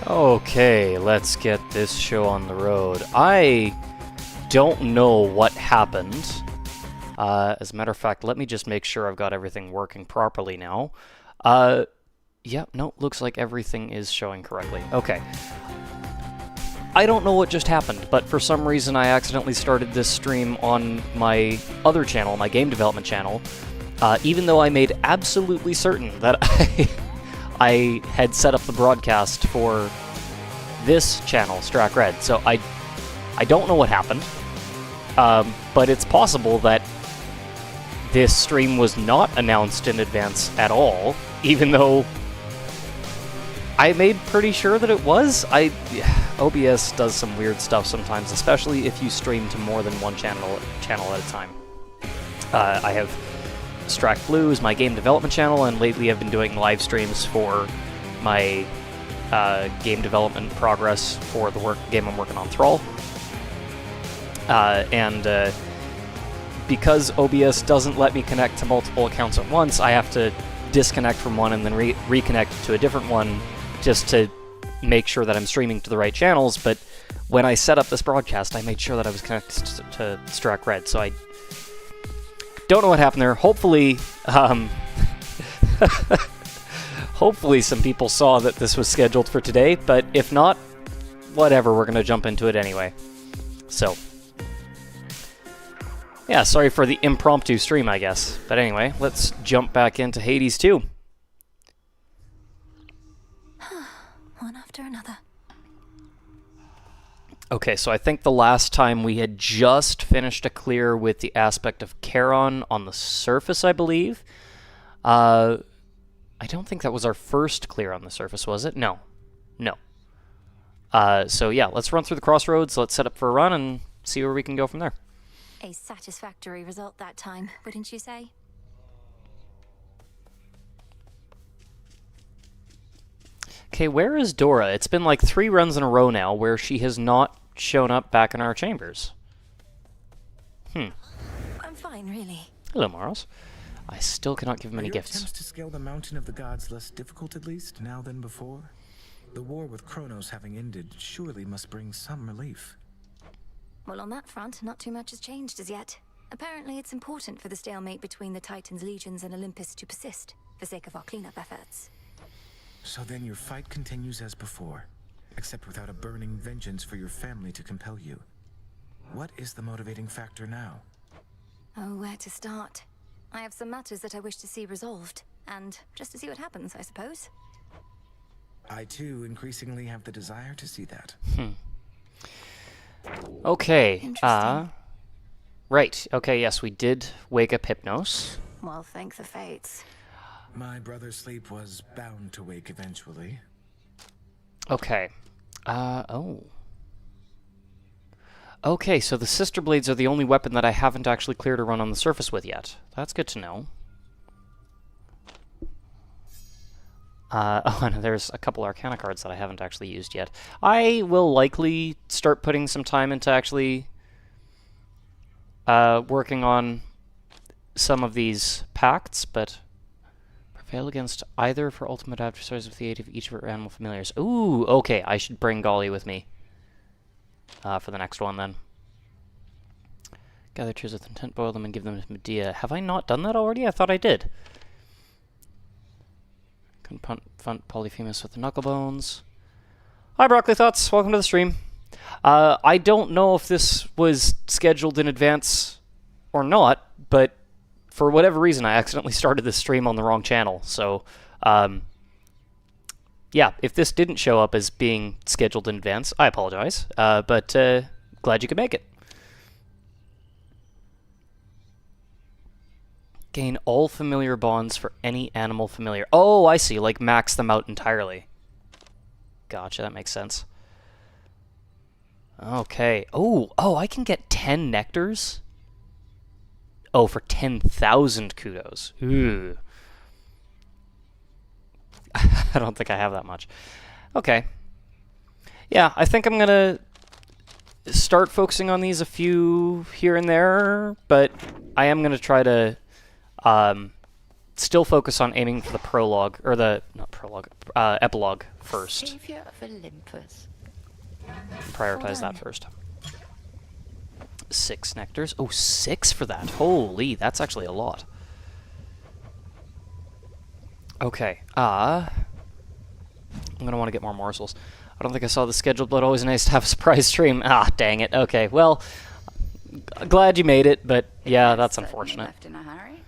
Okay, let's get this show on the road. I don't know what happened. As a matter of fact, let me just make sure I've got everything working properly now. Yeah, no, looks like everything is showing correctly. Okay. I don't know what just happened, but for some reason I accidentally started this stream on my other channel, my game development channel, even though I made absolutely certain that I had set up the broadcast for this channel, Strack Red. So I don't know what happened, but it's possible that this stream was not announced in advance at all, even though I made pretty sure that it was. OBS does some weird stuff sometimes, especially if you stream to more than one channel at a time. I have Strack Blue is my game development channel, and lately I've been doing live streams for my game development progress for the game I'm working on, Thrall. Because OBS doesn't let me connect to multiple accounts at once, I have to disconnect from one and then reconnect to a different one just to make sure that I'm streaming to the right channels. But when I set up this broadcast, I made sure that I was connected to Strack Red, so I don't know what happened there. Hopefully, hopefully some people saw that this was scheduled for today, but if not, whatever, we're going to jump into it anyway. So, yeah, sorry for the impromptu stream, I guess. But anyway, let's jump back into Hades 2. One after another. Okay, so I think the last time we had just finished a clear with the aspect of Charon on the surface, I believe. I don't think that was our first clear on the surface, was it? No. No. So yeah, let's run through the crossroads, let's set up for a run, and see where we can go from there. A satisfactory result that time, wouldn't you say? Okay, where is Dora? It's been like 3 runs in a row now where she has not shown up back in our chambers. I'm fine, really. Hello, Moros. I still cannot give him any Are your gifts. attempts to scale the mountain of the gods less difficult, at least, now than before? The war with Kronos having ended surely must bring some relief. Well, on that front, not too much has changed as yet. Apparently, it's important for the stalemate between the Titans' legions and Olympus to persist, for sake of our cleanup efforts. So then your fight continues as before, except without a burning vengeance for your family to compel you. What is the motivating factor now? Oh, where to start? I have some matters that I wish to see resolved, and just to see what happens, I suppose. I too increasingly have the desire to see that. Okay, Interesting. right, okay, yes, we did wake up Hypnos. Well, thank the fates. My brother's sleep was bound to wake eventually. Okay, oh. Okay, so the Sister Blades are the only weapon that I haven't actually cleared a run on the surface with yet. That's good to know. Oh, and there's a couple Arcana cards that I haven't actually used yet. I will likely start putting some time into actually working on some of these pacts, but prevail against either for ultimate adversaries with the aid of each of our animal familiars. Ooh, okay, I should bring Golly with me for the next one then. Gather tears with intent, boil them, and give them to Medea. Have I not done that already? I thought I did. Confront Polyphemus with the Knucklebones. Hi, Broccoli Thoughts. Welcome to the stream. I don't know if this was scheduled in advance or not, but for whatever reason, I accidentally started this stream on the wrong channel. So, yeah, if this didn't show up as being scheduled in advance, I apologize. But glad you could make it. Gain all familiar bonds for any animal familiar. Oh, I see. Like, max them out entirely. Gotcha, that makes sense. Okay. Oh, I can get 10 nectars? Oh, for 10,000 kudos. Ooh. I don't think I have that much. Okay. Yeah, I think I'm gonna start focusing on these a few here and there, but I am gonna try to still focus on aiming for the prologue, or the, not prologue, epilogue first. Savior of Olympus. Prioritize that first. 6 nectars. Oh, 6 for that. Holy, that's actually a lot. Okay, I'm gonna want to get more morsels. I don't think I saw the schedule, but always nice to have a surprise stream. Ah, dang it. Okay, well, glad you made it, but yeah, that's unfortunate. Left in a hurry.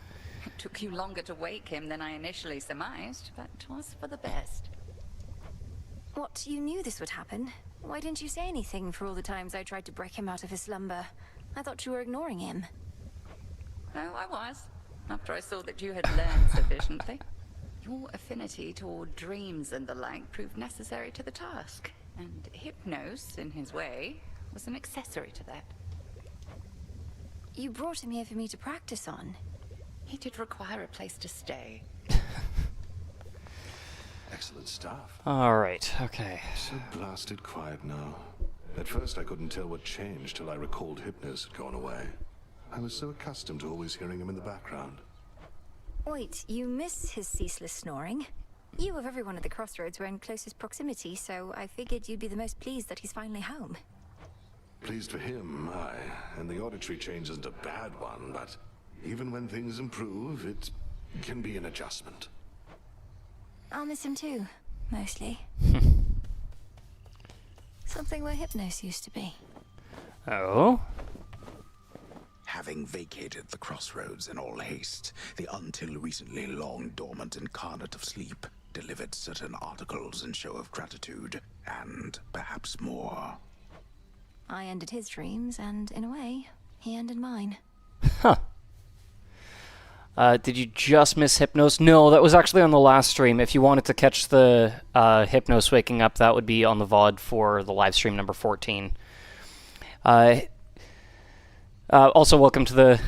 It took you longer to wake him than I initially surmised, but 'twas for the best. What, you knew this would happen? Why didn't you say anything for all the times I tried to break him out of his slumber? I thought you were ignoring him. Oh, I was, after I saw that you had learned sufficiently. Your affinity toward dreams and the like proved necessary to the task, and Hypnos, in his way, was an accessory to that. You brought him here for me to practice on. He did require a place to stay. Excellent stuff. Alright, okay. So blasted quiet now. At first I couldn't tell what changed till I recalled Hypnos had gone away. I was so accustomed to always hearing him in the background. Wait, you miss his ceaseless snoring? You of everyone at the crossroads were in closest proximity, so I figured you'd be the most pleased that he's finally home. Pleased for him, aye. And the auditory change isn't a bad one, but even when things improve, it can be an adjustment. I'll miss him too, mostly. Something where Hypnos used to be. Oh? Having vacated the crossroads in all haste, the until recently long dormant incarnate of sleep delivered certain articles in show of gratitude, and perhaps more. I ended his dreams, and in a way, he ended mine. Huh. Did you just miss Hypnos? No, that was actually on the last stream. If you wanted to catch the Hypnos waking up, that would be on the VOD for the live stream number 14. Also, welcome to the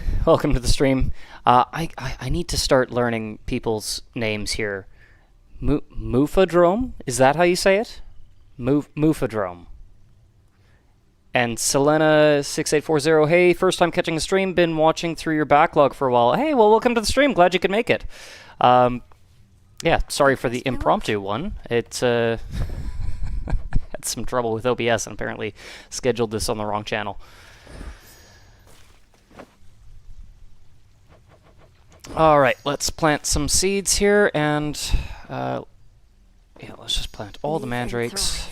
stream. I need to start learning people's names here. Mufadrome? Is that how you say it? Mufadrome. And Selena6840, hey, first time catching the stream, been watching through your backlog for a while. Hey, well, welcome to the stream, glad you could make it. Yeah, sorry for the impromptu one. It had some trouble with OBS and apparently scheduled this on the wrong channel. Alright, let's plant some seeds here, and yeah, let's just plant all the mandrakes.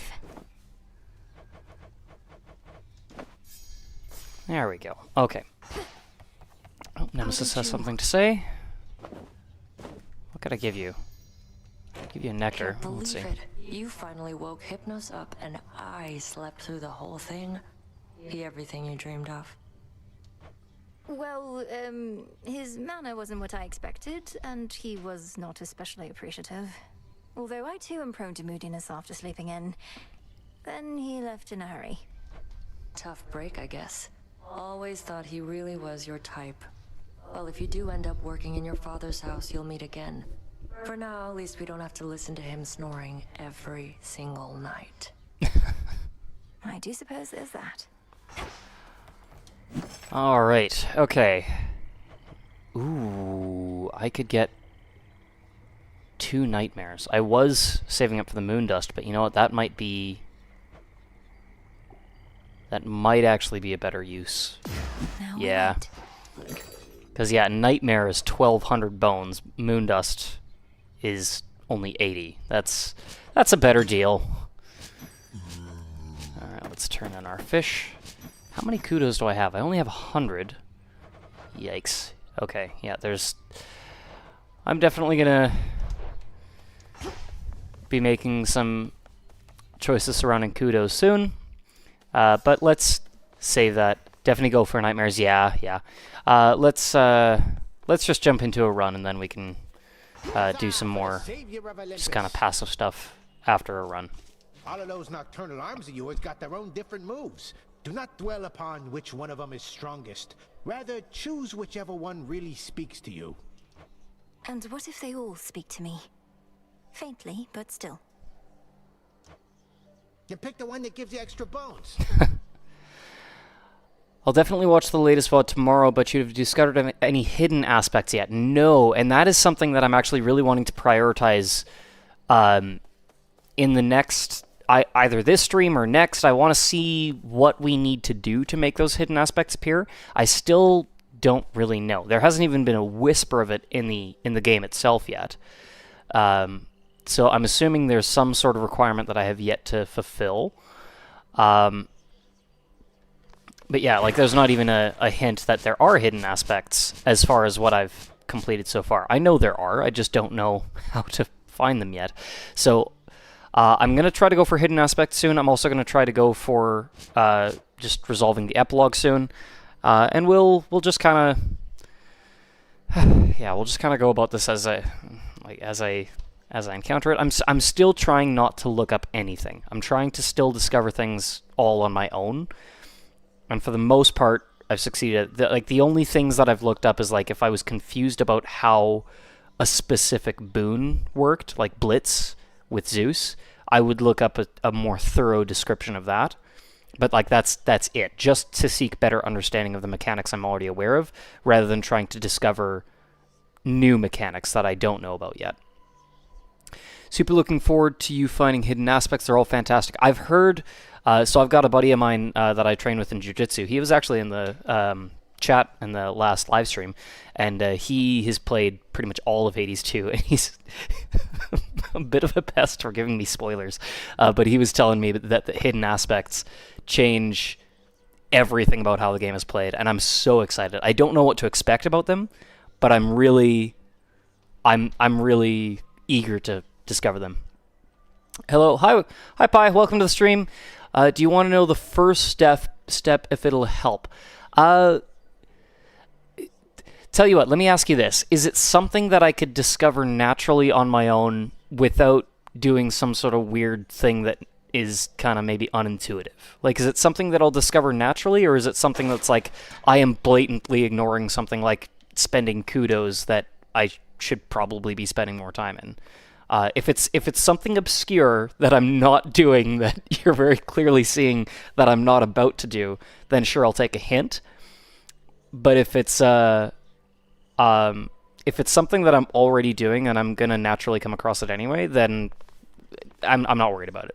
There we go. Okay. Oh, Nemesis has something to say. What could I give you? Give you a nectar. Let's see. You finally woke Hypnos up and I slept through the whole thing. Be everything you dreamed of. Well, his manner wasn't what I expected, and he was not especially appreciative. Although I too am prone to moodiness after sleeping in. Then he left in a hurry. Tough break, I guess. Always thought he really was your type. Well, if you do end up working in your father's house, you'll meet again. For now, at least we don't have to listen to him snoring every single night. I do suppose there's that. Alright, okay. Ooh, I could get 2 nightmares. I was saving up for the moon dust, but you know what? That might actually be a better use. Now Yeah. Because, yeah, nightmare is 1,200 bones. Moon dust is only 80. That's a better deal. Alright, let's turn in our fish. How many kudos do I have? I only have 100. Yikes. Okay, yeah, I'm definitely gonna be making some choices surrounding kudos soon. But let's save that. Definitely go for nightmares. Yeah. Let's just jump into a run, and then we can do some more just kind of passive stuff after a run. All of those nocturnal arms of yours got their own different moves. Do not dwell upon which one of them is strongest. Rather, choose whichever one really speaks to you. And what if they all speak to me? Faintly, but still. You pick the one that gives you extra bones. I'll definitely watch the latest VOD tomorrow, but you've discovered any hidden aspects yet? No, and that is something that I'm actually really wanting to prioritize in the next, either this stream or next. I want to see what we need to do to make those hidden aspects appear. I still don't really know. There hasn't even been a whisper of it in the game itself yet. So I'm assuming there's some sort of requirement that I have yet to fulfill. But yeah, like there's not even a hint that there are hidden aspects as far as what I've completed so far. I know there are, I just don't know how to find them yet. So I'm going to try to go for hidden aspects soon. I'm also going to try to go for just resolving the epilogue soon. And we'll just kind of we'll just kind of go about this as I encounter it. I'm still trying not to look up anything. I'm trying to still discover things all on my own. And for the most part, I've succeeded. The only things that I've looked up is like if I was confused about how a specific boon worked, like Blitz with Zeus, I would look up a more thorough description of that. But like that's it, just to seek better understanding of the mechanics I'm already aware of, rather than trying to discover new mechanics that I don't know about yet. Super looking forward to you finding hidden aspects. They're all fantastic. I've heard, so I've got a buddy of mine that I train with in Jiu-Jitsu. He was actually in the chat in the last live stream, and he has played pretty much all of Hades 2, and he's a bit of a pest for giving me spoilers, but he was telling me that the hidden aspects change everything about how the game is played, and I'm so excited. I don't know what to expect about them, but I'm really eager to discover them. Hello, hi Pi, welcome to the stream. Do you want to know the first step if it'll help? Tell you what, let me ask you this. Is it something that I could discover naturally on my own without doing some sort of weird thing that is kind of maybe unintuitive? Like, is it something that I'll discover naturally, or is it something that's like I am blatantly ignoring something like spending kudos that I should probably be spending more time in? If it's something obscure that I'm not doing that you're very clearly seeing that I'm not about to do, then sure, I'll take a hint. But if it's something that I'm already doing and I'm gonna naturally come across it anyway, then I'm not worried about it.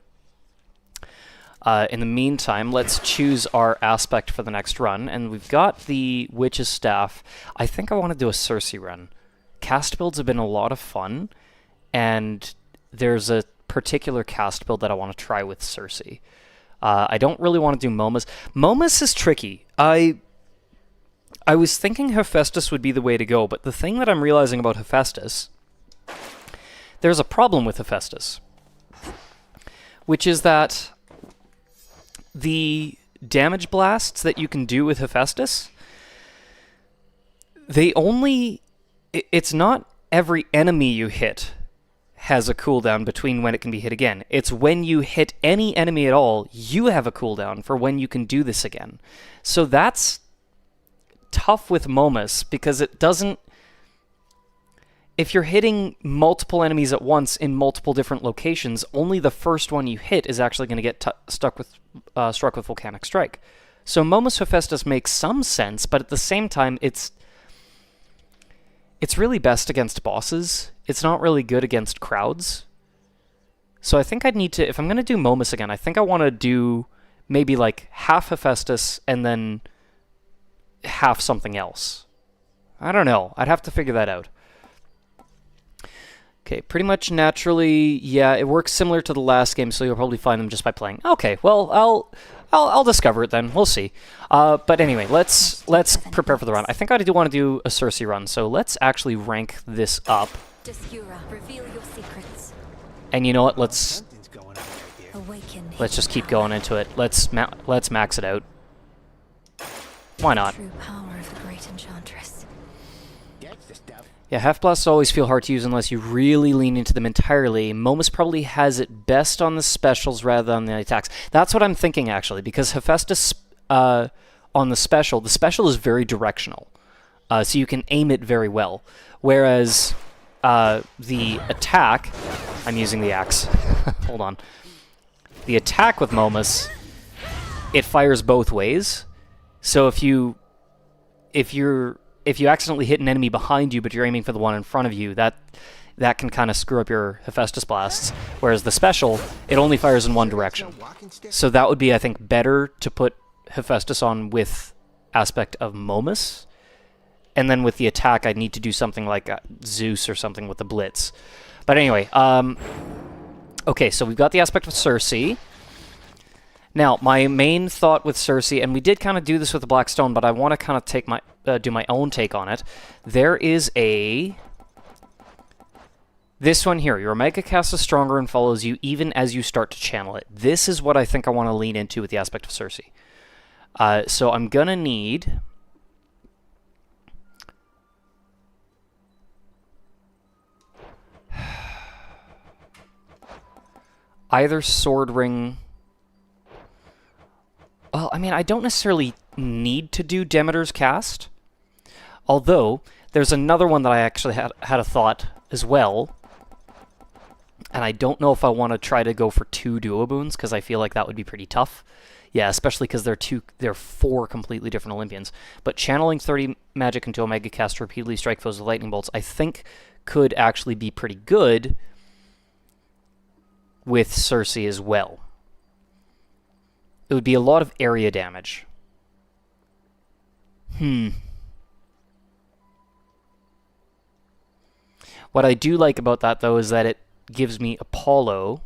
In the meantime, let's choose our aspect for the next run, and we've got the Witch's Staff. I think I want to do a Circe run. Cast builds have been a lot of fun, and there's a particular cast build that I want to try with Circe. I don't really want to do Momus. Momus is tricky. I was thinking Hephaestus would be the way to go, but the thing that I'm realizing about Hephaestus, there's a problem with Hephaestus, which is that the damage blasts that you can do with Hephaestus, it's not every enemy you hit has a cooldown between when it can be hit again. It's when you hit any enemy at all, you have a cooldown for when you can do this again. So that's tough with Momus, because it doesn't... If you're hitting multiple enemies at once in multiple different locations, only the first one you hit is actually going to get struck with Volcanic Strike. So Momus Hephaestus makes some sense, but at the same time, it's really best against bosses. It's not really good against crowds. So I think I'd need to... If I'm going to do Momus again, I think I want to do maybe like half Hephaestus and then half something else. I don't know. I'd have to figure that out. Okay, pretty much naturally, yeah, it works similar to the last game, so you'll probably find them just by playing. Okay, well, I'll discover it then. We'll see. But anyway, let's prepare for the run. I think I do want to do a Circe run, so let's actually rank this up. Discura, reveal your secrets. And you know what? Let's Awaken. just keep going into it. Let's max it out. Why not? True power of the great enchantress. Yeah, half blasts always feel hard to use unless you really lean into them entirely. Momus probably has it best on the specials rather than the attacks. That's what I'm thinking, actually, because Hephaestus on the special is very directional. So you can aim it very well. Whereas the attack... I'm using the axe. Hold on. The attack with Momus, it fires both ways. So if you accidentally hit an enemy behind you, but you're aiming for the one in front of you, that can kind of screw up your Hephaestus blasts. Whereas the special, it only fires in one direction. So that would be, I think, better to put Hephaestus on with aspect of Momus. And then with the attack, I'd need to do something like Zeus or something with the Blitz. But anyway, okay, so we've got the aspect of Circe. Now, my main thought with Circe, and we did kind of do this with the Black Stone, but I want to kind of take do my own take on it. There is this one here. Your Omega cast is stronger and follows you even as you start to channel it. This is what I think I want to lean into with the aspect of Circe. So I'm going to need... either Sword Ring... Well, I mean, I don't necessarily need to do Demeter's cast. Although, there's another one that I actually had a thought as well. And I don't know if I want to try to go for 2 duo boons, because I feel like that would be pretty tough. Yeah, especially because they're 4 completely different Olympians. But channeling 30 magic into Omega cast to repeatedly strike foes with lightning bolts, I think could actually be pretty good with Circe as well. It would be a lot of area damage. What I do like about that, though, is that it gives me Apollo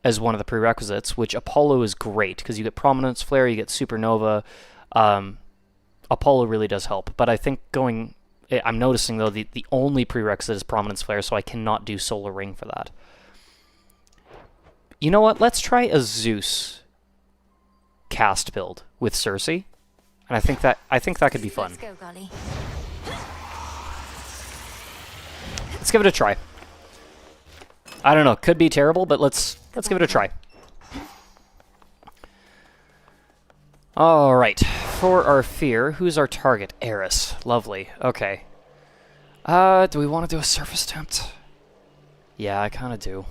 as one of the prerequisites, which Apollo is great, because you get Prominence Flare, you get Supernova. Apollo really does help. But I think I'm noticing, though, the only prerequisite is Prominence Flare, so I cannot do Solar Ring for that. You know what? Let's try a Zeus cast build with Circe, and I think that could be fun. Let's go, Golly. Let's give it a try. I don't know, could be terrible, but let's give it a try. All right, for our fear, who's our target? Eris. Lovely. Okay. Do we want to do a surface attempt? Yeah, I kind of do.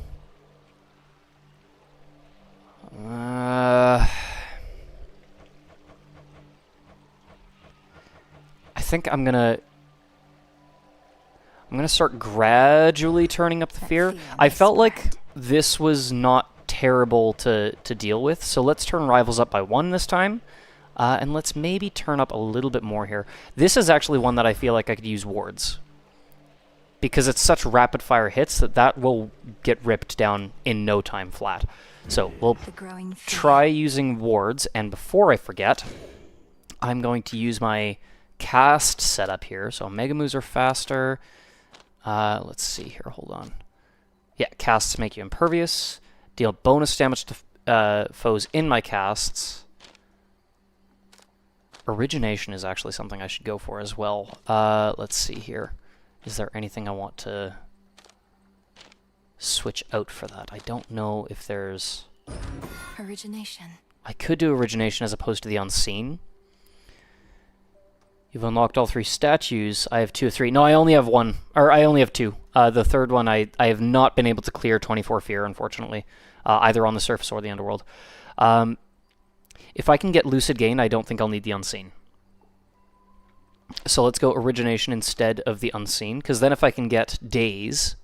I think I'm gonna start gradually turning up the fear. I felt like this was not terrible to deal with, so let's turn rivals up by 1 this time, and let's maybe turn up a little bit more here. This is actually one that I feel like I could use wards, because it's such rapid fire hits that will get ripped down in no time flat. So we'll try using wards, and before I forget, I'm going to use my cast setup here. So Mega Moves are faster. Let's see here, hold on. Yeah, casts make you impervious. Deal bonus damage to foes in my casts. Origination is actually something I should go for as well. Let's see here. Is there anything I want to switch out for that? I don't know if there's... Origination. I could do Origination as opposed to the Unseen. You've unlocked all 3 statues. I have 2 of 3. No, I only have 1. Or I only have 2. The third one, I have not been able to clear 24 Fear, unfortunately. Either on the surface or the underworld. If I can get Lucid Gain, I don't think I'll need the Unseen. So let's go Origination instead of the Unseen, because then if I can get Daze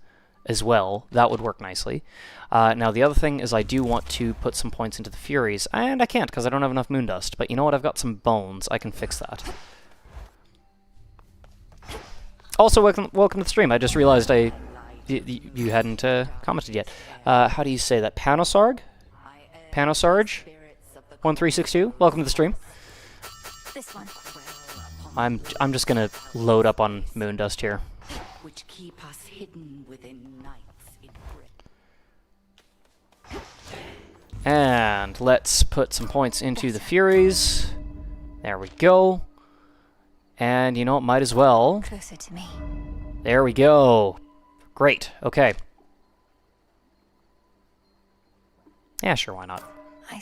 as well, that would work nicely. Now the other thing is I do want to put some points into the Furies, and I can't because I don't have enough Moon Dust. But you know what? I've got some bones. I can fix that. Also, welcome to the stream. I just realized you hadn't commented yet. How do you say that? Panosarg? Panosarge? 1362? Welcome to the stream. This one. I'm just gonna load up on Moon Dust here. Which keep us hidden within nights in grit. And let's put some points into the Furies. There we go. And you know what, might as well. Closer to me. There we go. Great. Okay. Yeah, sure, why not?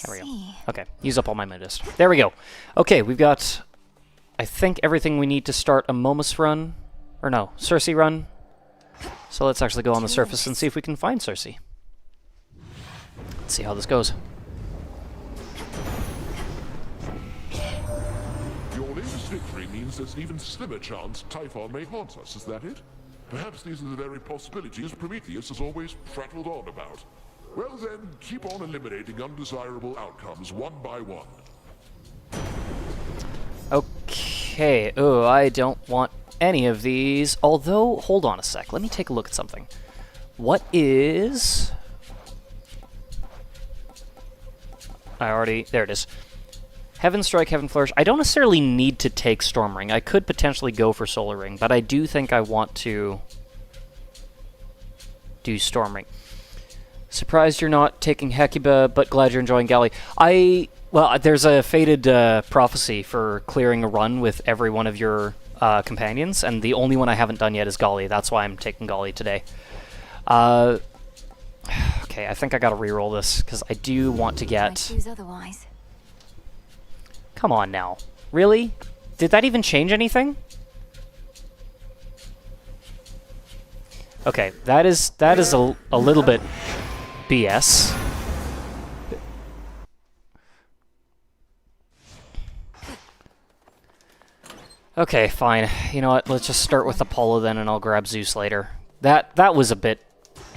There we go. Okay, use up all my Moon Dust. There we go. Okay, we've got, I think, everything we need to start a Momus run. Or no, Circe run. So let's actually go on the surface and see if we can find Circe. Let's see how this goes. victory means there's an even slimmer chance Typhon may haunt us, is that it? Perhaps these are the very possibilities Prometheus has always prattled on about. Well then, keep on eliminating undesirable outcomes one by one. Okay, oh, I don't want any of these. Although, hold on a sec, let me take a look at something. What is... there it is. Heaven Strike, Heaven Flourish. I don't necessarily need to take Storm Ring. I could potentially go for Solar Ring, but I do think I want to do Storm Ring. Surprised you're not taking Hecuba, but glad you're enjoying Galley. Well, there's a fated prophecy for clearing a run with every one of your companions, and the only one I haven't done yet is Golly. That's why I'm taking Golly today. Okay, I think I gotta reroll this, because I do want to get... I choose otherwise. Come on now. Really? Did that even change anything? Okay, that is a little bit BS. Okay, fine. You know what? Let's just start with Apollo then, and I'll grab Zeus later. That was a bit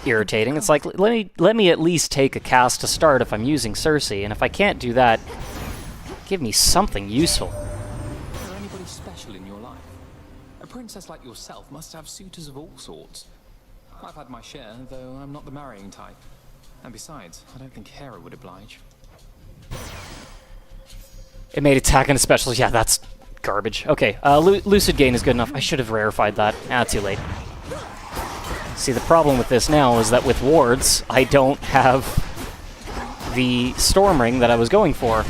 irritating. It's like, let me at least take a cast to start if I'm using Cersei, and if I can't do that, give me something useful. Is there anybody special in your life? A princess like yourself must have suitors of all sorts. I've had my share, though I'm not the marrying type. And besides, I don't think Hera would oblige. It made attack and a special. Yeah, that's garbage. Okay, Lucid Gain is good enough. I should have rarefied that. Ah, too late. See, the problem with this now is that with wards, I don't have the Storm Ring that I was going for.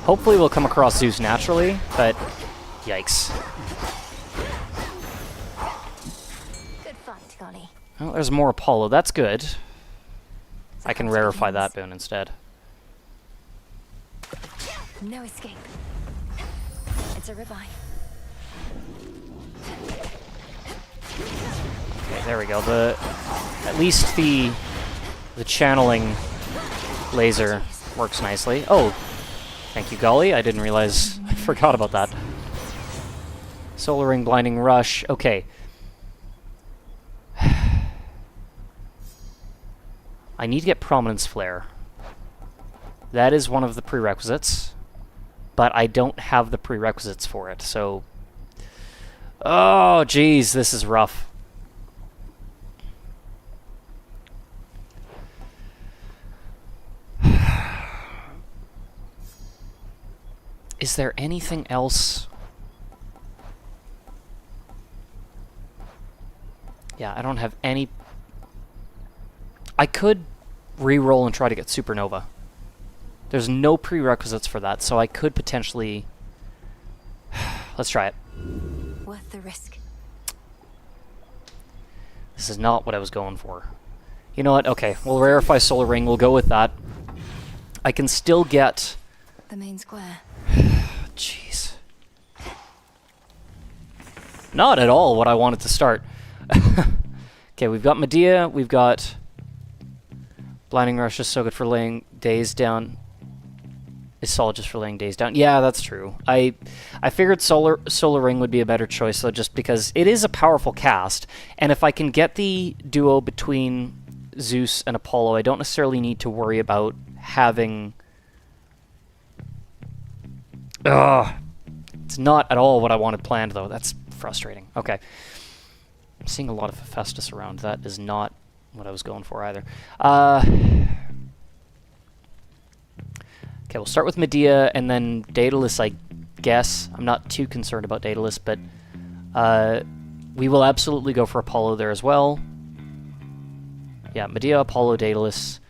Hopefully we'll come across Zeus naturally, but yikes. Good fight, Golly. Well, there's more Apollo. That's good. I can rarefy that boon instead. No escape. It's a ribeye. Okay, there we go. At least the channeling laser works nicely. Oh, thank you, Golly. I didn't realize. I forgot about that. Solar Ring, Blinding Rush. Okay. I need to get Prominence Flare. That is one of the prerequisites. But I don't have the prerequisites for it, so... Oh, geez, this is rough. Is there anything else? Yeah, I don't have any... I could re-roll and try to get Supernova. There's no prerequisites for that, so I could potentially... Let's try it. Worth the risk. This is not what I was going for. You know what? Okay, we'll rarefy Solar Ring. We'll go with that. I can still get... The main square. Jeez. Not at all what I wanted to start. Okay, we've got Medea. We've got... Blinding Rush is so good for laying days down. Is solid just for laying days down. Yeah, that's true. I figured Solar Ring would be a better choice, though, just because it is a powerful cast, and if I can get the duo between Zeus and Apollo, I don't necessarily need to worry about having... Ugh. It's not at all what I wanted planned, though. That's frustrating. Okay. I'm seeing a lot of Hephaestus around. That is not what I was going for, either. Okay, we'll start with Medea, and then Daedalus, I guess. I'm not too concerned about Daedalus, but we will absolutely go for Apollo there as well. Yeah, Medea, Apollo, Daedalus.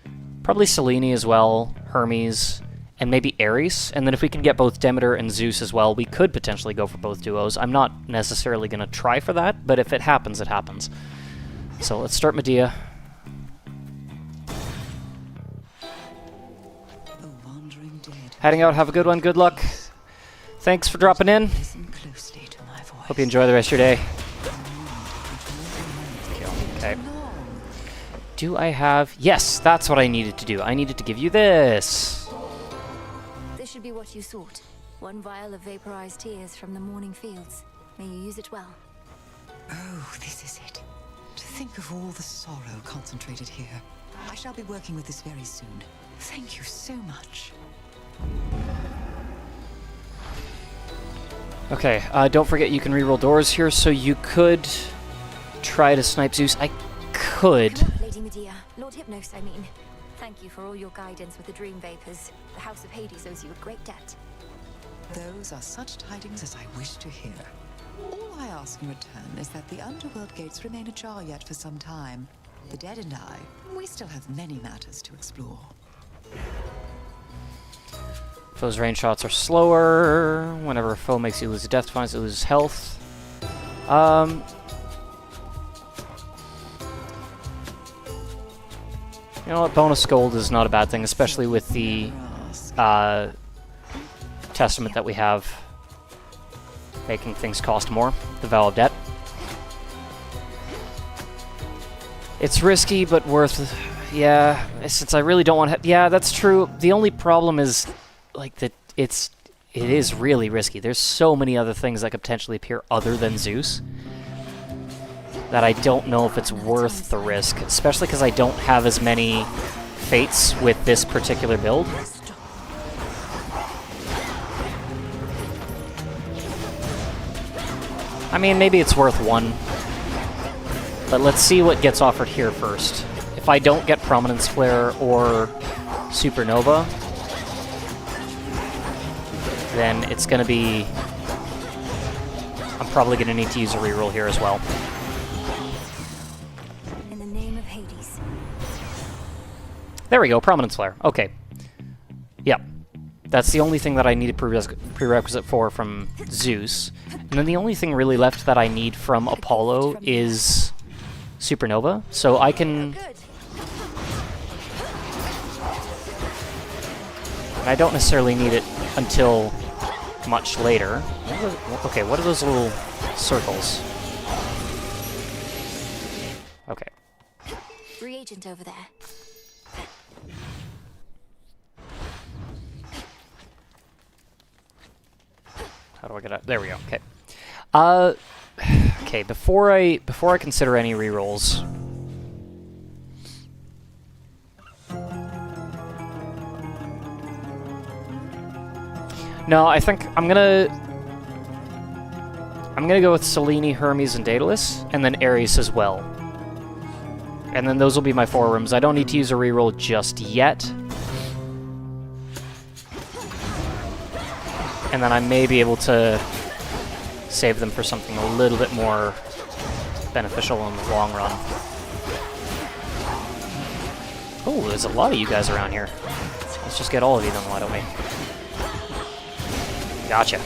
Probably Selene as well, Hermes, and maybe Ares. And then if we can get both Demeter and Zeus as well, we could potentially go for both duos. I'm not necessarily going to try for that, but if it happens, it happens. So let's start Medea. Heading out, have a good one, good luck. Thanks for dropping in. Hope you enjoy the rest of your day. Okay. Do I have... Yes, that's what I needed to do. I needed to give you this. This should be what you sought. 1 vial of vaporized tears from the morning fields. May you use it well. Oh, this is it. To think of all the sorrow concentrated here. I shall be working with this very soon. Thank you so much. Okay, don't forget you can reroll doors here, so you could try to snipe Zeus. I could. Come on, Lady Medea. Lord Hypnos, I mean. Thank you for all your guidance with the dream vapors. The House of Hades owes you a great debt. Those are such tidings as I wish to hear. All I ask in return is that the underworld gates remain ajar yet for some time. The dead and I, we still have many matters to explore. Foe's range shots are slower. Whenever a foe makes you lose a death defense, you lose health. You know what? Bonus gold is not a bad thing, especially with the testament that we have, making things cost more. The Vow of Debt. It's risky, but worth. Yeah, since I really don't want to. Yeah, that's true. The only problem is, like, that it is really risky. There's so many other things that could potentially appear other than Zeus that I don't know if it's worth the risk, especially because I don't have as many fates with this particular build. I mean, maybe it's worth one, but let's see what gets offered here first. If I don't get Prominence Flare or Supernova, then it's going to be... I'm probably going to need to use a reroll here as well. In the name of Hades. There we go, Prominence Flare. Okay. Yep. That's the only thing that I needed prerequisite for from Zeus. And then the only thing really left that I need from Apollo is Supernova. So I can... I don't necessarily need it until much later. Okay, what are those little circles? Okay. Reagent over there. How do I get out? There we go. Okay. Okay. Before I consider any rerolls, no, I think I'm gonna go with Selene, Hermes, and Daedalus, and then Ares as well. And then those will be my 4 rooms. I don't need to use a reroll just yet. And then I may be able to save them for something a little bit more beneficial in the long run. Oh, there's a lot of you guys around here. Let's just get all of you then, why don't we? Gotcha.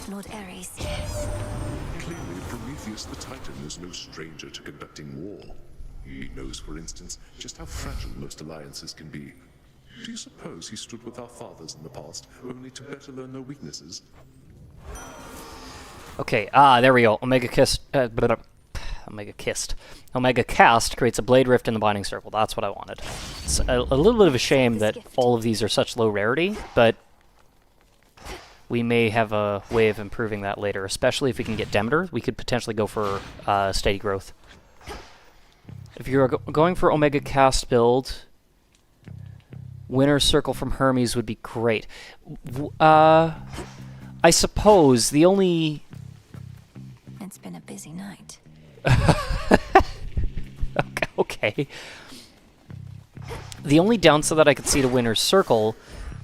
Lord Ares. Clearly, Prometheus the Titan is no stranger to conducting war. He knows, for instance, just how fragile most alliances can be. Do you suppose he stood with our fathers in the past, only to better learn their weaknesses? Okay, there we go. Omega Cast creates a blade rift in the binding circle. That's what I wanted. It's a little bit of a shame that all of these are such low rarity, but we may have a way of improving that later, especially if we can get Demeter. We could potentially go for steady growth. If you're going for Omega Cast build, Winner's Circle from Hermes would be great. I suppose the only... It's been a busy night. Okay. The only downside that I could see to Winner's Circle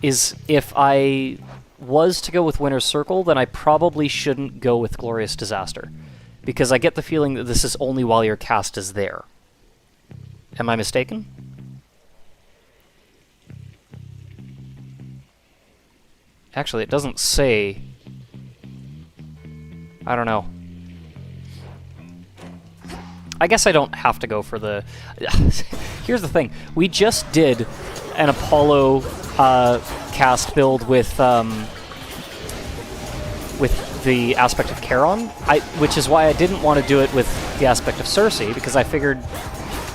is if I was to go with Winner's Circle, then I probably shouldn't go with Glorious Disaster, because I get the feeling that this is only while your cast is there. Am I mistaken? Actually, it doesn't say I don't know. I guess I don't have to go for the... Here's the thing. We just did an Apollo cast build with the aspect of Charon, which is why I didn't want to do it with the aspect of Cersei, because I figured,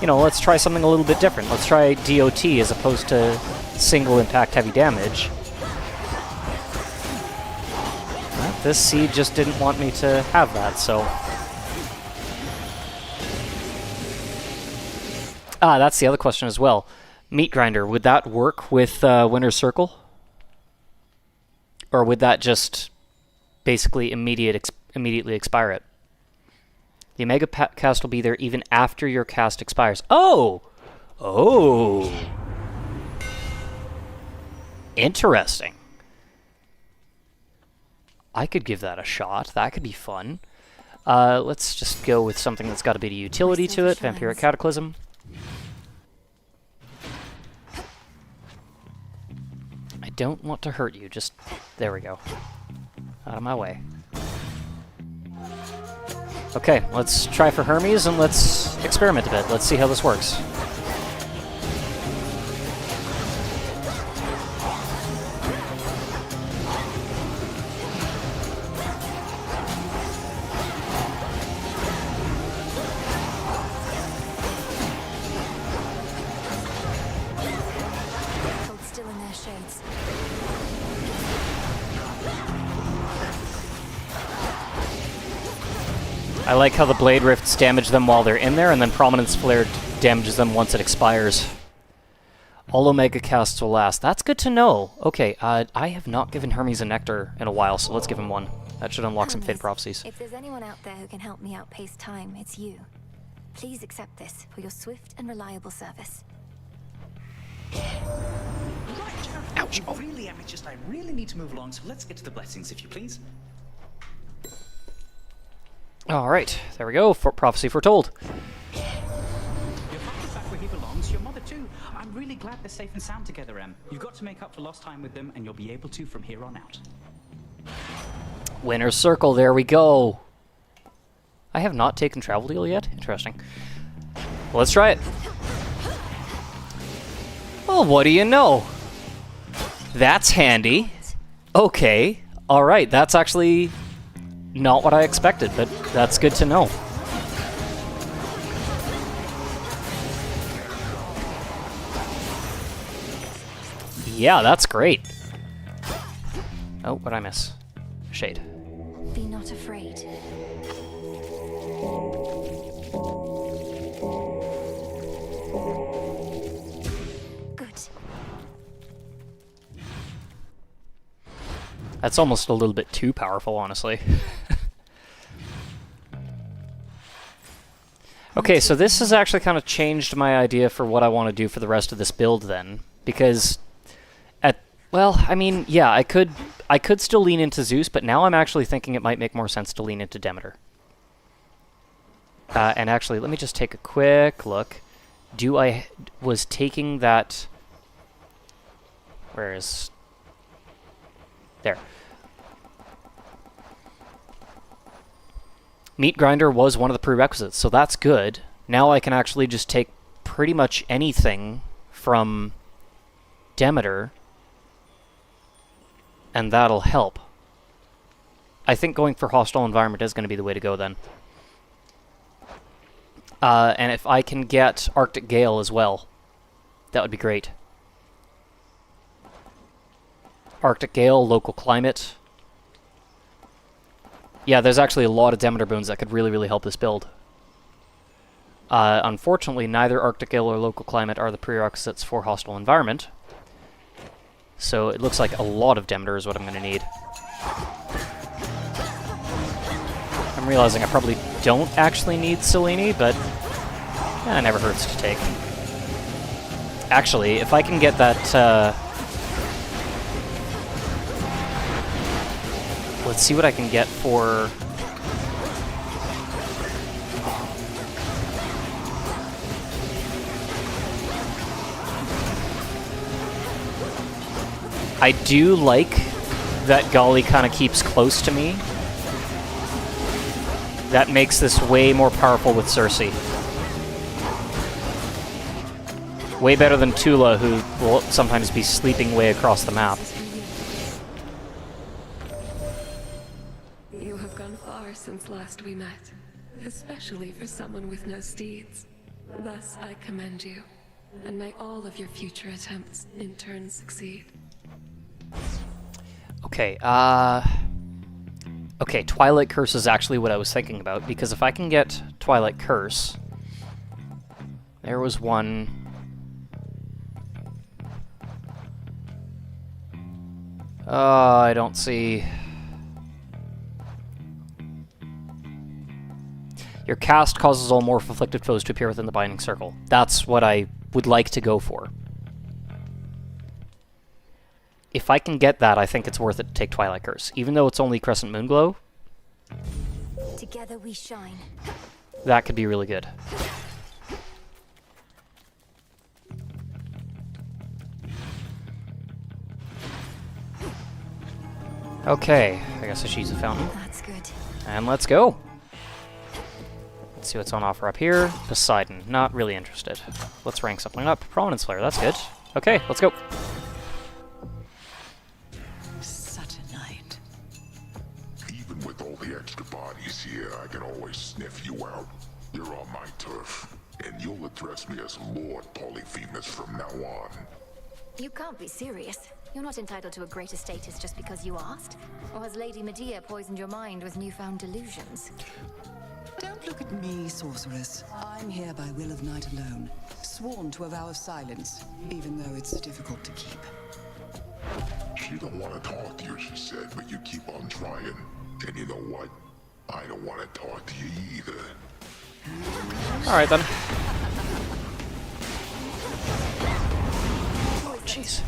you know, let's try something a little bit different. Let's try DOT as opposed to single impact heavy damage. But this seed just didn't want me to have that, so... Ah, that's the other question as well. Meat Grinder, would that work with Winner's Circle? Or would that just basically immediately expire it? The Omega cast will be there even after your cast expires. Oh! Oh! Interesting. I could give that a shot. That could be fun. Let's just go with something that's got a bit of utility to it. Vampiric Cataclysm. I don't want to hurt you, just... There we go. Out of my way. Okay, let's try for Hermes and let's experiment a bit. Let's see how this works. Hold still in their shades. I like how the Blade Rifts damage them while they're in there, and then Prominence Flare damages them once it expires. All Omega casts will last. That's good to know. Okay, I have not given Hermes a Nectar in a while, so let's give him one. That should unlock some Fate Prophecies. If there's anyone out there who can help me outpace time, it's you. Please accept this for your swift and reliable service. Ouch! Oh, really, Amethyst, I really need to move along, so let's get to the blessings, if you please. Alright, there we go. Prophecy foretold. Your father's back where he belongs, your mother too. I'm really glad they're safe and sound together, Em. You've got to make up for lost time with them, and you'll be able to from here on out. Winner's Circle, there we go. I have not taken Travel Deal yet? Interesting. Well, let's try it. Well, what do you know? That's handy. Okay, alright, that's actually... not what I expected, but that's good to know. Yeah, that's great. Oh, what'd I miss? Shade. Be not afraid. Good. That's almost a little bit too powerful, honestly. Okay, so this has actually kind of changed my idea for what I want to do for the rest of this build then, because well, I mean, yeah, I could still lean into Zeus, but now I'm actually thinking it might make more sense to lean into Demeter. And actually, let me just take a quick look. Was taking that... Where is... There. Meat Grinder was one of the prerequisites, so that's good. Now I can actually just take pretty much anything from Demeter, and that'll help. I think going for Hostile Environment is going to be the way to go then. And if I can get Arctic Gale as well, that would be great. Arctic Gale, Local Climate. Yeah, there's actually a lot of Demeter boons that could really, really help this build. Unfortunately, neither Arctic Gale or Local Climate are the prerequisites for Hostile Environment. So it looks like a lot of Demeter is what I'm going to need. I'm realizing I probably don't actually need Selene, but it never hurts to take. Actually, if I can get that... let's see what I can get for... I do like that Golly kind of keeps close to me. That makes this way more powerful with Cersei. Way better than Tula, who will sometimes be sleeping way across the map. You have gone far since last we met, especially for someone with no steeds. Thus, I commend you, and may all of your future attempts in turn succeed. Okay, okay, Twilight Curse is actually what I was thinking about, because if I can get Twilight Curse... There was one... I don't see... Your cast causes all morph afflicted foes to appear within the binding circle. That's what I would like to go for. If I can get that, I think it's worth it to take Twilight Curse. Even though it's only Crescent Moonglow, Together we shine. that could be really good. Okay, I guess I should use the fountain. That's good. And let's go! Let's see what's on offer up here. Poseidon, not really interested. Let's rank something up. Prominence Flare, that's good. Okay, let's go. Such a night. Even with all the extra bodies here, I can always sniff you out. You're on my turf, and you'll address me as Lord Polyphemus from now on. You can't be serious. You're not entitled to a greater status just because you asked? Or has Lady Medea poisoned your mind with newfound delusions? Don't look at me, sorceress. I'm here by will of night alone, sworn to a vow of silence, even though it's difficult to keep. She don't want to talk to you, she said, but you keep on trying. And you know what? I don't want to talk to you either. Alright then. Oh, jeez.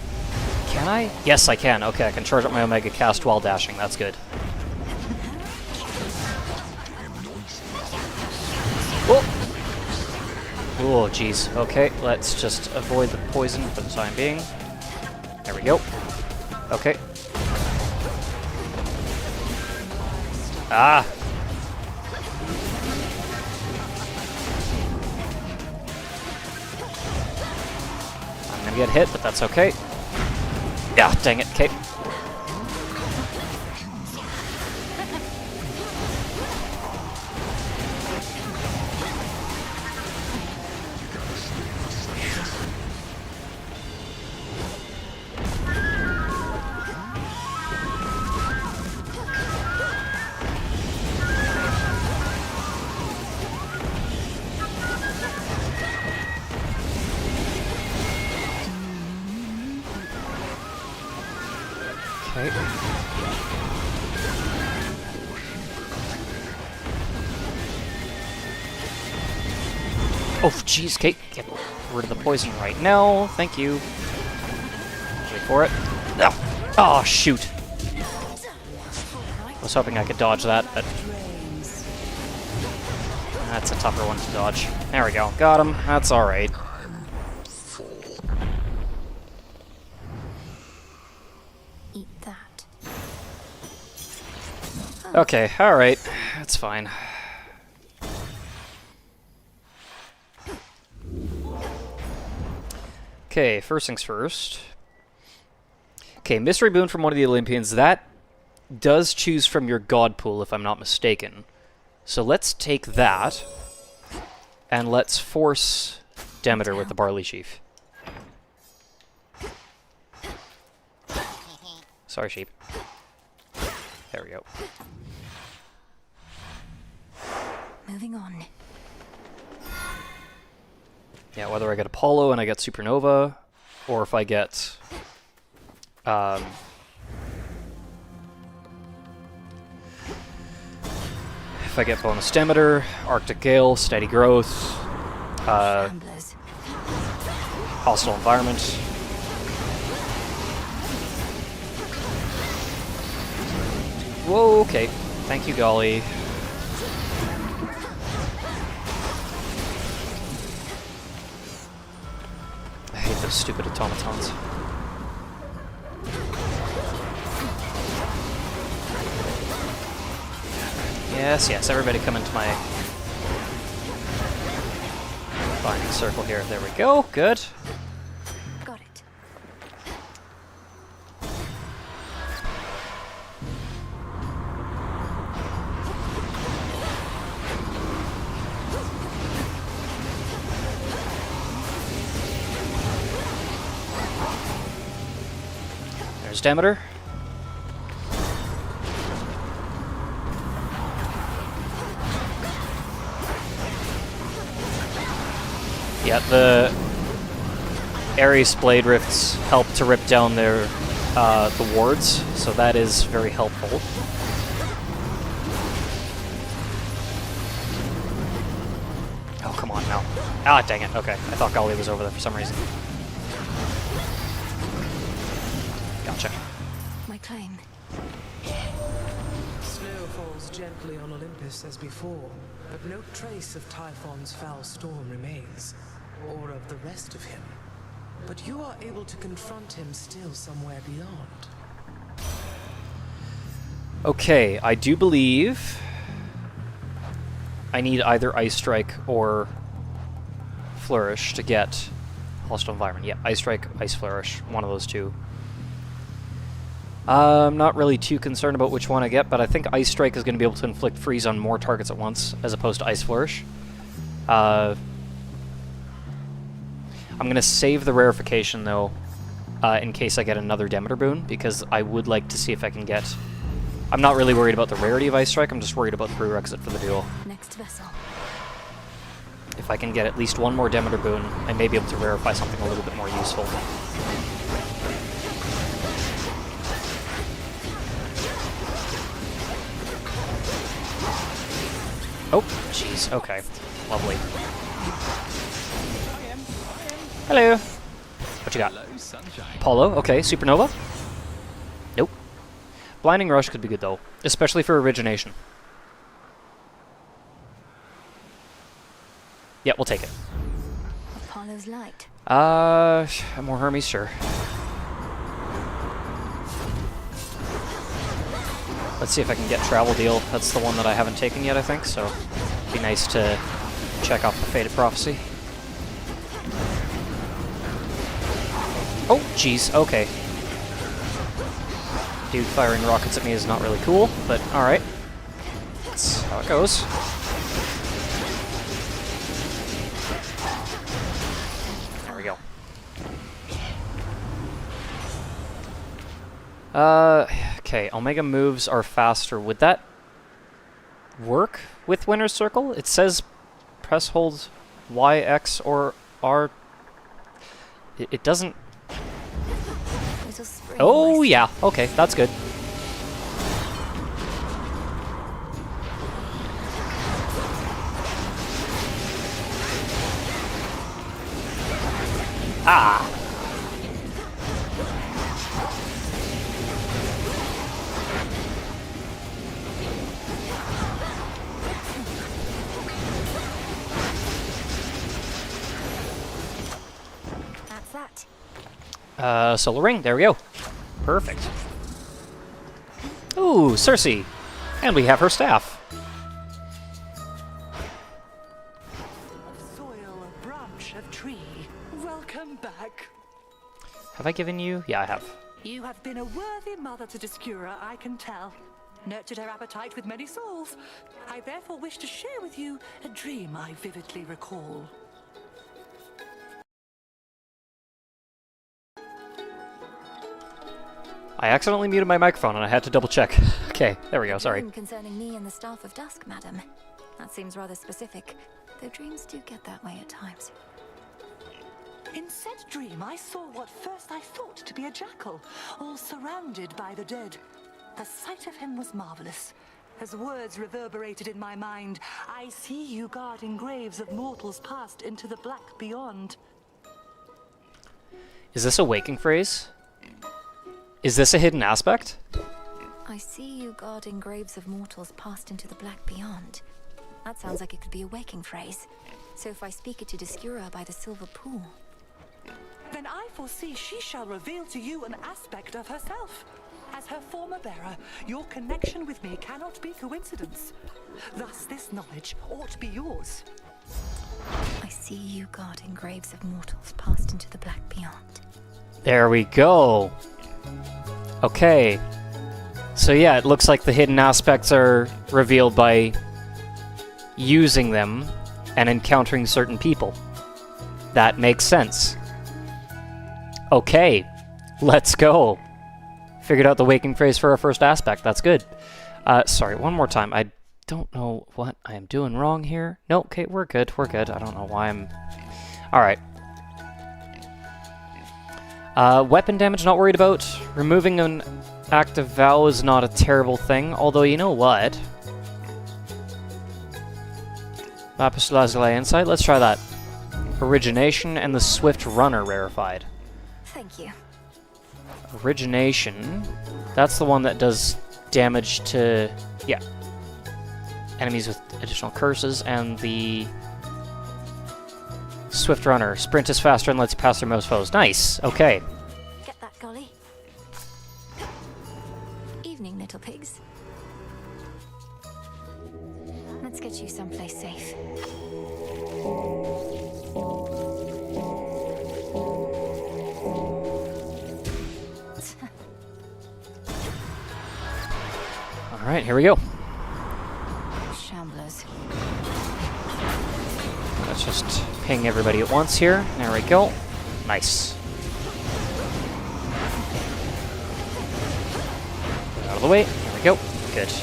Can I? Yes, I can. Okay, I can charge up my Omega Cast while dashing. That's good. Oh, jeez. Okay, let's just avoid the poison for the time being. There we go. Okay. Ah! I'm gonna get hit, but that's okay. Yeah, dang it, okay. Okay. Oh, jeez, Kate, get rid of the poison right now. Thank you. Wait for it. Oh, oh shoot. I was hoping I could dodge that, but that's a tougher one to dodge. There we go. Got him. That's alright. Eat that. Okay, alright. That's fine. Okay, first things first. Okay, Mystery Boon from one of the Olympians. That does choose from your god pool, if I'm not mistaken. So let's take that, and let's force Demeter with the Barley Sheaf. Sorry, sheep. There we go. Moving on. Yeah, whether I get Apollo and I get Supernova, or if I get... if I get bonus Demeter, Arctic Gale, Steady Growth, Hostile Environment. Whoa, okay. Thank you, Golly. I hate those stupid automatons. Yes, yes, everybody come into my binding circle here. There we go, good. Got it. There's Demeter. Yeah, the Ares Blade Rifts help to rip down their the wards, so that is very helpful. Oh, come on now. Ah, dang it. Okay, I thought Golly was over there for some reason. Gotcha. My claim. Snow falls gently on Olympus as before, but no trace of Typhon's foul storm remains, or of the rest of him. But you are able to confront him still somewhere beyond. Okay, I do believe I need either Ice Strike or Flourish to get Hostile Environment. Yeah, Ice Strike, Ice Flourish, one of those two. I'm not really too concerned about which one I get, but I think Ice Strike is going to be able to inflict freeze on more targets at once, as opposed to Ice Flourish. I'm going to save the rarefication, though, in case I get another Demeter boon, because I would like to see if I can get... I'm not really worried about the rarity of Ice Strike, I'm just worried about the prerequisite for the duel. Next vessel. If I can get at least one more Demeter boon, I may be able to rarefy something a little bit more useful. Oh, jeez, okay. Lovely. Hello. What you got? Apollo, okay. Supernova? Nope. Blinding Rush could be good, though. Especially for Origination. Yeah, we'll take it. Apollo's light. More Hermes, sure. Let's see if I can get Travel Deal. That's the one that I haven't taken yet, I think, so it'd be nice to check off the Fated Prophecy. Oh, jeez, okay. Dude firing rockets at me is not really cool, but alright. That's how it goes. There we go. Okay, Omega moves are faster. Would that work with Winner's Circle? It says press hold Y, X, or R. It doesn't... Oh, yeah. Okay, that's good. Ah! That's that. Solar Ring. There we go. Perfect. Ooh, Cersei. And we have her staff. Soil, a branch of tree. Welcome back. Have I given you? Yeah, I have. You have been a worthy mother to Discura, I can tell. Nurtured her appetite with many souls. I therefore wish to share with you a dream I vividly recall. I accidentally muted my microphone and I had to double check. Okay, there we go, sorry. Dream concerning me and the Staff of Dusk, madam. That seems rather specific, though dreams do get that way at times. In said dream, I saw what first I thought to be a jackal, all surrounded by the dead. The sight of him was marvelous. As words reverberated in my mind, I see you guarding graves of mortals passed into the black beyond. Is this a waking phrase? Is this a hidden aspect? I see you guarding graves of mortals passed into the black beyond. That sounds like it could be a waking phrase. So if I speak it to Discura by the Silver Pool... Then I foresee she shall reveal to you an aspect of herself. As her former bearer, your connection with me cannot be coincidence. Thus, this knowledge ought to be yours. I see you guarding graves of mortals passed into the black beyond. There we go. Okay. So yeah, it looks like the hidden aspects are revealed by using them and encountering certain people. That makes sense. Okay, let's go. Figured out the waking phrase for our first aspect. That's good. Sorry, one more time. I don't know what I am doing wrong here. No, okay, we're good. We're good. I don't know why I'm... Alright. Weapon damage, not worried about. Removing an active vow is not a terrible thing, although you know what? Lapis Lazuli Insight, let's try that. Origination and the Swift Runner rarefied. Thank you. Origination, that's the one that does damage to, yeah, enemies with additional curses, and the Swift Runner. Sprint is faster and lets you pass through most foes. Nice, okay. Get that, Golly. Evening, little pigs. Let's get you someplace safe. Alright, here we go. Shamblers. Let's just ping everybody at once here. There we go. Nice. Out of the way. There we go. Good.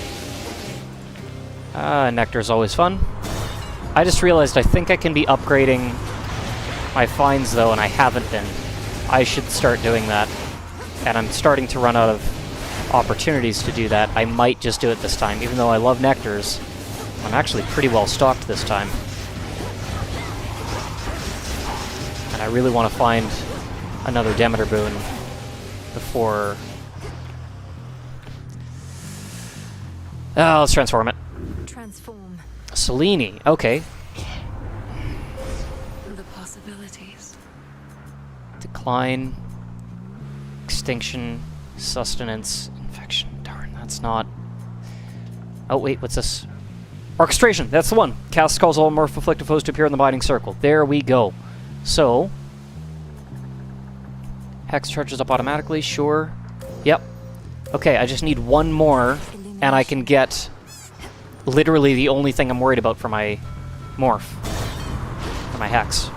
Nectar's always fun. I just realized I think I can be upgrading my finds though, and I haven't been. I should start doing that. And I'm starting to run out of opportunities to do that. I might just do it this time, even though I love nectars. I'm actually pretty well stocked this time. And I really want to find another Demeter boon before... let's transform it. Transform. Selene, okay. The possibilities. Decline, extinction, sustenance, infection. Darn, that's not... Oh, wait, what's this? Orchestration, that's the one. Cast calls all morph afflicted foes to appear in the binding circle. There we go. So, Hex charges up automatically, sure. Yep. Okay, I just need one more, and I can get literally the only thing I'm worried about for my morph. For my Hex.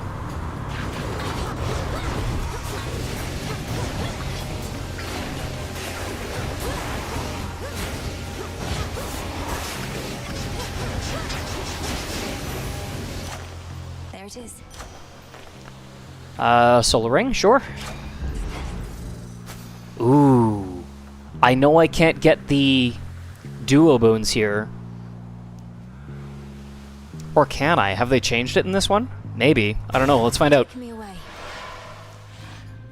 There it is. Solar Ring, sure. Ooh. I know I can't get the duo boons here. Or can I? Have they changed it in this one? Maybe. I don't know. Let's find out. Take me away.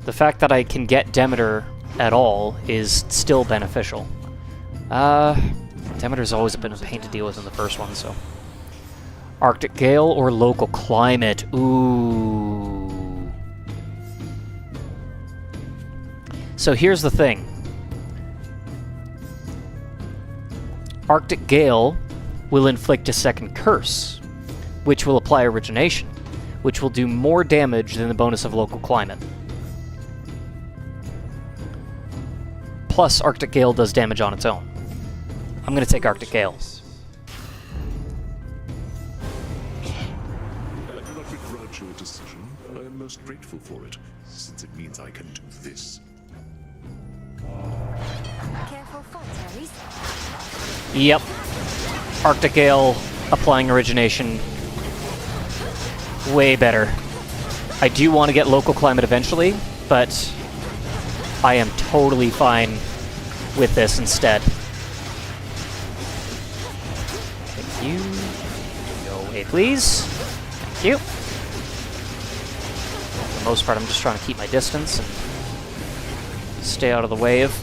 The fact that I can get Demeter at all is still beneficial. Demeter's always been a pain to deal with in the first one, so... Arctic Gale or local climate? Ooh. So here's the thing. Arctic Gale will inflict a second curse, which will apply origination, which will do more damage than the bonus of local climate. Plus, Arctic Gale does damage on its own. I'm going to take Arctic Gale. I do not begrudge your decision. I am most grateful for it, since it means I can do this. Careful fight, Ares. Yep. Arctic Gale applying origination. Way better. I do want to get local climate eventually, but I am totally fine with this instead. Thank you. Go away, please. Thank you. For the most part, I'm just trying to keep my distance and stay out of the way of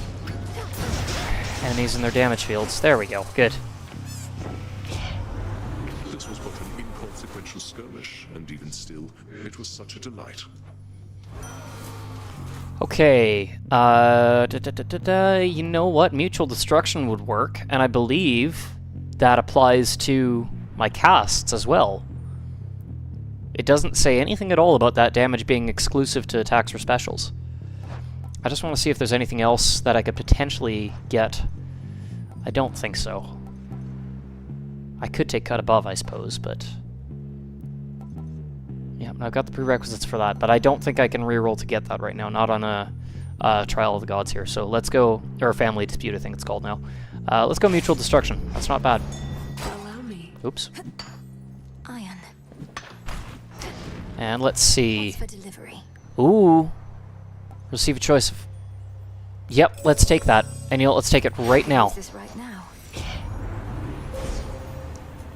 enemies in their damage fields. There we go. Good. This was but an inconsequential skirmish, and even still, it was such a delight. Okay, you know what? Mutual destruction would work, and I believe that applies to my casts as well. It doesn't say anything at all about that damage being exclusive to attacks or specials. I just want to see if there's anything else that I could potentially get. I don't think so. I could take cut above, I suppose, but... yeah, I've got the prerequisites for that, but I don't think I can reroll to get that right now, not on a Trial of the Gods here. So let's go, or Family Dispute, I think it's called now. Let's go Mutual Destruction. That's not bad. Allow me. Oops. Iron. And let's see. For delivery. Ooh. Receive a choice of... yep, let's take that. And you know, let's take it right now. Is this right now?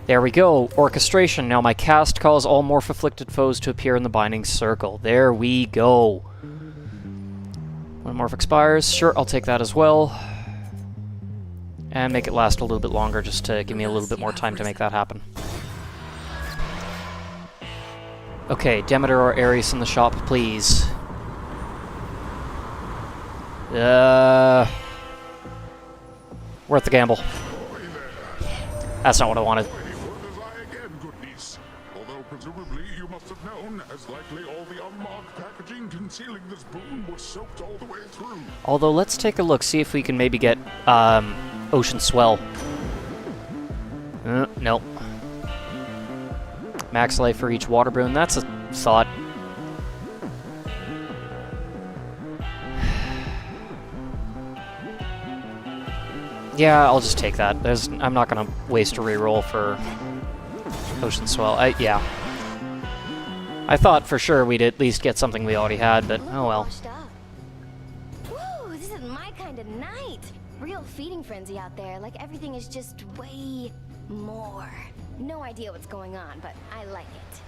There we go. Orchestration. Now my cast calls all morph-afflicted foes to appear in the binding circle. There we go. When morph expires, sure, I'll take that as well. And make it last a little bit longer, just to give me a little bit more time to make that happen. Okay, Demeter or Ares in the shop, please. Worth the gamble. That's not what I wanted. Although presumably you must have known, as likely all the unmarked packaging concealing this boon was soaked all the way through. Although, let's take a look, see if we can maybe get Ocean Swell. Nope. Max life for each water boon, that's a thought. Yeah, I'll just take that. I'm not gonna waste a reroll for Ocean Swell. Yeah. I thought for sure we'd at least get something we already had, but oh well. Woo, this is my kind of night. Real feeding frenzy out there, like everything is just way more. No idea what's going on, but I like it.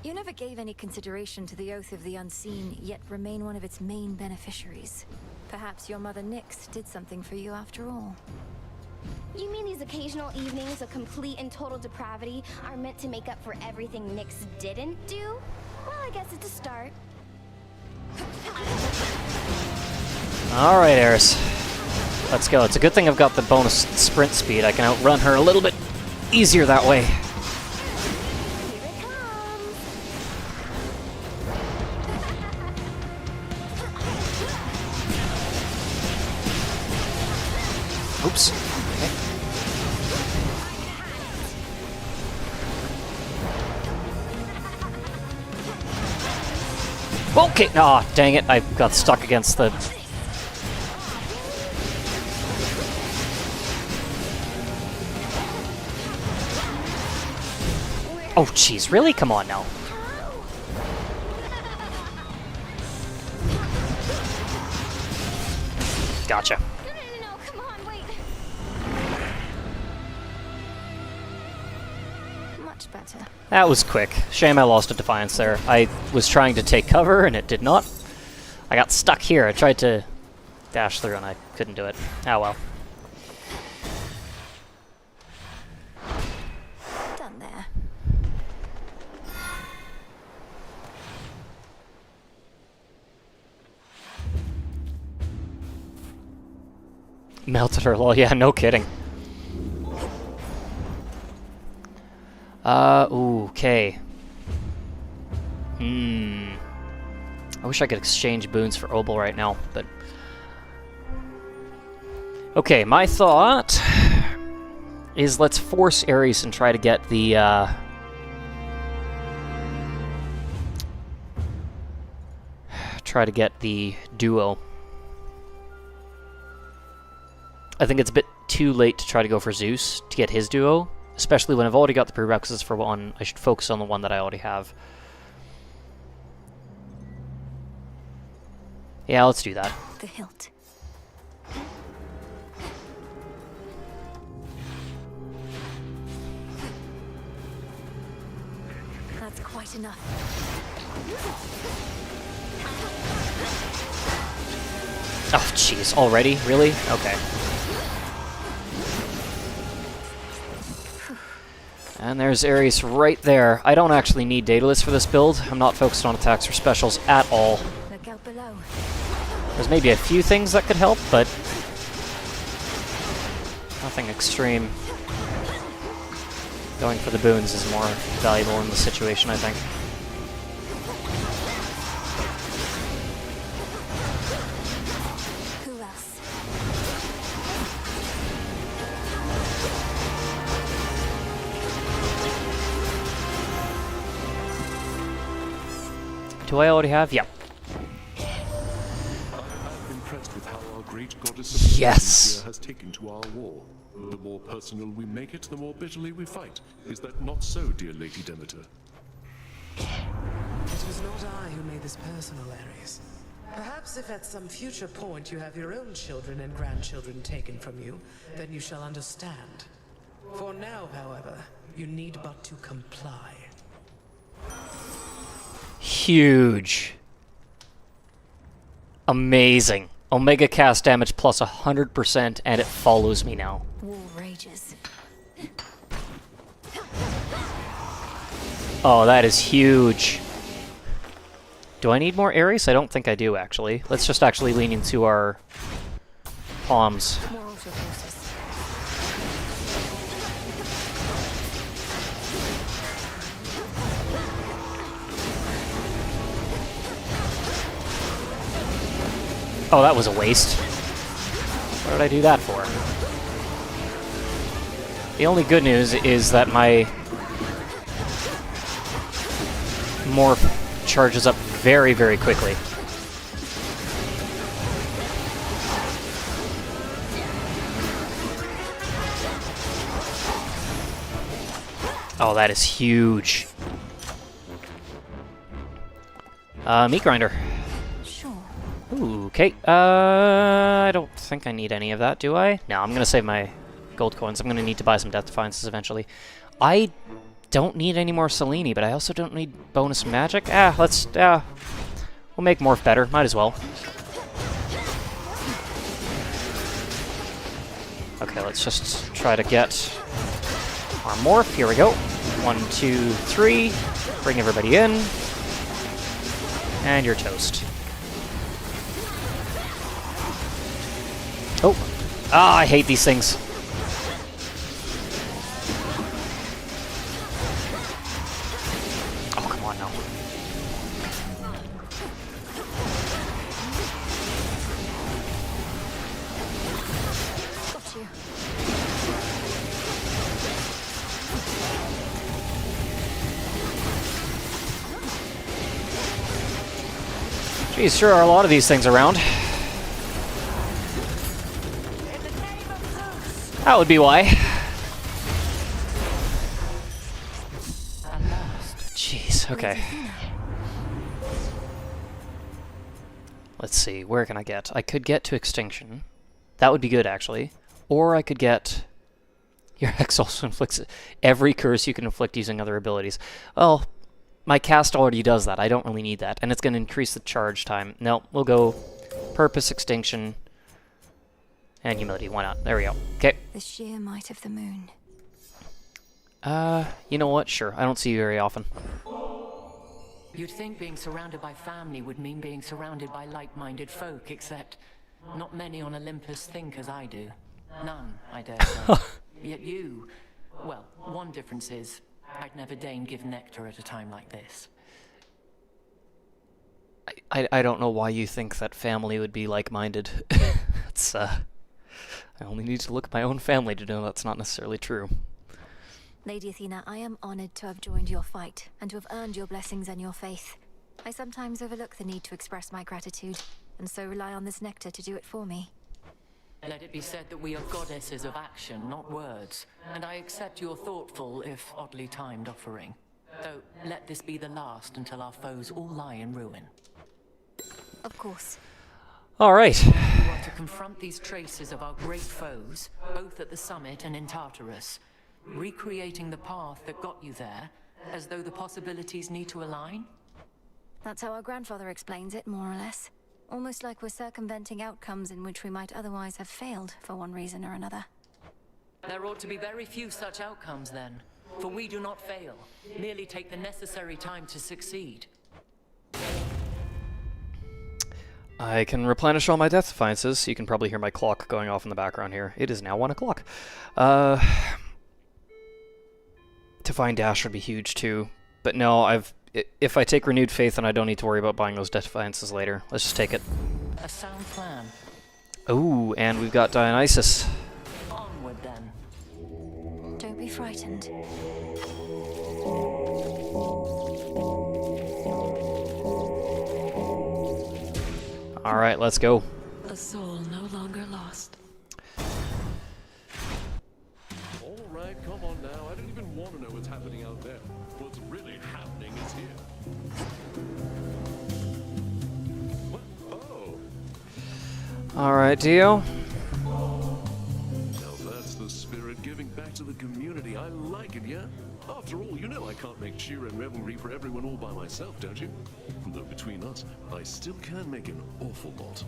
You never gave any consideration to the Oath of the Unseen, yet remain one of its main beneficiaries. Perhaps your mother Nyx did something for you after all. You mean these occasional evenings of complete and total depravity are meant to make up for everything Nyx didn't do? Well, I guess it's a start. Alright, Eris. Let's go. It's a good thing I've got the bonus sprint speed. I can outrun her a little bit easier that way. Oops. Okay. Aw, dang it. I got stuck against the... oh, jeez. Really? Come on now. Gotcha. Better. That was quick. Shame I lost a Defiance there. I was trying to take cover and it did not. I got stuck here. I tried to dash through and I couldn't do it. Oh well. Done there. Melted her, lol. Yeah, no kidding. Ooh, okay. I wish I could exchange boons for Obel right now, but... okay, my thought is let's force Ares and try to get the, try to get the duo. I think it's a bit too late to try to go for Zeus to get his duo. Especially when I've already got the prerequisites for one, I should focus on the one that I already have. Yeah, let's do that. The hilt. That's quite enough. Oh, jeez. Already? Really? Okay. And there's Ares right there. I don't actually need Daedalus for this build. I'm not focused on attacks or specials at all. Look out below. There's maybe a few things that could help, but nothing extreme. Going for the boons is more valuable in the situation, I think. Who else? Do I already have? Yeah. I'm impressed with how our great goddess of Yes! has taken to our war. The more personal we make it, the more bitterly we fight. Is that not so, dear Lady Demeter? It was not I who made this personal, Ares. Perhaps if at some future point you have your own children and grandchildren taken from you, then you shall understand. For now, however, you need but to comply. Huge. Amazing. Omega cast damage plus 100%, and it follows me now. War rages. Oh, that is huge. Do I need more Ares? I don't think I do, actually. Let's just actually lean into our palms. More auto forces. Oh, that was a waste. What did I do that for? The only good news is that my morph charges up very, very quickly. Oh, that is huge. Meat grinder. Ooh, okay. I don't think I need any of that, do I? No, I'm gonna save my gold coins. I'm gonna need to buy some Death Defiances eventually. I don't need any more Selene, but I also don't need bonus magic. We'll make Morph better. Might as well. Okay, let's just try to get our Morph. Here we go. 1, 2, 3. Bring everybody in. And you're toast. Oh! Ah, I hate these things. Oh, come on now. Got you. Geez, sure are a lot of these things around. That would be why. Jeez, okay. Let's see, where can I get? I could get to Extinction. That would be good, actually. Or I could get... Your Hex also inflicts every curse you can inflict using other abilities. Well, my cast already does that. I don't really need that. And it's going to increase the charge time. No, we'll go Purpose, Extinction, and Humility. Why not? There we go. Okay. The sheer might of the moon. You know what? Sure. I don't see you very often. You'd think being surrounded by family would mean being surrounded by like-minded folk, except not many on Olympus think as I do. None, I dare say. Yet you... Well, one difference is, I'd never deign give nectar at a time like this. I don't know why you think that family would be like-minded. It's, I only need to look at my own family to know that's not necessarily true. Lady Athena, I am honored to have joined your fight, and to have earned your blessings and your faith. I sometimes overlook the need to express my gratitude, and so rely on this nectar to do it for me. Let it be said that we are goddesses of action, not words, and I accept your thoughtful, if oddly timed, offering. Though, let this be the last until our foes all lie in ruin. Of course. All right. You are to confront these traces of our great foes, both at the summit and in Tartarus, recreating the path that got you there, as though the possibilities need to align? That's how our grandfather explains it, more or less. Almost like we're circumventing outcomes in which we might otherwise have failed for one reason or another. There ought to be very few such outcomes then, for we do not fail, merely take the necessary time to succeed. I can replenish all my death defiances. You can probably hear my clock going off in the background here. It is now 1 o'clock. To find dash would be huge too. But no, if I take renewed faith, then I don't need to worry about buying those death defiances later. Let's just take it. A sound plan. Ooh, and we've got Dionysus. Onward then. Don't be frightened. Alright, let's go. A soul no longer lost. Alright, come on now. I don't even want to know what's happening out there. What's really happening is here. What? Oh. Alright, Dio. Now that's the spirit giving back to the community. I like it, yeah? After all, you know I can't make cheer and revelry for everyone all by myself, don't you? Though between us, I still can make an awful lot.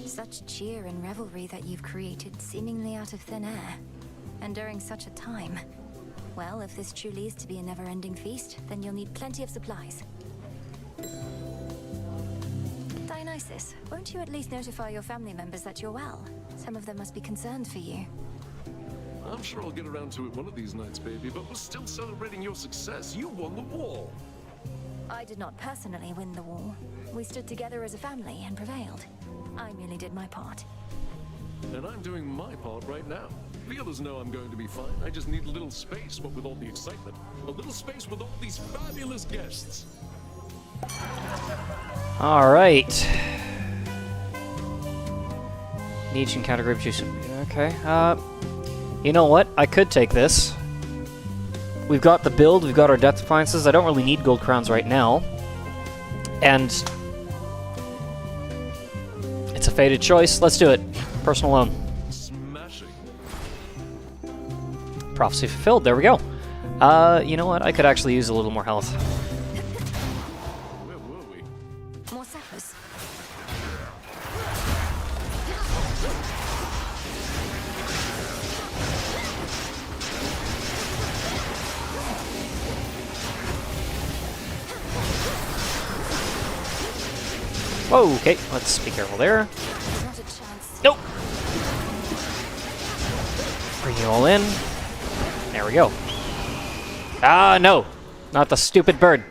Such cheer and revelry that you've created seemingly out of thin air. And during such a time. Well, if this truly is to be a never-ending feast, then you'll need plenty of supplies. Dionysus, won't you at least notify your family members that you're well? Some of them must be concerned for you. I'm sure I'll get around to it one of these nights, baby, but we're still celebrating your success. You won the war. I did not personally win the war. We stood together as a family and prevailed. I merely did my part. And I'm doing my part right now. The others know I'm going to be fine. I just need a little space, what with all the excitement. A little space with all these fabulous guests. Alright. Niche and category of juice. Okay. You know what? I could take this. We've got the build, we've got our death defiances. I don't really need gold crowns right now. And it's a fated choice. Let's do it. Personal loan. Smashing. Prophecy fulfilled. There we go. You know what? I could actually use a little more health. Where were we? More sappers. Whoa, okay. Let's be careful there. Nope. Bring you all in. There we go. Ah, no. Not the stupid bird.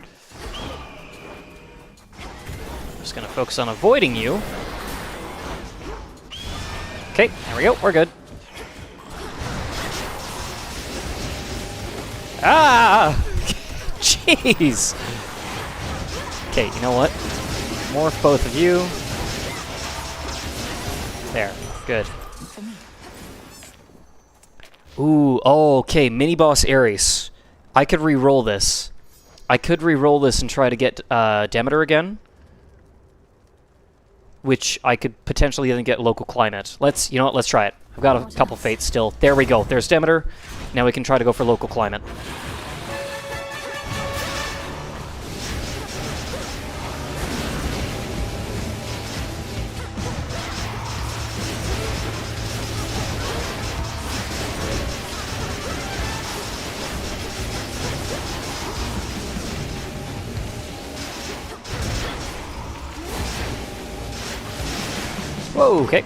Just gonna focus on avoiding you. Okay, there we go. We're good. Ah! Jeez! Okay, you know what? Morph both of you. There. Good. Ooh, oh, okay. Mini-boss Ares. I could re-roll this. I could re-roll this and try to get Demeter again. Which I could potentially then get local climate. You know what? Let's try it. I've got a couple fates still. There we go. There's Demeter. Now we can try to go for local climate. Whoa, okay.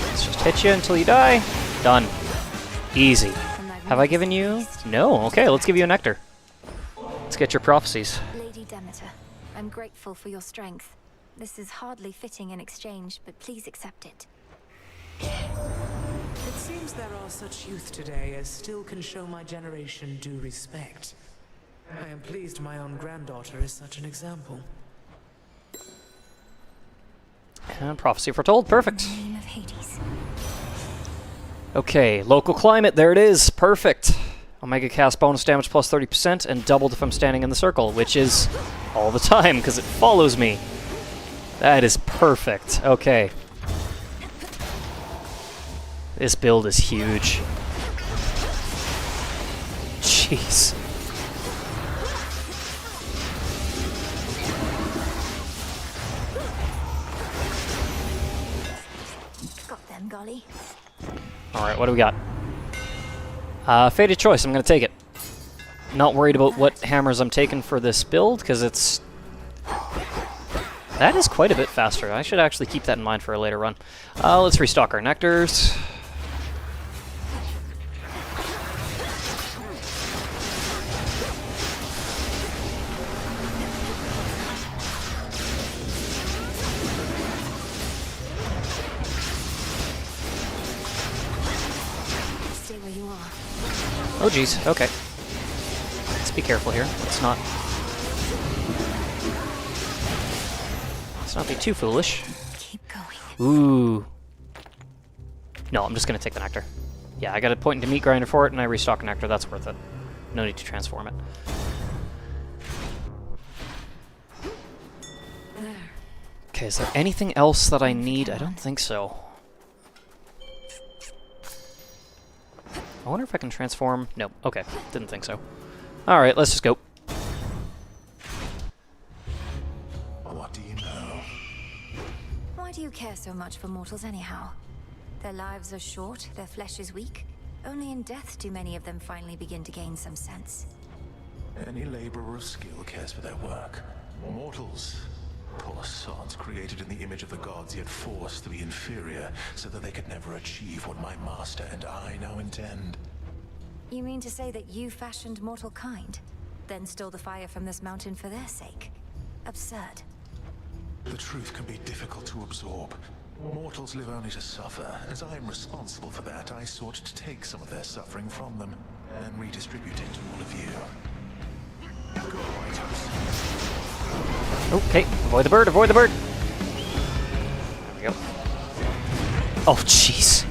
Let's just hit you until you die. Done. Easy. Have I given you? No. Okay, let's give you a nectar. Let's get your prophecies. Lady Demeter, I'm grateful for your strength. This is hardly fitting in exchange, but please accept it. It seems there are such youth today as still can show my generation due respect. I am pleased my own granddaughter is such an example. And prophecy foretold. Perfect. Okay, local climate. There it is. Perfect. Omega cast bonus damage plus 30% and doubled if I'm standing in the circle, which is all the time because it follows me. That is perfect. Okay. This build is huge. Jeez. Got them, golly. Alright, what do we got? Fated choice, I'm gonna take it. Not worried about what hammers I'm taking for this build, because it's That is quite a bit faster. I should actually keep that in mind for a later run. Let's restock our nectars. Stay where you are. Oh geez, okay. Let's be careful here. Let's not be too foolish. Keep going. Ooh. No, I'm just gonna take the nectar. Yeah, I got a point into meat grinder for it, and I restock a nectar. That's worth it. No need to transform it. There. Okay, is there anything else that I need? I don't think so. I wonder if I can transform... Nope. Okay, didn't think so. Alright, let's just go. What do you know? Why do you care so much for mortals anyhow? Their lives are short, their flesh is weak. Only in death do many of them finally begin to gain some sense. Any laborer of skill cares for their work. Mortals, poor sods created in the image of the gods, yet forced to be inferior so that they could never achieve what my master and I now intend. You mean to say that you fashioned mortal kind, then stole the fire from this mountain for their sake? Absurd. The truth can be difficult to absorb. Mortals live only to suffer. As I am responsible for that, I sought to take some of their suffering from them and redistribute it to all of you. Go, Whitehouse. Okay, avoid the bird, avoid the bird! There we go. Oh, jeez.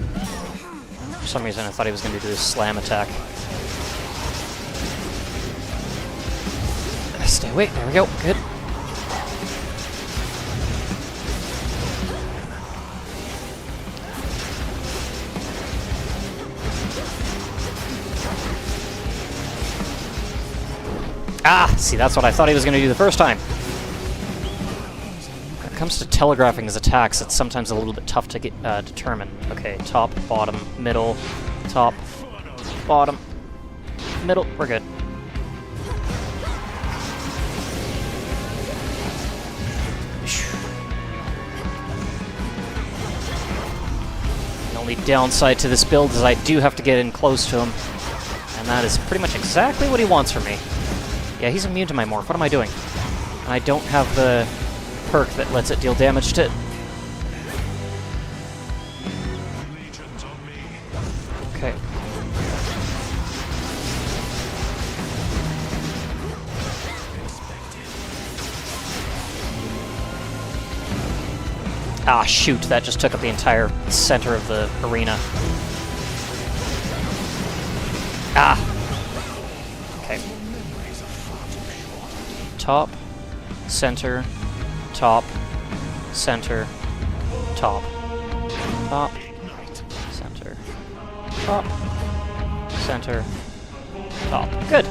For some reason I thought he was going to do this slam attack. Stay away, there we go, good. Ah, see, that's what I thought he was going to do the first time. When it comes to telegraphing his attacks, it's sometimes a little bit tough to get determine. Okay, top, bottom, middle, top, bottom, middle. We're good. The only downside to this build is I do have to get in close to him, and that is pretty much exactly what he wants from me. Yeah, he's immune to my morph. What am I doing? And I don't have the perk that lets it deal damage to... Okay. Ah, shoot. That just took up the entire center of the arena. Ah! Okay. Top, center, top, center, top, top, center, top, center, top. Good.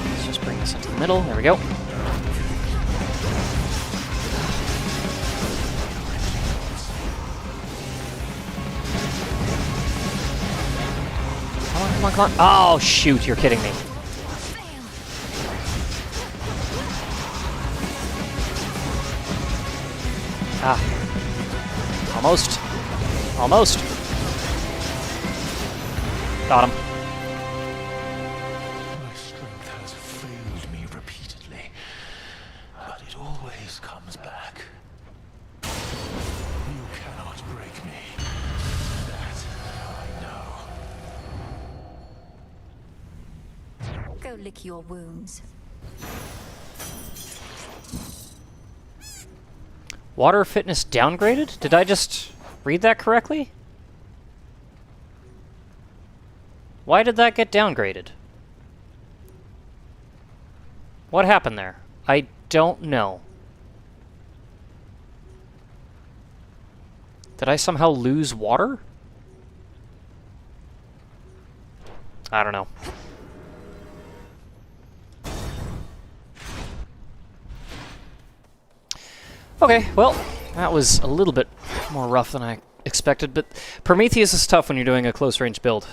Let's just bring this into the middle. There we go. Come on, come on. Oh, shoot, you're kidding me. Ah. Almost. Almost. Got him. My strength has failed me repeatedly, but it always comes back. You cannot break me. That I know. Go lick your wounds. Water fitness downgraded? Did I just read that correctly? Why did that get downgraded? What happened there? I don't know. Did I somehow lose water? I don't know. Okay, well, that was a little bit more rough than I expected, but Prometheus is tough when you're doing a close-range build.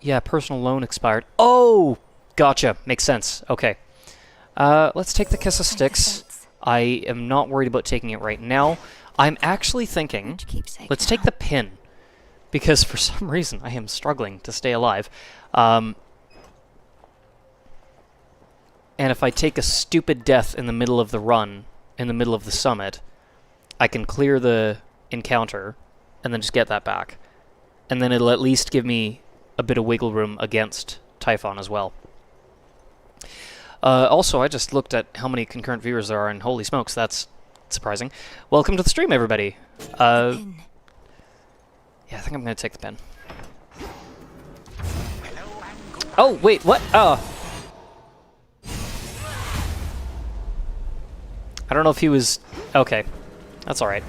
Yeah, personal loan expired. Oh! Gotcha. Makes sense. Okay. Let's take the Kiss of Sticks. I am not worried about taking it right now. I'm actually thinking, let's take the pin. Because for some reason, I am struggling to stay alive. And if I take a stupid death in the middle of the run, in the middle of the summit, I can clear the encounter, and then just get that back. And then it'll at least give me a bit of wiggle room against Typhon as well. Also, I just looked at how many concurrent viewers there are, and holy smokes, that's surprising. Welcome to the stream, everybody. Yeah, I think I'm going to take the pen. Oh, wait, what? Oh. I don't know if he was... Okay, that's alright.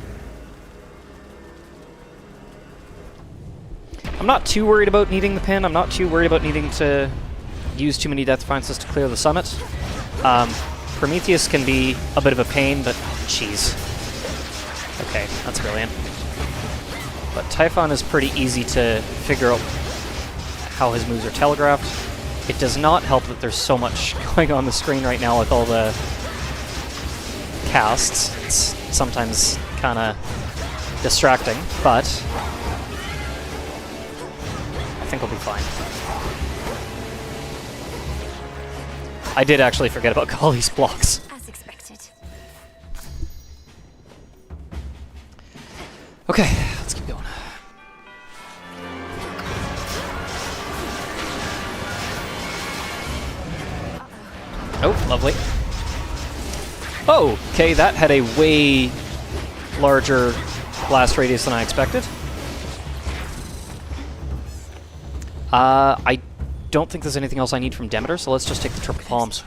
I'm not too worried about needing the pin. I'm not too worried about needing to use too many Death Defiances to clear the summit. Prometheus can be a bit of a pain, but... Jeez. Okay, that's brilliant. But Typhon is pretty easy to figure out how his moves are telegraphed. It does not help that there's so much going on the screen right now with all the casts. It's sometimes kind of distracting, but I think we'll be fine. I did actually forget about Kali's blocks. As expected. Okay, let's keep going. Oh, lovely. Oh, okay, that had a way larger blast radius than I expected. I don't think there's anything else I need from Demeter, so let's just take the triple palms.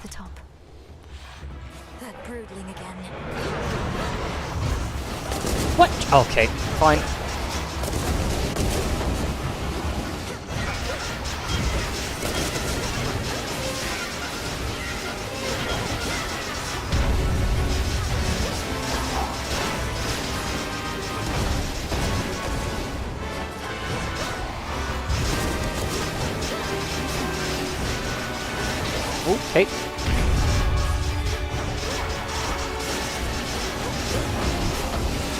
That broodling again. What? Okay, fine. Okay.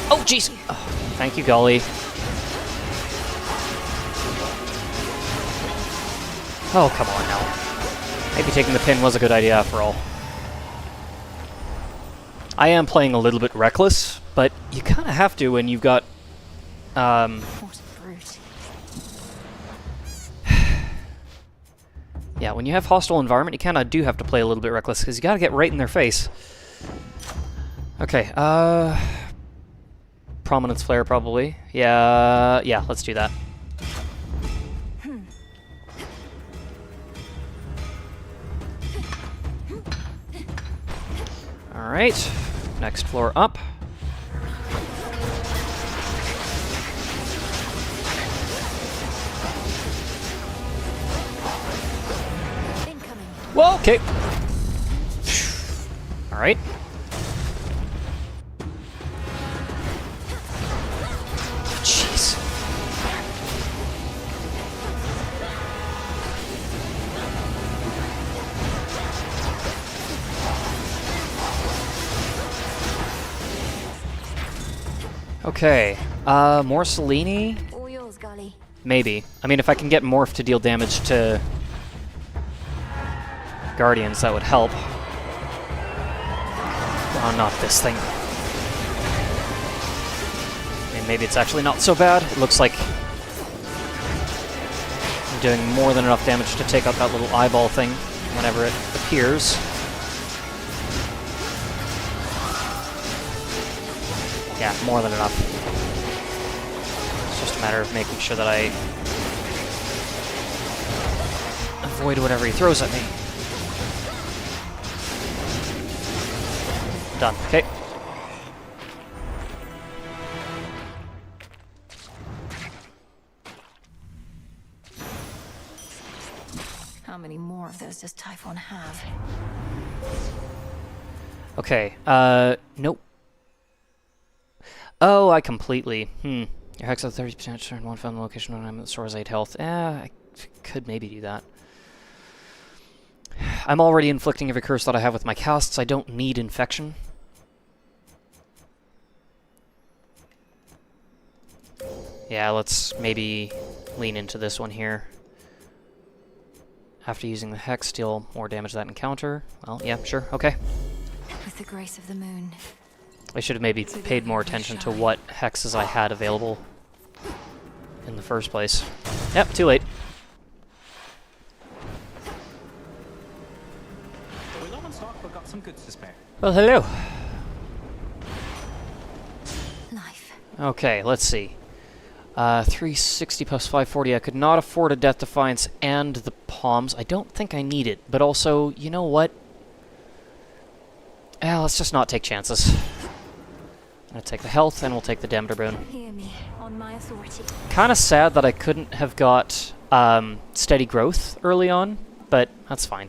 Oh, jeez. Oh, thank you, Golly. Oh, come on now. Maybe taking the pin was a good idea after all. I am playing a little bit reckless, but you kind of have to when you've got... What a brute. Yeah, when you have hostile environment, you kind of do have to play a little bit reckless, because you got to get right in their face. Okay, Prominence Flare, probably. Yeah, let's do that. Alright, next floor up. Well, okay. Alright. Jeez. Okay. More Selene? All yours, Golly. Maybe. I mean, if I can get Morph to deal damage to Guardians, that would help. Oh, not this thing. I mean, maybe it's actually not so bad. It looks like I'm doing more than enough damage to take out that little eyeball thing whenever it appears. Yeah, more than enough. It's just a matter of making sure that I avoid whatever he throws at me. Done. Okay. How many more of those does Typhon have? Okay. Nope. Oh, I completely... Your hex has 30% turn one found location when I'm at stores 8 health. I could maybe do that. I'm already inflicting every curse that I have with my casts. I don't need infection. Yeah, let's maybe lean into this one here. After using the Hex, deal more damage to that encounter. Well, yeah, sure, okay. With the grace of the moon. I should have maybe paid more attention to what hexes I had available in the first place. Yep, too late. We're low on stock, but got some goods to spare. Well, hello. Life. Okay, let's see. 360 plus 540. I could not afford a Death Defiance and the Palms. I don't think I need it, but also, you know what? Let's just not take chances. I'm gonna take the health, and we'll take the Demeter Boon. Hear me on my authority. Kind of sad that I couldn't have got steady growth early on, but that's fine.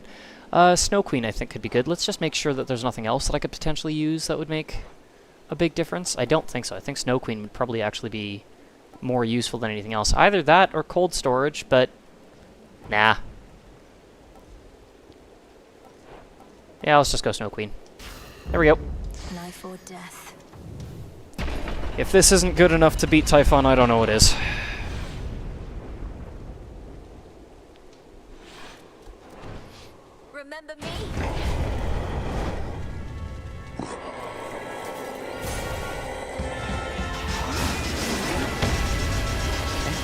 Snow Queen I think could be good. Let's just make sure that there's nothing else that I could potentially use that would make a big difference. I don't think so. I think Snow Queen would probably actually be more useful than anything else. Either that or cold storage, but nah. Yeah, let's just go Snow Queen. There we go. Life or death. If this isn't good enough to beat Typhon, I don't know what is. Remember me?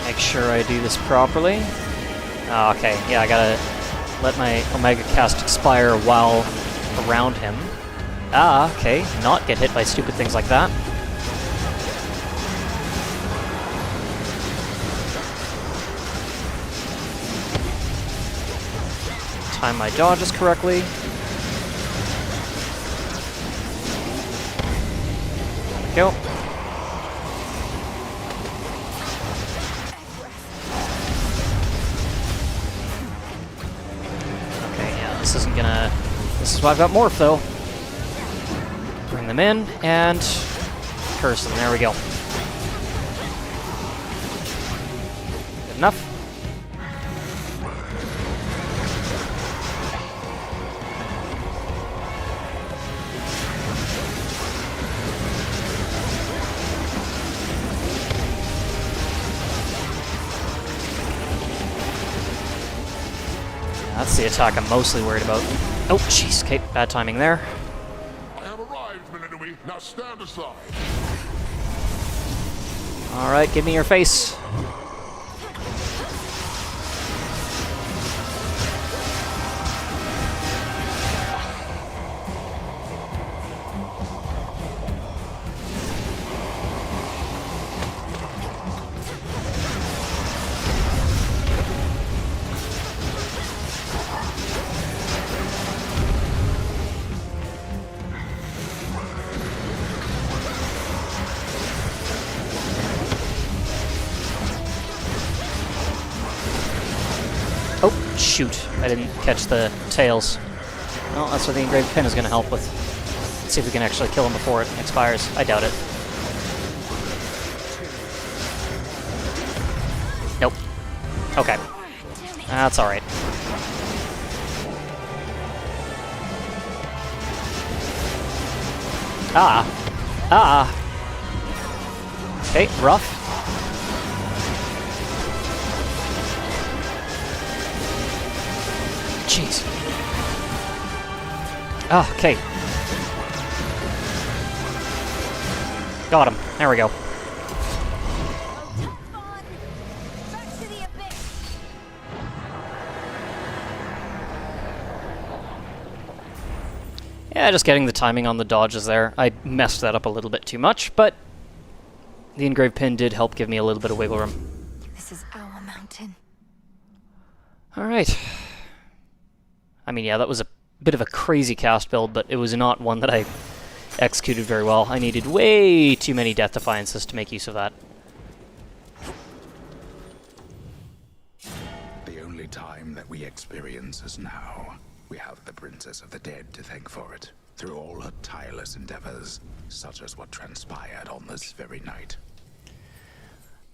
Make sure I do this properly. Oh, okay, yeah, I gotta let my Omega cast expire while around him. Ah, okay, not get hit by stupid things like that. Time my dodges correctly. There we go. This isn't gonna... This is why I've got Morph, though. Bring them in, and... curse them. There we go. Good enough. That's the attack I'm mostly worried about. Oh, jeez. Okay, bad timing there. I have arrived, Millennium. Now stand aside. Alright, give me your face. Oh, shoot. I didn't catch the tails. Well, that's what the engraved pin is going to help with. Let's see if we can actually kill him before it expires. I doubt it. Nope. Okay. That's alright. Ah. Ah. Okay, rough. Jeez. Oh, okay. Got him. There we go. Yeah, just getting the timing on the dodges there. I messed that up a little bit too much, but the engraved pin did help give me a little bit of wiggle room. This is our mountain. Alright. I mean, yeah, that was a bit of a crazy cast build, but it was not one that I executed very well. I needed way too many Death Defiances to make use of that. The only time that we experience is now. We have the Princess of the Dead to thank for it. Through all her tireless endeavors, such as what transpired on this very night.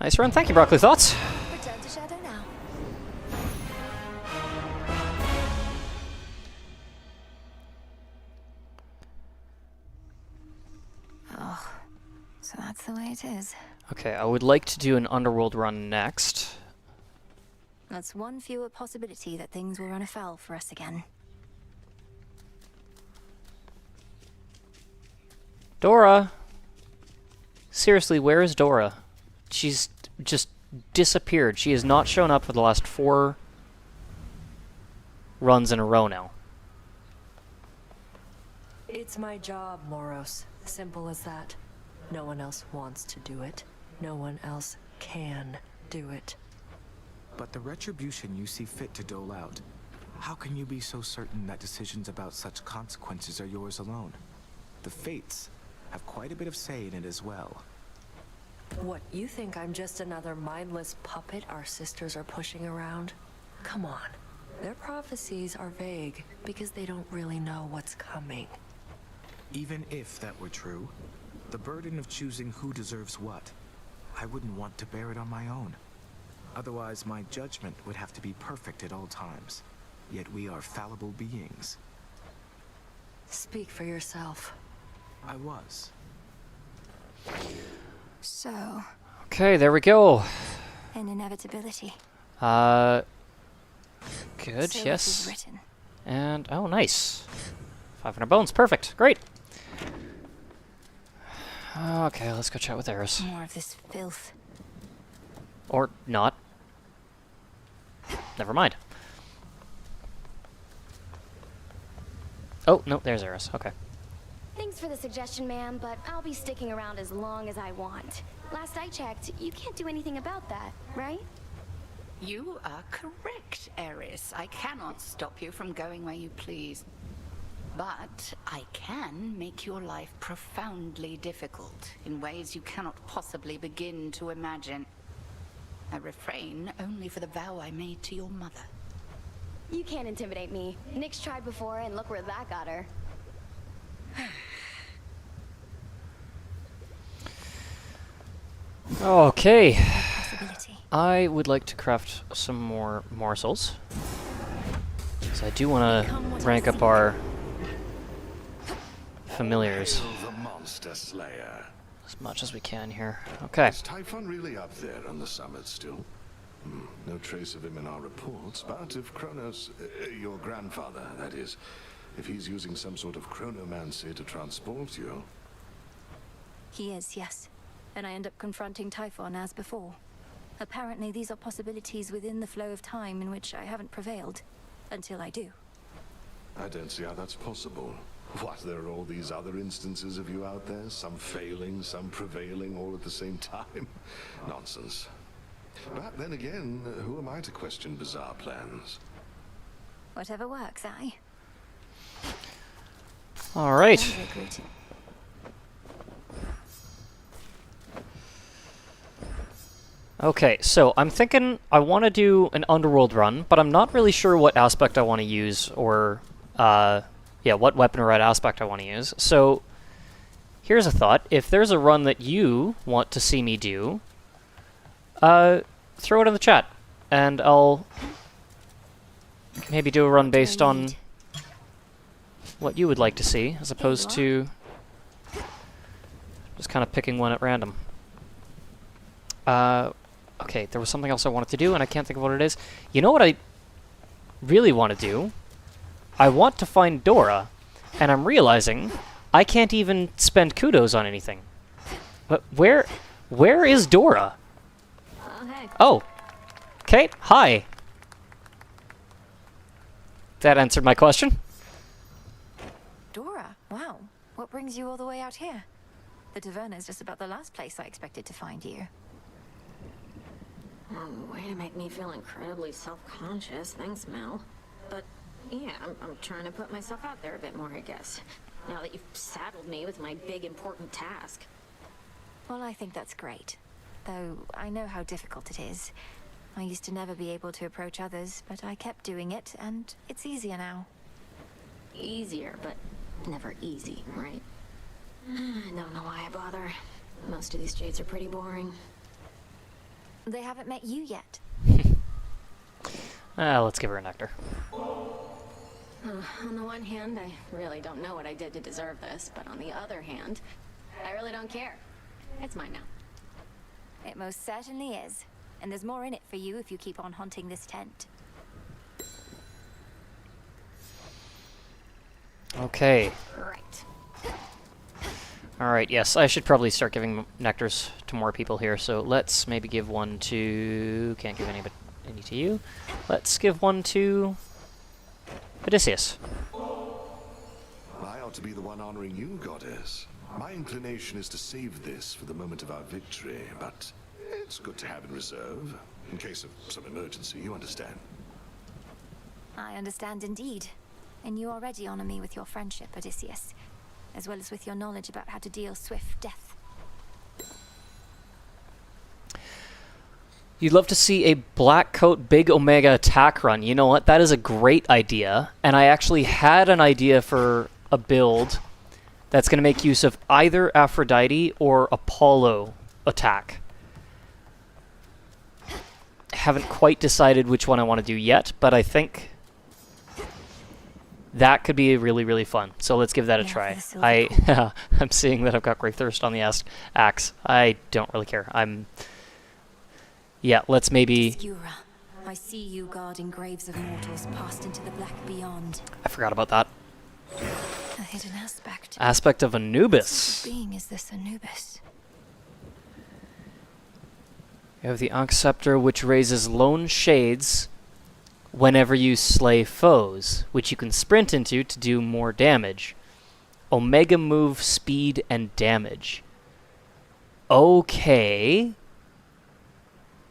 Nice run. Thank you, Broccoli Thoughts. Return to Shadow now. that's the way it is. Okay, I would like to do an underworld run next. That's one fewer possibility that things will run afoul for us again. Dora! Seriously, where is Dora? She's just disappeared. She has not shown up for the last 4 runs in a row now. It's my job, Moros. Simple as that. No one else wants to do it. No one else can do it. But the retribution you see fit to dole out, how can you be so certain that decisions about such consequences are yours alone? The Fates have quite a bit of say in it as well. What, you think I'm just another mindless puppet our sisters are pushing around? Come on. Their prophecies are vague because they don't really know what's coming. Even if that were true, the burden of choosing who deserves what, I wouldn't want to bear it on my own. Otherwise, my judgment would have to be perfect at all times. Yet we are fallible beings. Speak for yourself. I was. So, Okay, there we go. an inevitability. Good, So it yes. is written. And, oh, nice. 500 bones, perfect, great. Okay, let's go chat with Eris. More of this filth. Or not. Never mind. Oh, no, there's Eris, okay. Thanks for the suggestion, ma'am, but I'll be sticking around as long as I want. Last I checked, you can't do anything about that, right? You are correct, Eris. I cannot stop you from going where you please. But I can make your life profoundly difficult in ways you cannot possibly begin to imagine. I refrain only for the vow I made to your mother. You can't intimidate me. Nyx tried before, and look where that got her. Okay. I would like to craft some more morsels. So I do want to rank up our familiars The monster slayer. as much as we can here. Okay. Is Typhon really up there on the summit still? No trace of him in our reports, but if Kronos, your grandfather, that is, if he's using some sort of chronomancy to transport you... He is, yes. And I end up confronting Typhon as before. Apparently these are possibilities within the flow of time in which I haven't prevailed. Until I do. I don't see how that's possible. What, there are all these other instances of you out there? Some failing, some prevailing, all at the same time? Nonsense. But then again, who am I to question bizarre plans? Whatever works, aye? All right. Okay, so I'm thinking I want to do an underworld run, but I'm not really sure what aspect I want to use, or, yeah, what weapon or red aspect I want to use. So, here's a thought. If there's a run that you want to see me do, throw it in the chat, and I'll maybe do a run based on what you would like to see, as opposed to just kind of picking one at random. Okay, there was something else I wanted to do, and I can't think of what it is. You know what I really want to do? I want to find Dora, and I'm realizing I can't even spend kudos on anything. But where is Dora? Hey. Oh, Kate, hi. That answered my question. Dora, wow. What brings you all the way out here? The Taverna is just about the last place I expected to find you. Way to make me feel incredibly self-conscious. Thanks, Mel. But yeah, I'm trying to put myself out there a bit more, I guess. Now that you've saddled me with my big, important task. Well, I think that's great. Though I know how difficult it is. I used to never be able to approach others, but I kept doing it, and it's easier now. Easier, but never easy, right? I don't know why I bother. Most of these jades are pretty boring. They haven't met you yet. Let's give her a nectar. On the one hand, I really don't know what I did to deserve this, but on the other hand, I really don't care. It's mine now. It most certainly is. And there's more in it for you if you keep on haunting this tent. Okay. Right. Alright, yes, I should probably start giving nectars to more people here, so let's maybe give one to... Can't give any to you. Let's give one to... Odysseus. I ought to be the one honoring you, goddess. My inclination is to save this for the moment of our victory, but it's good to have in reserve, in case of some emergency, you understand. I understand indeed. And you already honor me with your friendship, Odysseus, as well as with your knowledge about how to deal swift death. You'd love to see a Black Coat Big Omega attack run. You know what? That is a great idea. And I actually had an idea for a build that's going to make use of either Aphrodite or Apollo attack. Haven't quite decided which one I want to do yet, but I think that could be really, really fun. So let's give that a try. I'm seeing that I've got Great Thirst on the axe. I don't really care. Yeah, let's maybe... Obscura. I see you guarding graves of mortals passed into the black beyond. I forgot about that. A hidden aspect. Aspect of Anubis. What being is this Anubis? You have the Ankh Scepter, which raises lone shades whenever you slay foes, which you can sprint into to do more damage. Omega move, speed, and damage. Okay.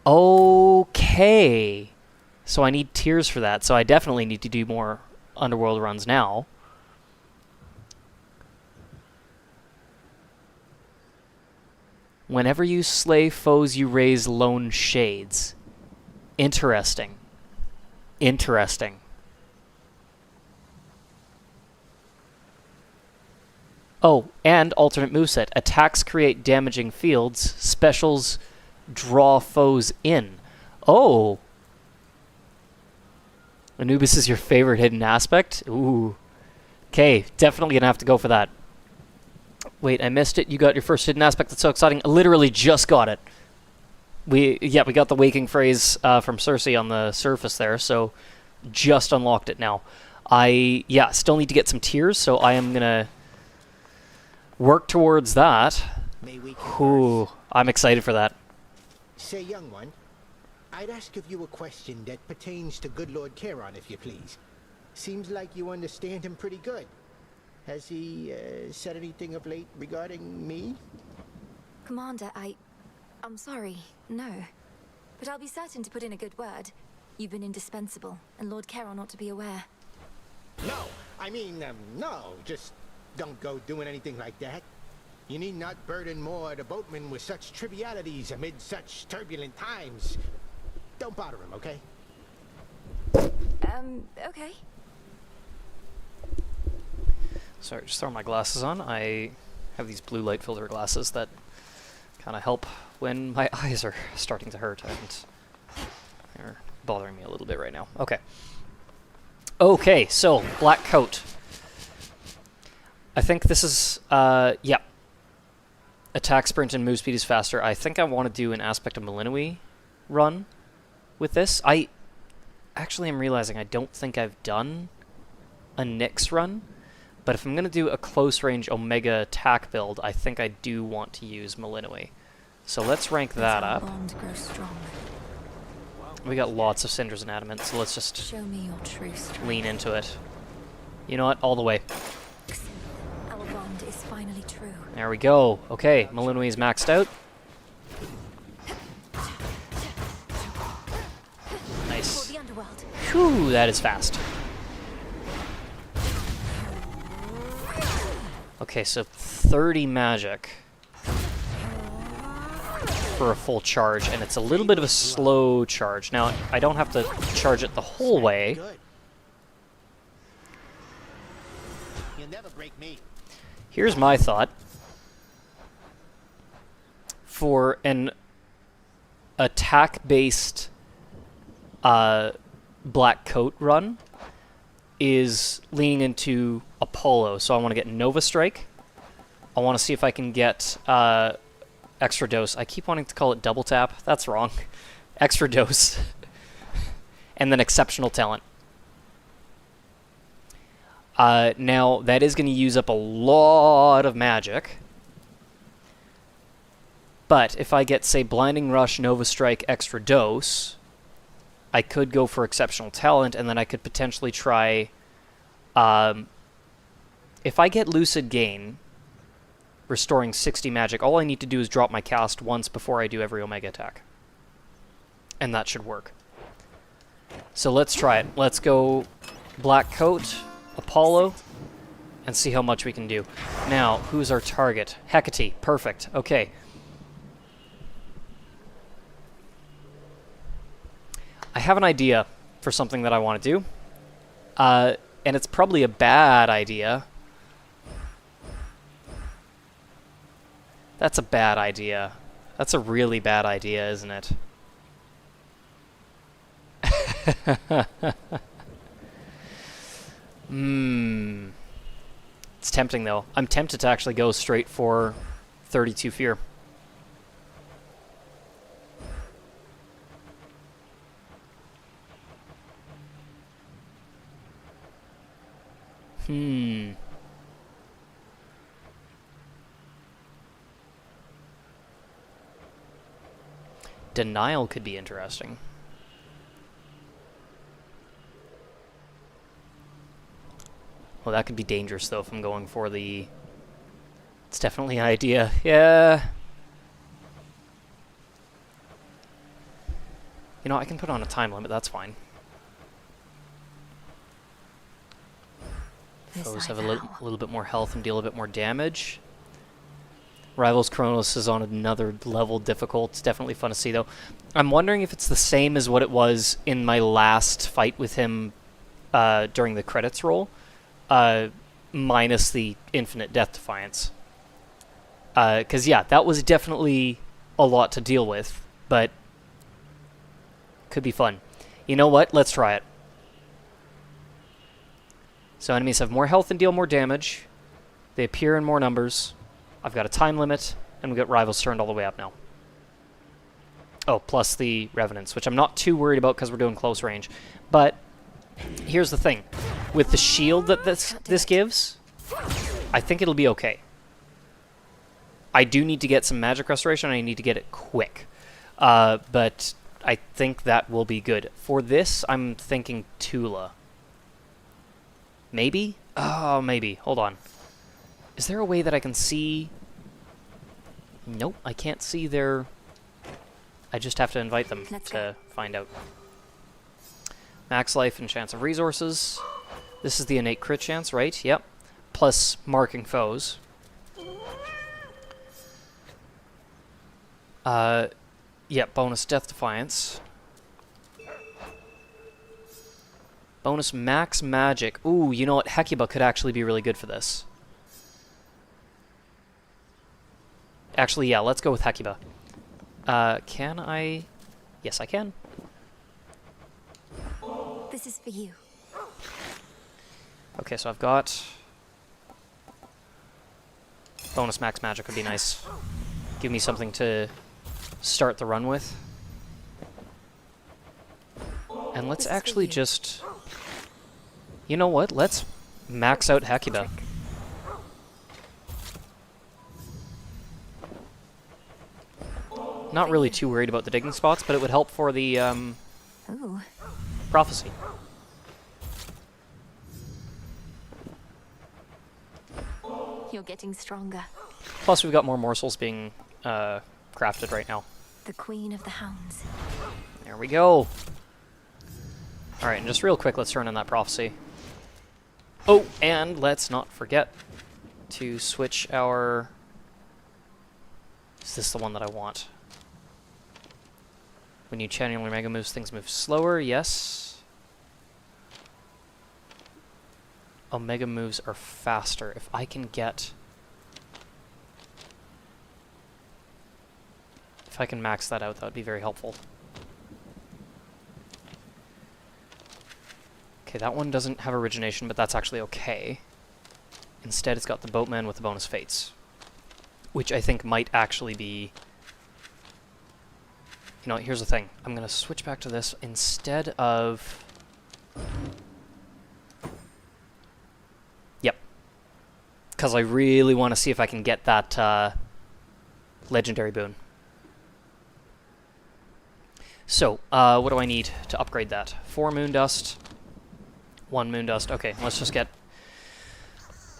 Okay. So I need tiers for that, so I definitely need to do more Underworld runs now. Whenever you slay foes, you raise lone shades. Interesting. Interesting. Oh, and alternate moveset. Attacks create damaging fields. Specials draw foes in. Oh! Anubis is your favorite hidden aspect? Ooh. Okay, definitely gonna have to go for that. Wait, I missed it. You got your first hidden aspect. That's so exciting. I literally just got it. We got the waking phrase from Cersei on the surface there, so just unlocked it now. Still need to get some tiers, so I am gonna work towards that. Ooh, I'm excited for that. Say, young one, I'd ask of you a question that pertains to good Lord Charon, if you please. Seems like you understand him pretty good. Has he said anything of late regarding me? Commander, I'm sorry, no. But I'll be certain to put in a good word. You've been indispensable, and Lord Charon ought to be aware. No, I mean, no, just don't go doing anything like that. You need not burden more the boatman with such trivialities amid such turbulent times. Don't bother him, okay? Okay. Sorry, just throwing my glasses on. I have these blue light filter glasses that kind of help when my eyes are starting to hurt, and they're bothering me a little bit right now. Okay. Okay, so, Black Coat. I think this is, yeah. Attack, sprint, and move speed is faster. I think I want to do an Aspect of Millennium run with this. I actually am realizing I don't think I've done a Nyx run, but if I'm going to do a close-range Omega attack build, I think I do want to use Millennium. So let's rank that up. We got lots of cinders and adamant, so let's just show me your true strength. Lean into it. You know what? All the way. Our bond is finally true. There we go. Okay, Millennium is maxed out. Nice. Whew, that is fast. Okay, so 30 magic for a full charge, and it's a little bit of a slow charge. Now, I don't have to charge it the whole way. Here's my thought. For an attack-based Black Coat run is leaning into Apollo. So I want to get Nova Strike. I want to see if I can get extra dose. I keep wanting to call it double tap. That's wrong. Extra dose. And then exceptional talent. Now, that is going to use up a lot of magic. But if I get, say, Blinding Rush, Nova Strike, extra dose, I could go for exceptional talent, and then I could potentially try... if I get Lucid Gain, restoring 60 magic, all I need to do is drop my cast once before I do every Omega attack. And that should work. So let's try it. Let's go Black Coat, Apollo, and see how much we can do. Now, who's our target? Hecate. Perfect. Okay. I have an idea for something that I want to do. And it's probably a bad idea. That's a bad idea. That's a really bad idea, isn't it? It's tempting, though. I'm tempted to actually go straight for 32 Fear. Denial could be interesting. Well, that could be dangerous, though, if I'm going for the... It's definitely an idea. Yeah. You know, I can put on a time limit. That's fine. Foes have a little bit more health and deal a bit more damage. Rivals Kronos is on another level difficult. It's definitely fun to see, though. I'm wondering if it's the same as what it was in my last fight with him during the credits roll, minus the Infinite Death Defiance. Because, yeah, that was definitely a lot to deal with, but could be fun. You know what? Let's try it. So enemies have more health and deal more damage. They appear in more numbers. I've got a time limit, and we've got rivals turned all the way up now. Oh, plus the Revenants, which I'm not too worried about because we're doing close range. But here's the thing. With the shield that this gives, I think it'll be okay. I do need to get some magic restoration, and I need to get it quick. But I think that will be good. For this, I'm thinking Tula. Maybe? Oh, maybe. Hold on. Is there a way that I can see... Nope, I can't see their... I just have to invite them to find out. Max life and chance of resources. This is the innate crit chance, right? Yep. Plus marking foes. Yep, bonus death defiance. Bonus max magic. Ooh, you know what? Hecuba could actually be really good for this. Actually, yeah, let's go with Hecuba. Can I... Yes, I can. This is for you. Okay, so I've got... Bonus max magic would be nice. Give me something to start the run with. And let's actually just... You know what? Let's max out Hecuba. Not really too worried about the digging spots, but it would help for the prophecy. You're getting stronger. Plus, we've got more morsels being crafted right now. The Queen of the Hounds. There we go. Alright, and just real quick, let's turn in that prophecy. Oh, and let's not forget to switch our... Is this the one that I want? When you channel your mega moves, things move slower, yes. Omega moves are faster. If I can get... If I can max that out, that would be very helpful. Okay, that one doesn't have origination, but that's actually okay. Instead, it's got the boatman with the bonus fates, which I think might actually be You know, here's the thing. I'm going to switch back to this instead of... Yep. Because I really want to see if I can get that legendary boon. So, what do I need to upgrade that? 4 moon dust, 1 moon dust. Okay, let's just get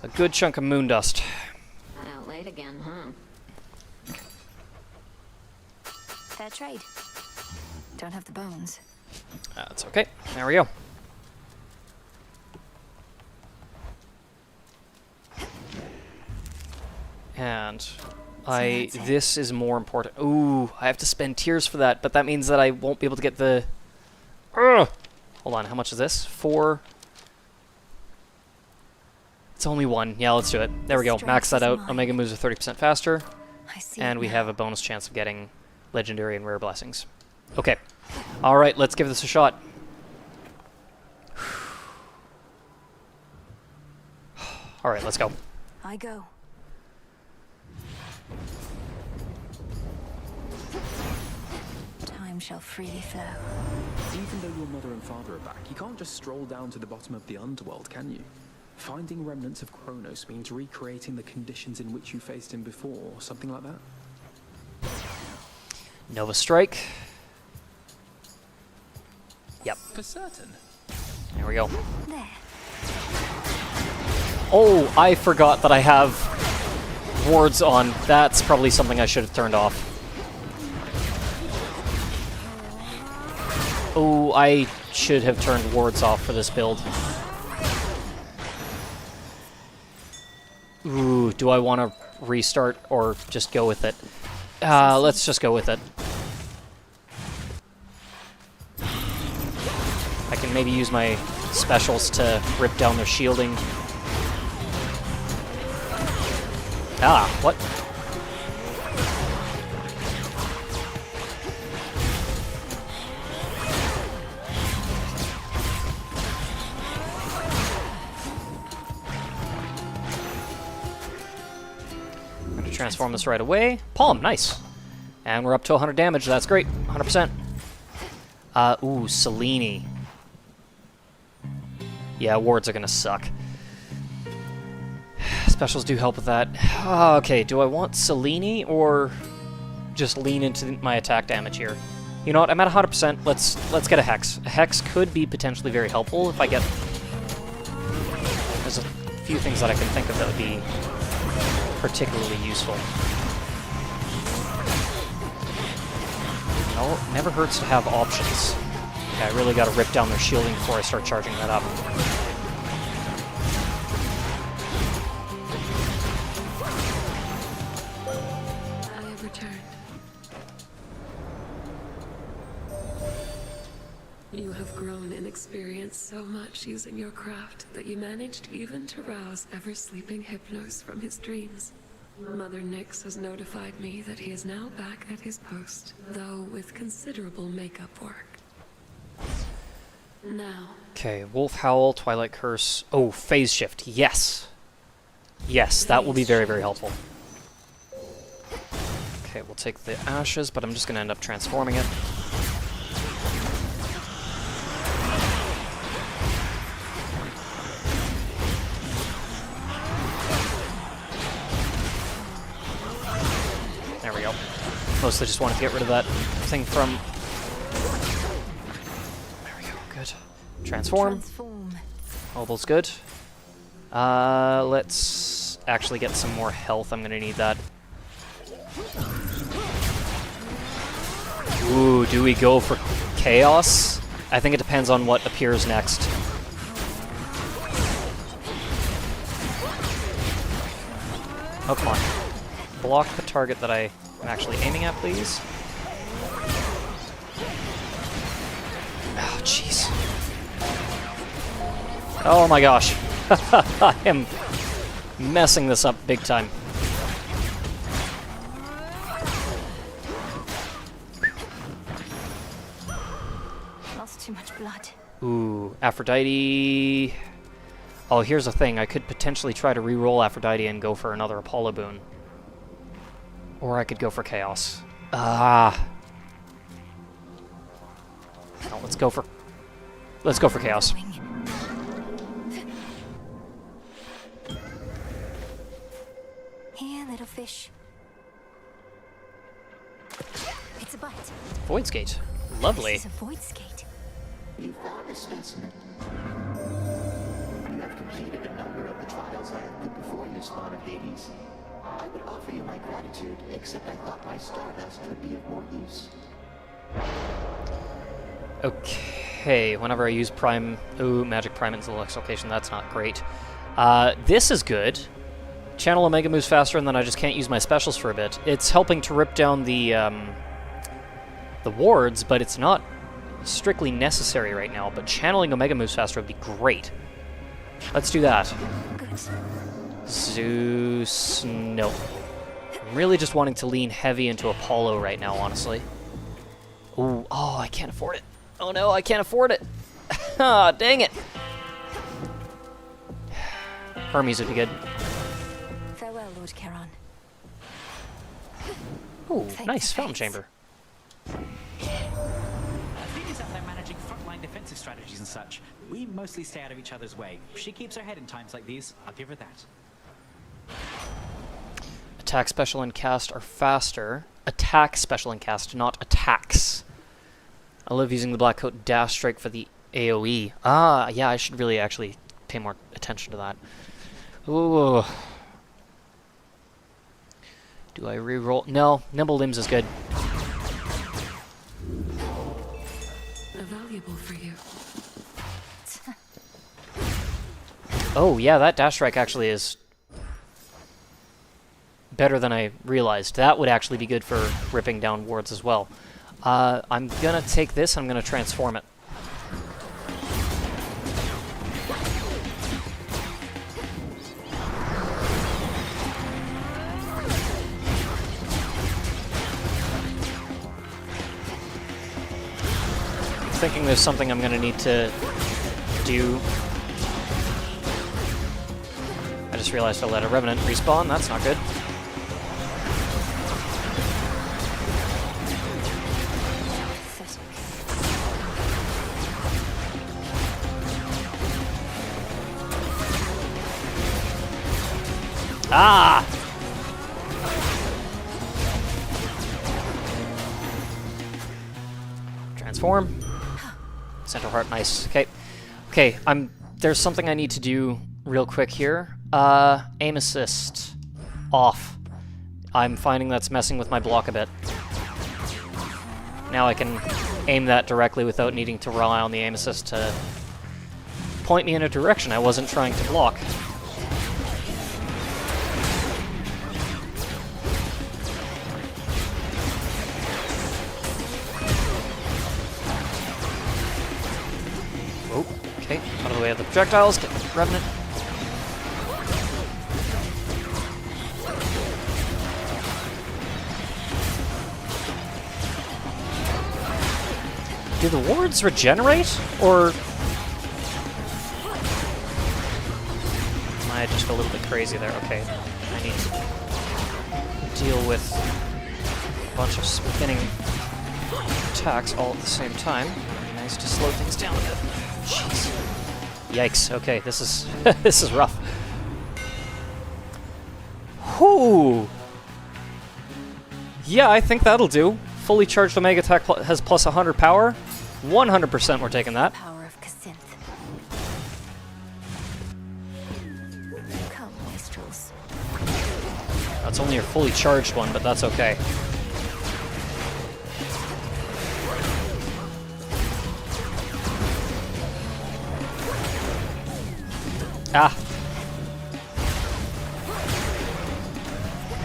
a good chunk of moon dust. Out late again, huh? Fair trade. Don't have the bones. That's okay. There we go. And this is more important. Ooh, I have to spend tears for that, but that means that I won't be able to get the... Ugh! Hold on, how much is this? 4... It's only 1. Yeah, let's do it. There we go. Max that out. Omega moves are 30% faster. And we have a bonus chance of getting legendary and rare blessings. Okay. Alright, let's give this a shot. Alright, let's go. I go. Time shall freely flow. Even though your mother and father are back, you can't just stroll down to the bottom of the underworld, can you? Finding remnants of Kronos means recreating the conditions in which you faced him before, or something like that? Nova Strike. Yep. For certain. There we go. There. Oh, I forgot that I have wards on. That's probably something I should have turned off. Oh, I should have turned wards off for this build. Ooh, do I want to restart or just go with it? Let's just go with it. I can maybe use my specials to rip down their shielding. Ah, what? I'm going to transform this right away. Palm, nice. And we're up to 100 damage, that's great. 100%. Ooh, Selene. Yeah, wards are going to suck. Specials do help with that. Okay, do I want Selene or just lean into my attack damage here? You know what, I'm at 100%. Let's get a Hex. A Hex could be potentially very helpful if I get... There's a few things that I can think of that would be particularly useful. No, it never hurts to have options. Okay, I really gotta rip down their shielding before I start charging that up. You have grown in experience so much using your craft that you managed even to rouse ever-sleeping Hypnos from his dreams. Mother Nyx has notified me that he is now back at his post, though with considerable makeup work. Now. Okay, Wolf Howl, Twilight Curse. Oh, Phase Shift, yes! Yes, that will be very, very helpful. Okay, we'll take the Ashes, but I'm just gonna end up transforming it. There we go. Mostly just want to get rid of that thing from... There we go, good. Transform. Mobile's good. Let's actually get some more health. I'm gonna need that. Ooh, do we go for Chaos? I think it depends on what appears next. Oh, come on. Block the target that I am actually aiming at, please. Oh, jeez. Oh my gosh. I am messing this up big time. Lost too much blood. Ooh, Aphrodite. Oh, here's the thing. I could potentially try to re-roll Aphrodite and go for another Apollo boon. Or I could go for Chaos. Ah. Let's go for chaos. Here, little fish. It's a bite. Void's Gate. Lovely. This is a Void's Gate. You found a specimen. You have completed a number of the trials I have put before you, Spawn of Hades. I would offer you my gratitude, except I thought my stardust would be of more use. Okay, whenever I use Prime... Ooh, Magic Prime into the location, that's not great. This is good. Channel Omega moves faster, and then I just can't use my specials for a bit. It's helping to rip down the wards, but it's not strictly necessary right now. But channeling Omega moves faster would be great. Let's do that. Zeus... no. I'm really just wanting to lean heavy into Apollo right now, honestly. Ooh, oh, I can't afford it. Oh no, I can't afford it. Ah, dang it. Hermes would be good. Farewell, Lord Charon. Ooh, nice fountain chamber. Phoebe's out there managing frontline defensive strategies and such. We mostly stay out of each other's way. She keeps her head in times like these. I'll give her that. Attack, special, and cast are faster. Attack, special, and cast, not attacks. I love using the Black Coat Dash Strike for the AoE. Ah, yeah, I should really actually pay more attention to that. Ooh. Do I re-roll? No, Nimble Limbs is good. Valuable for you. Oh, yeah, that Dash Strike actually is better than I realized. That would actually be good for ripping down wards as well. I'm gonna take this, I'm gonna transform it. I'm thinking there's something I'm gonna need to do. I just realized I let a Revenant respawn, that's not good. Ah! Transform. Center Heart, nice. Okay. Okay, there's something I need to do real quick here. Aim assist. Off. I'm finding that's messing with my block a bit. Now I can aim that directly without needing to rely on the aim assist to point me in a direction I wasn't trying to block. Oh, okay. Out of the way of the projectiles. Get the Revenant. Do the wards regenerate, or am I just a little bit crazy there? Okay, I need to deal with a bunch of spinning attacks all at the same time. It'd be nice to slow things down a bit. Jeez. Yikes. Okay, this is this is rough. Whoo! Yeah, I think that'll do. Fully charged Omega attack has plus 100 power. 100% we're taking that. Power of Kacinth. Come, Wastrels. That's only your fully charged one, but that's okay. Ah!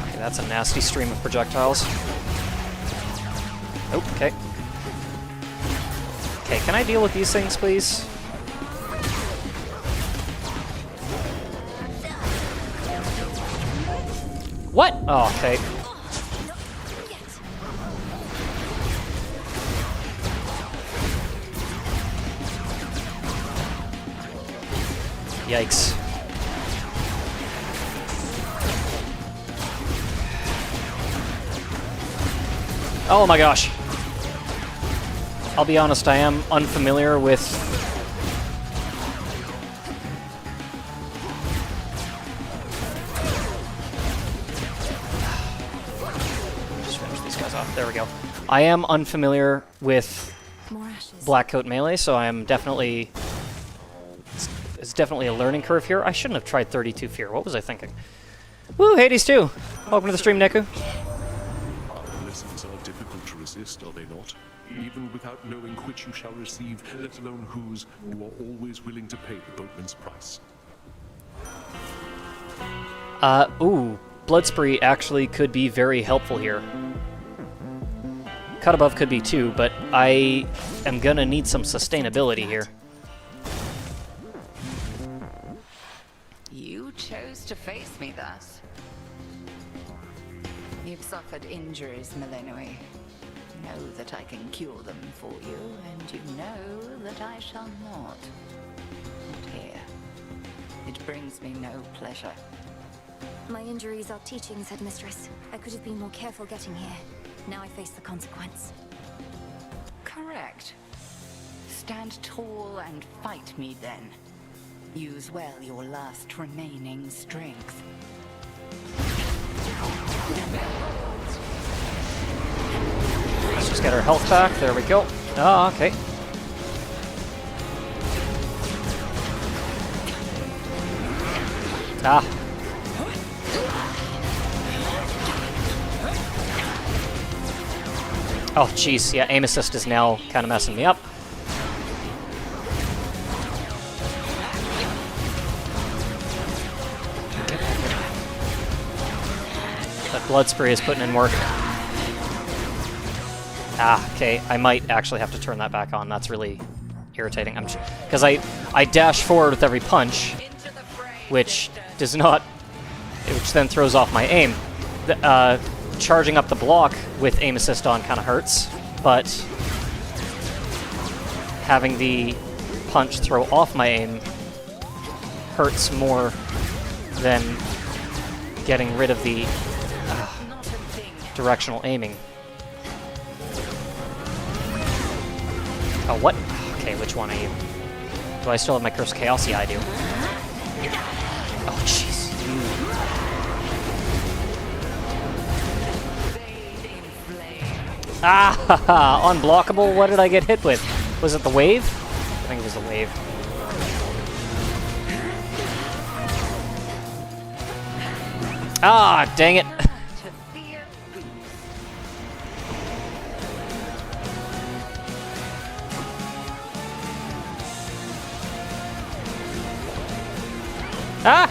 Okay, that's a nasty stream of projectiles. Oh, okay. Okay, can I deal with these things, please? What? Oh, okay. Yikes. Oh my gosh. I'll be honest, I am unfamiliar with... Just finish these guys off. There we go. I am unfamiliar with Blackcoat melee, so I am definitely... It's definitely a learning curve here. I shouldn't have tried 32 Fear. What was I thinking? Woo, Hades too! Welcome to the stream, Neku. Lessons are difficult to resist, are they not? Even without knowing which you shall receive, let alone whose, you are always willing to pay the boatman's price. Ooh, Blood Spree actually could be very helpful here. Cut Above could be too, but I am gonna need some sustainability here. You chose to face me thus. You've suffered injuries, Millenoi. Know that I can cure them for you, and you know that I shall not. Not here. It brings me no pleasure. My injuries are teachings, Headmistress. I could have been more careful getting here. Now I face the consequence. Correct. Stand tall and fight me then. Use well your last remaining strength. Let's just get our health back. There we go. Oh, okay. Ah. Oh, jeez. Yeah, aim assist is now kind of messing me up. That Blood Spree is putting in work. Ah, okay. I might actually have to turn that back on. That's really irritating. Because I dash forward with every punch, which does not... which then throws off my aim. Charging up the block with aim assist on kind of hurts, but having the punch throw off my aim hurts more than getting rid of the directional aiming. Oh, what? Okay, which one are you? Do I still have my Curse of Chaos? Yeah, I do. Oh, jeez. Ah, unblockable. What did I get hit with? Was it the wave? I think it was the wave. Ah, dang it. Ah!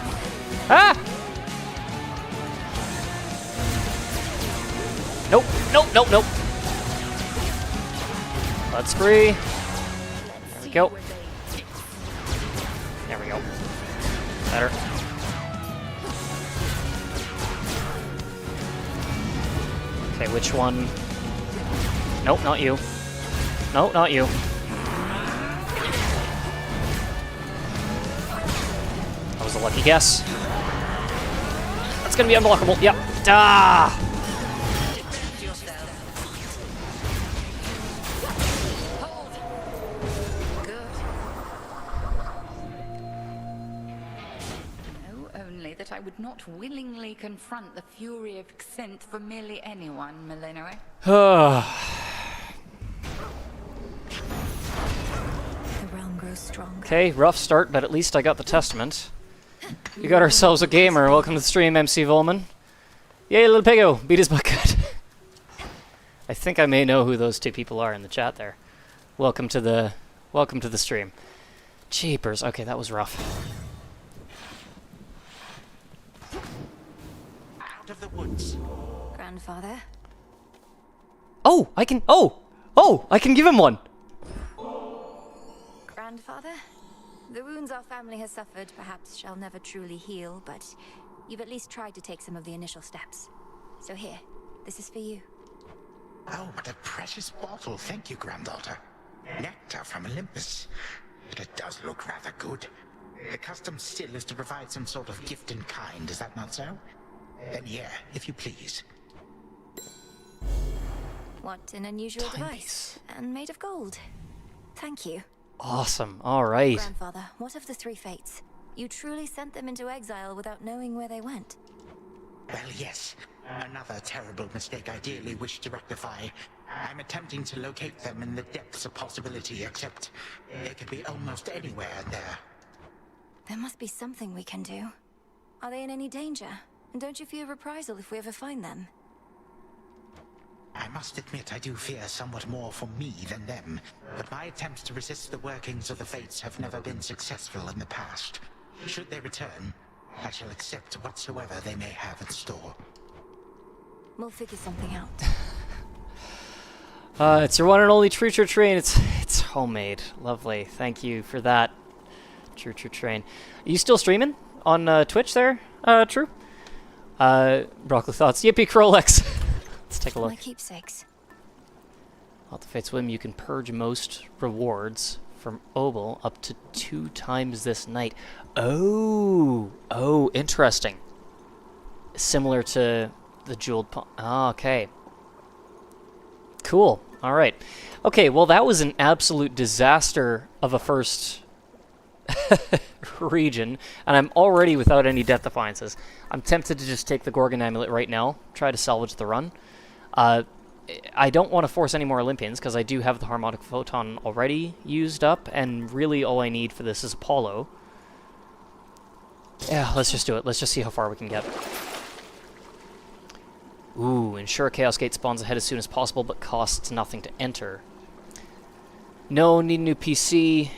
Ah! Nope, nope, nope, nope. Blood Spree. There we go. There we go. Better. Okay, which one? Nope, not you. Nope, not you. That was a lucky guess. That's gonna be unblockable. Yep. Ah! That I would not willingly confront the fury of Xinth for merely anyone, Millenoi. The realm grows stronger. Okay, rough start, but at least I got the Testament. We got ourselves a gamer. Welcome to the stream, MC Volman. Yay, little piggo! Beat his butt good. I think I may know who those two people are in the chat there. Welcome to the stream. Jeepers. Okay, that was rough. Of the woods. Grandfather? Oh, I can... Oh, I can give him one. Grandfather? The wounds our family has suffered perhaps shall never truly heal, but you've at least tried to take some of the initial steps. So here, this is for you. Oh, what a precious bottle. Thank you, granddaughter. Nectar from Olympus. But it does look rather good. The custom still is to provide some sort of gift in kind, is that not so? Then here, if you please. What an unusual device. and made of gold. Thank you. Awesome. All right. Grandfather, what of the 3 fates? You truly sent them into exile without knowing where they went. Well, yes. Another terrible mistake I dearly wish to rectify. I'm attempting to locate them in the depths of possibility, except they could be almost anywhere in there. There must be something we can do. Are they in any danger? And don't you fear reprisal if we ever find them? I must admit I do fear somewhat more for me than them, but my attempts to resist the workings of the fates have never been successful in the past. Should they return, I shall accept whatsoever they may have in store. We'll figure something out. It's your one and only True Train. It's homemade. Lovely. Thank you for that, True Train. Are you still streaming on Twitch there, True? Broccoli Thoughts. Yippee Crolex. Let's take a look. My keepsakes. While the Fates Whim, you can purge most rewards from Obel up to 2 times this night. Oh, interesting. Similar to the jeweled palm. Ah, okay. Cool. All right. Okay, well, that was an absolute disaster of a first region, and I'm already without any death defiances. I'm tempted to just take the Gorgon Amulet right now, try to salvage the run. I don't want to force any more Olympians, because I do have the Harmonic Photon already used up, and really all I need for this is Apollo. Yeah, let's just do it. Let's just see how far we can get. Ooh, ensure Chaos Gate spawns ahead as soon as possible, but costs nothing to enter. No, need a new PC.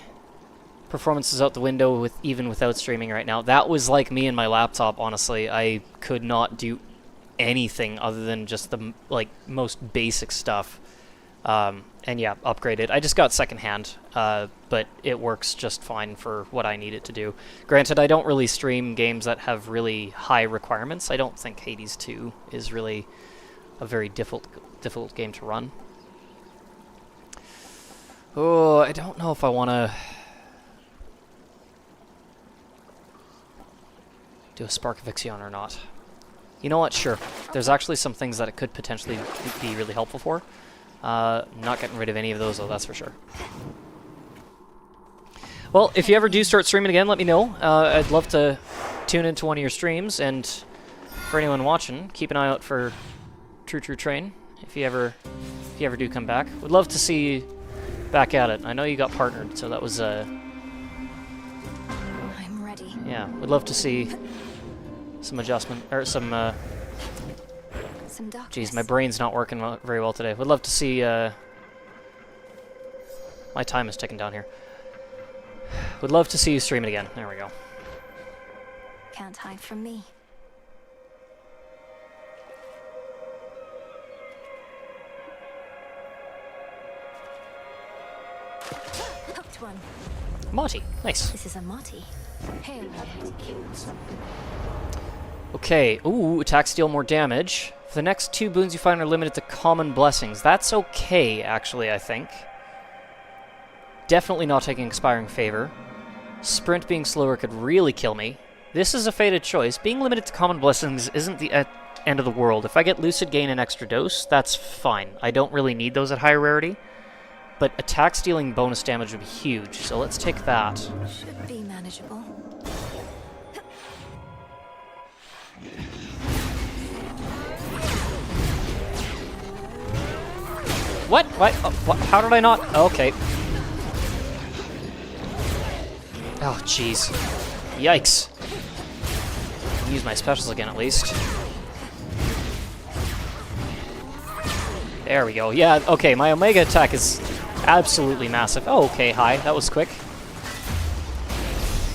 Performance is out the window even without streaming right now. That was like me and my laptop, honestly. I could not do anything other than just the most basic stuff. And yeah, upgraded. I just got secondhand, but it works just fine for what I need it to do. Granted, I don't really stream games that have really high requirements. I don't think Hades 2 is really a very difficult game to run. Oh, I don't know if I want to do a Spark of Ixion or not. You know what? Sure. There's actually some things that it could potentially be really helpful for. Not getting rid of any of those, though, that's for sure. Well, if you ever do start streaming again, let me know. I'd love to tune into one of your streams, and for anyone watching, keep an eye out for True Train if you ever do come back. Would love to see you back at it. I know you got partnered, so that was I'm ready. yeah, would love to see some adjustment or some darkness. Jeez, my brain's not working very well today. Would love to see my time is ticking down here. Would love to see you stream it again. There we go. Can't hide from me. Hooked one. Mati, nice. This is a Mati. Hail. Okay, ooh, attacks deal more damage. For the next 2 boons you find are limited to common blessings. That's okay, actually, I think. Definitely not taking expiring favor. Sprint being slower could really kill me. This is a fated choice. Being limited to common blessings isn't the end of the world. If I get Lucid Gain an extra dose, that's fine. I don't really need those at higher rarity. But attack stealing bonus damage would be huge, so let's take that. Should be manageable. What? What? What? How did I not? Okay. Oh, jeez. Yikes. I can use my specials again, at least. There we go. Yeah, okay, my Omega attack is absolutely massive. Oh, okay, hi. That was quick.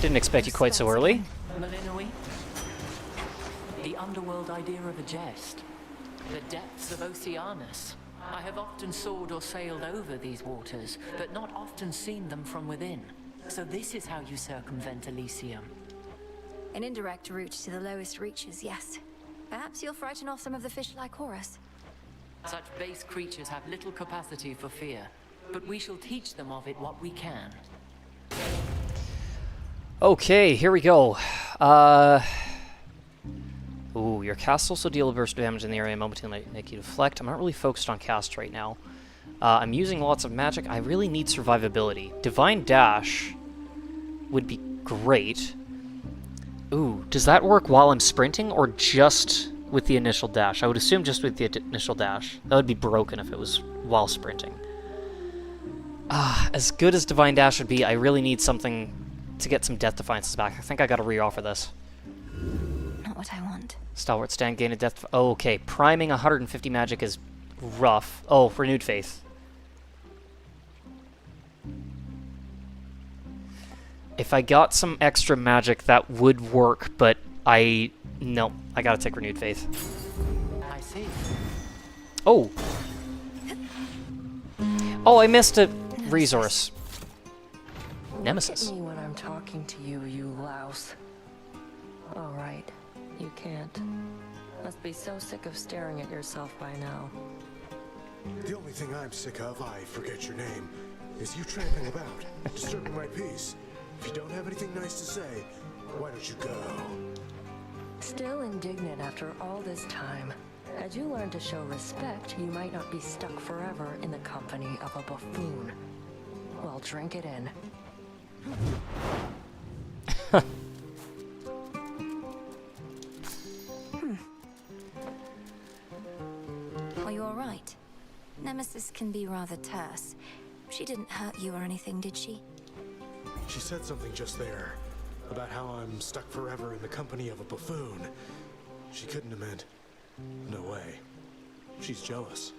Didn't expect you quite so early. Malinoi, the underworld idea of a jest. The depths of Oceanus. I have often soared or sailed over these waters, but not often seen them from within. So this is how you circumvent Elysium. An indirect route to the lowest reaches, yes. Perhaps you'll frighten off some of the fish like Horus. Such base creatures have little capacity for fear, but we shall teach them of it what we can. Okay, here we go. Ooh, your casts also deal a burst of damage in the area momentarily make you deflect. I'm not really focused on cast right now. I'm using lots of magic. I really need survivability. Divine Dash would be great. Ooh, does that work while I'm sprinting or just with the initial dash? I would assume just with the initial dash. That would be broken if it was while sprinting. As good as Divine Dash would be, I really need something to get some Death Defiances back. I think I gotta re-offer this. Not what I want. Stalwart stand, gain a death... Oh, okay. Priming 150 magic is rough. Oh, Renewed Faith. If I got some extra magic, that would work, but no, I gotta take Renewed Faith. I see. Oh! Oh, I missed a resource. Nemesis. Look at me when I'm talking to you, you louse. All right, you can't. Must be so sick of staring at yourself by now. The only thing I'm sick of, I forget your name, is you tramping about, disturbing my peace. If you don't have anything nice to say, why don't you go? Still indignant after all this time. Had you learned to show respect, you might not be stuck forever in the company of a buffoon. Well, drink it in. Are you alright? Nemesis can be rather terse. She didn't hurt you or anything, did she? She said something just there, about how I'm stuck forever in the company of a buffoon. She couldn't have meant... No way. She's jealous.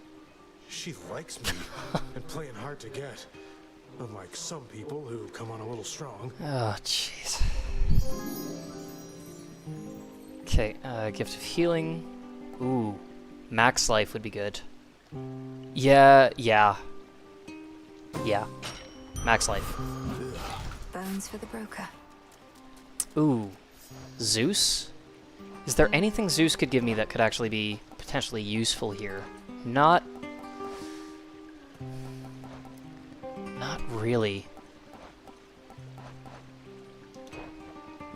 She likes me, and playing hard to get. Unlike some people who come on a little strong. Oh, jeez. Okay, Gift of Healing. Ooh, Max Life would be good. Yeah. Max Life. Bones for the broker. Ooh, Zeus? Is there anything Zeus could give me that could actually be potentially useful here? Not really.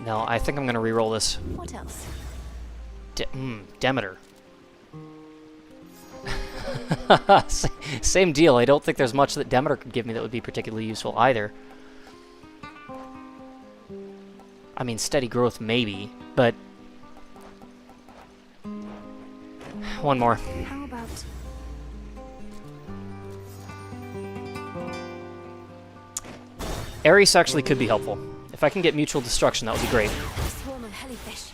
No, I think I'm gonna re-roll this. What else? Demeter. Same deal. I don't think there's much that Demeter could give me that would be particularly useful either. I mean, steady growth maybe, but... One more. How about... Ares actually could be helpful. If I can get Mutual Destruction, that would be great. a swarm of hellyfish?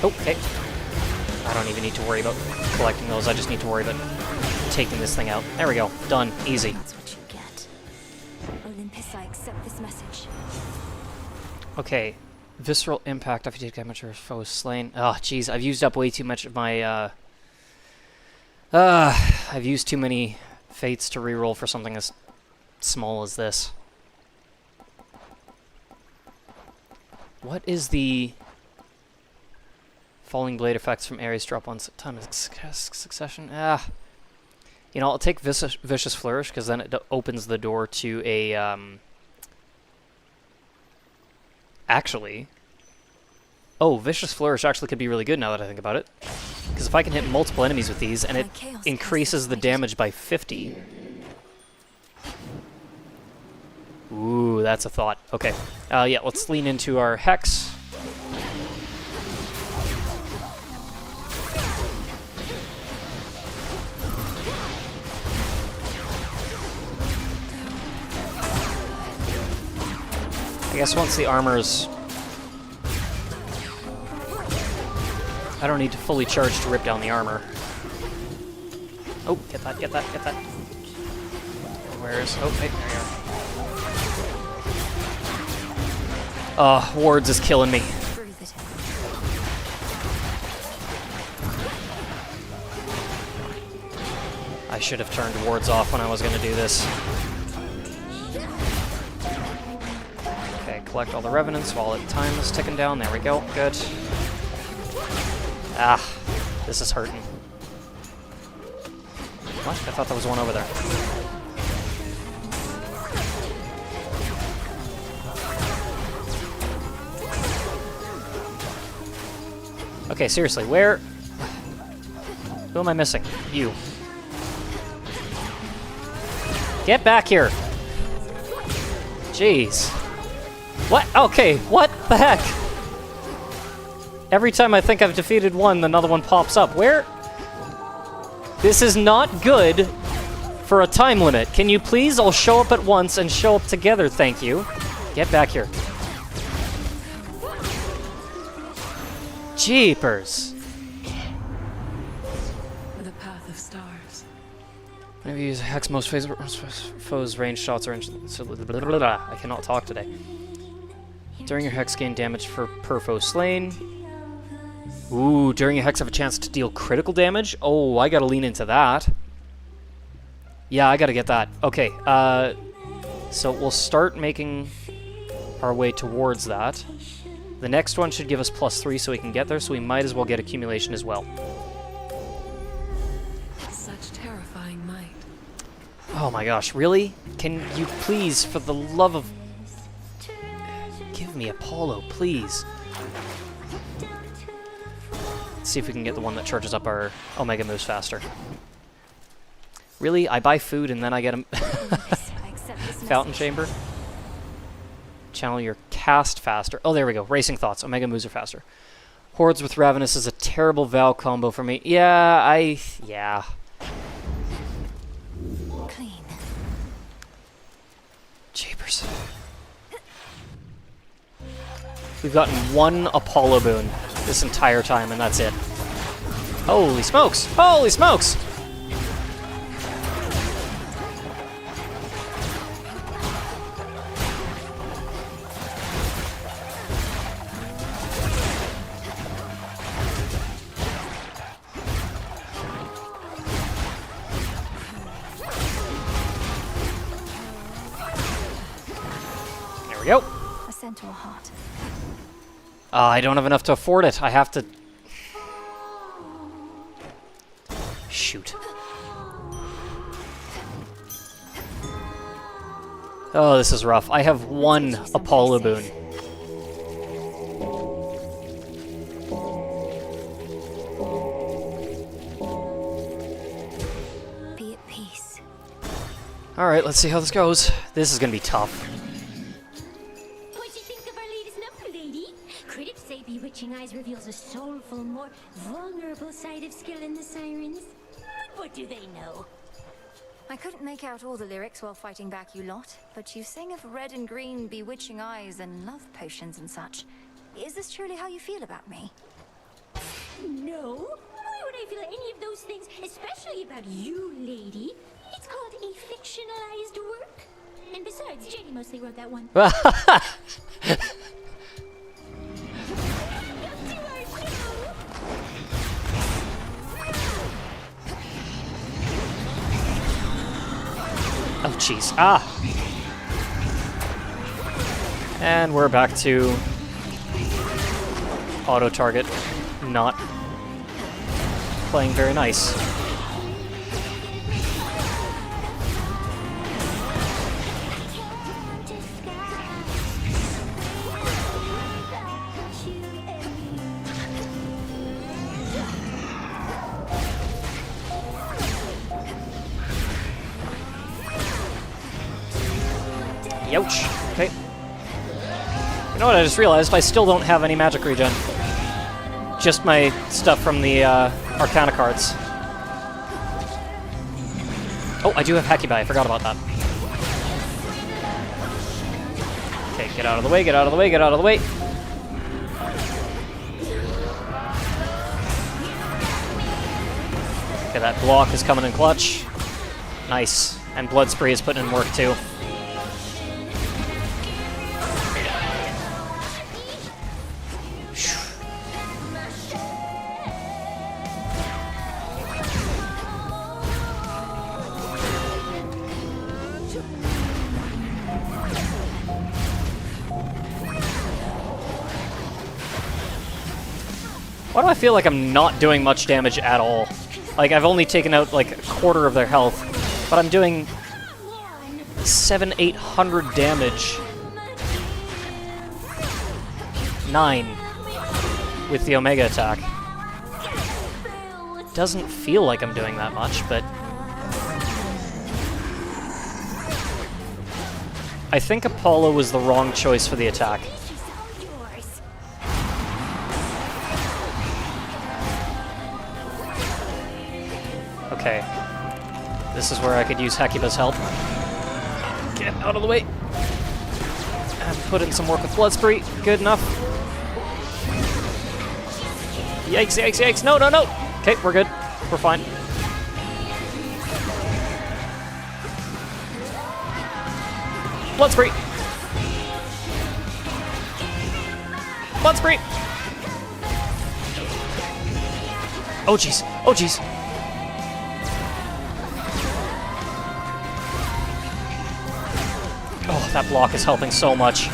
Okay. I don't even need to worry about collecting those. I just need to worry about taking this thing out. There we go. Done. Easy. That's what you get. Olympus, I accept this message. Okay. Visceral impact after you take damage or a foe is slain. Oh, jeez. I've used up way too much of my, I've used too many fates to reroll for something as small as this. What is the... Falling Blade effects from Ares drop on time of succession? You know, I'll take Vicious Flourish, because then it opens the door to a, Actually... Oh, Vicious Flourish actually could be really good now that I think about it. Because if I can hit multiple enemies with these, and it increases the damage by 50... Ooh, that's a thought. Okay. Yeah, let's lean into our Hex. I guess once the armor's... I don't need to fully charge to rip down the armor. Oh, get that, get that, get that. Where's... Oh, hey, there you are. Wards is killing me. I should have turned wards off when I was going to do this. Collect all the revenants while the time is ticking down. There we go. Good. Ah, this is hurting. What? I thought there was one over there. Okay, seriously, where... Who am I missing? You. Get back here! Jeez. What? Okay, what the heck? Every time I think I've defeated one, another one pops up. Where? This is not good for a time limit. Can you please all show up at once and show up together? Thank you. Get back here. Jeepers. The path of stars. Whenever you use a hex, most foes' range shots are... I cannot talk today. During your hex, gain damage per foe slain. Ooh, during your hex, have a chance to deal critical damage? Oh, I gotta lean into that. Yeah, I gotta get that. Okay, so we'll start making our way towards that. The next one should give us +3 so we can get there, so we might as well get accumulation as well. Such terrifying might. Oh my gosh, really? Can you please, for the love of... Give me Apollo, please. Let's see if we can get the one that charges up our Omega moves faster. Really? I buy food and then I get a fountain chamber? Channel your cast faster. Oh, there we go. Racing Thoughts. Omega moves are faster. Hordes with Ravenous is a terrible Val combo for me. Yeah, yeah. Clean. Jeepers. We've gotten one Apollo boon this entire time, and that's it. Holy smokes! Holy smokes! There we go. A centaur heart. I don't have enough to afford it. I have to... Shoot. Oh, this is rough. I have one Apollo boon. Be at peace. Alright, let's see how this goes. This is gonna be tough. What'd you think of our latest number, lady? Critics say Bewitching Eyes reveals a soulful, more vulnerable side of skill in the sirens. But what do they know? I couldn't make out all the lyrics while fighting back, you lot, but you sing of red and green bewitching eyes and love potions and such. Is this truly how you feel about me? No. Why would I feel any of those things, especially about you, lady? It's called a fictionalized work. And besides, Jenny mostly wrote that one. Oh, jeez. Ah! And we're back to auto-target not playing very nice. Youch. Okay. You know what I just realized? I still don't have any magic regen. Just my stuff from the Arcana cards. Oh, I do have Hacky Buy. I forgot about that. Okay, get out of the way, get out of the way, get out of the way. Okay, that block is coming in clutch. Nice. And Blood Spree is putting in work too. Why do I feel like I'm not doing much damage at all? Like, I've only taken out, like, a quarter of their health, but I'm doing 700-800 damage. 9 with the Omega attack. doesn't feel like I'm doing that much, but... I think Apollo was the wrong choice for the attack. Okay. This is where I could use Hecuba's help. Get out of the way. And put in some work with Blood Spree. Good enough. Yikes, yikes, yikes. No, no, no! Okay, we're good. We're fine. Blood Spree! Blood Spree! Oh, jeez. Oh, jeez. Oh, that block is helping so much.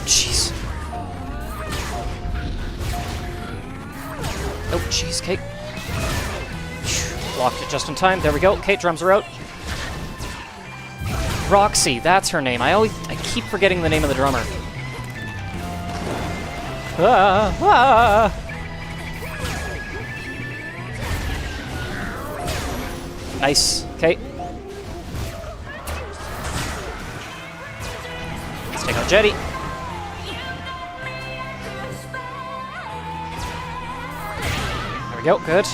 Jeez. Oh, jeez, Kate. Blocked it just in time. There we go. Kate, drums are out. Roxy, that's her name. I keep forgetting the name of the drummer. Ah, ah. Nice. Okay. Let's take out Jetty. There we go. Good.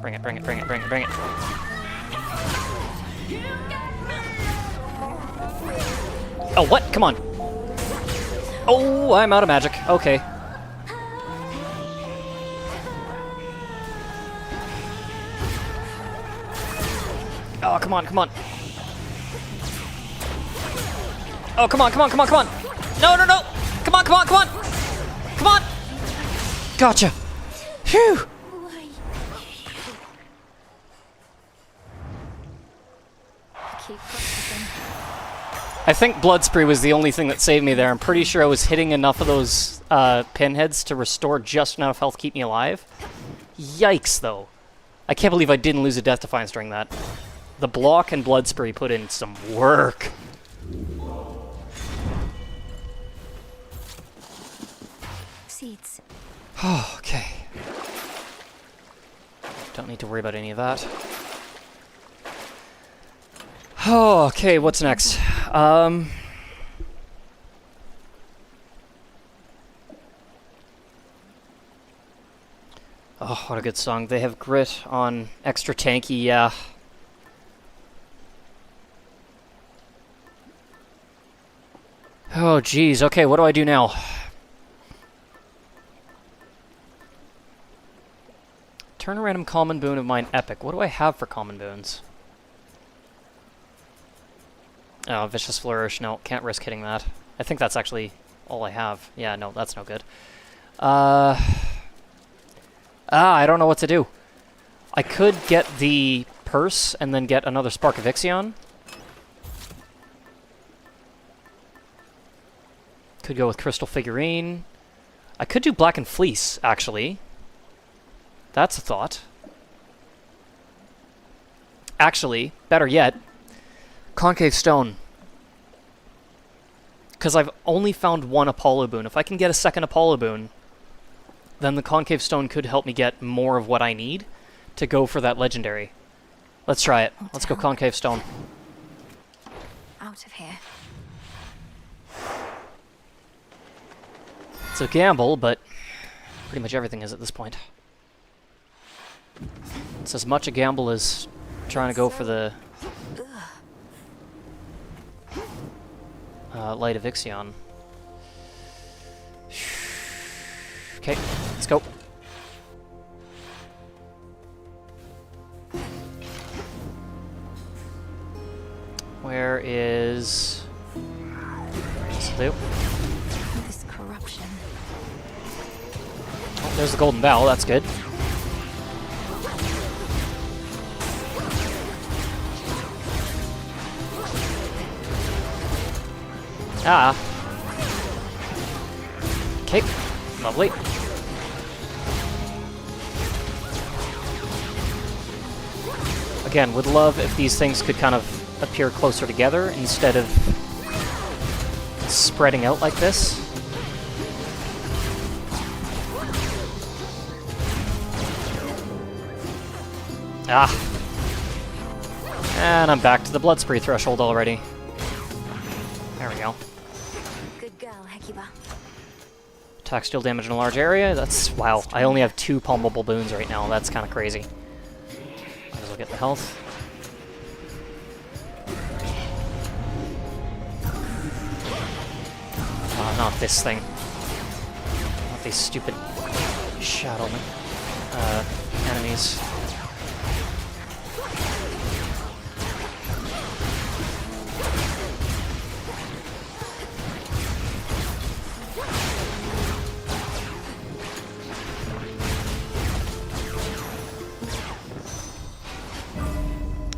Bring it, bring it, bring it, bring it, bring it. Oh, what? Come on. Oh, I'm out of magic. Okay. Oh, come on, come on. Oh, come on, come on, come on, come on. No, no, no. Come on, come on, come on. Come on. Gotcha. Phew. I think Blood Spree was the only thing that saved me there. I'm pretty sure I was hitting enough of those pinheads to restore just enough health to keep me alive. Yikes, though. I can't believe I didn't lose a Death Defiance during that. The block and Blood Spree put in some work. Seeds. Oh, okay. Don't need to worry about any of that. Oh, okay, what's next? Oh, what a good song. They have Grit on Extra Tanky, yeah. Oh, geez. Okay, what do I do now? Turn a random common boon of mine epic. What do I have for common boons? Oh, Vicious Flourish. No, can't risk hitting that. I think that's actually all I have. Yeah, no, that's no good. I don't know what to do. I could get the purse and then get another Spark of Ixion. Could go with Crystal Figurine. I could do Black and Fleece, actually. That's a thought. Actually, better yet, Concave Stone. Because I've only found one Apollo boon. If I can get a second Apollo boon, then the Concave Stone could help me get more of what I need to go for that legendary. Let's try it. Let's go Concave Stone. Out of here. It's a gamble, but pretty much everything is at this point. It's as much a gamble as trying to go for the Light of Ixion. Okay, let's go. Where is... This'll do. This corruption. Oh, there's the Golden Bell, that's good. Ah. Okay, lovely. Again, would love if these things could kind of appear closer together instead of spreading out like this. Ah! And I'm back to the blood spree threshold already. There we go. Good girl, Hecuba. Attack deal damage in a large area. That's... wow. I only have 2 palmable boons right now. That's kind of crazy. Might as well get the health. Not this thing. Not these stupid shadow enemies.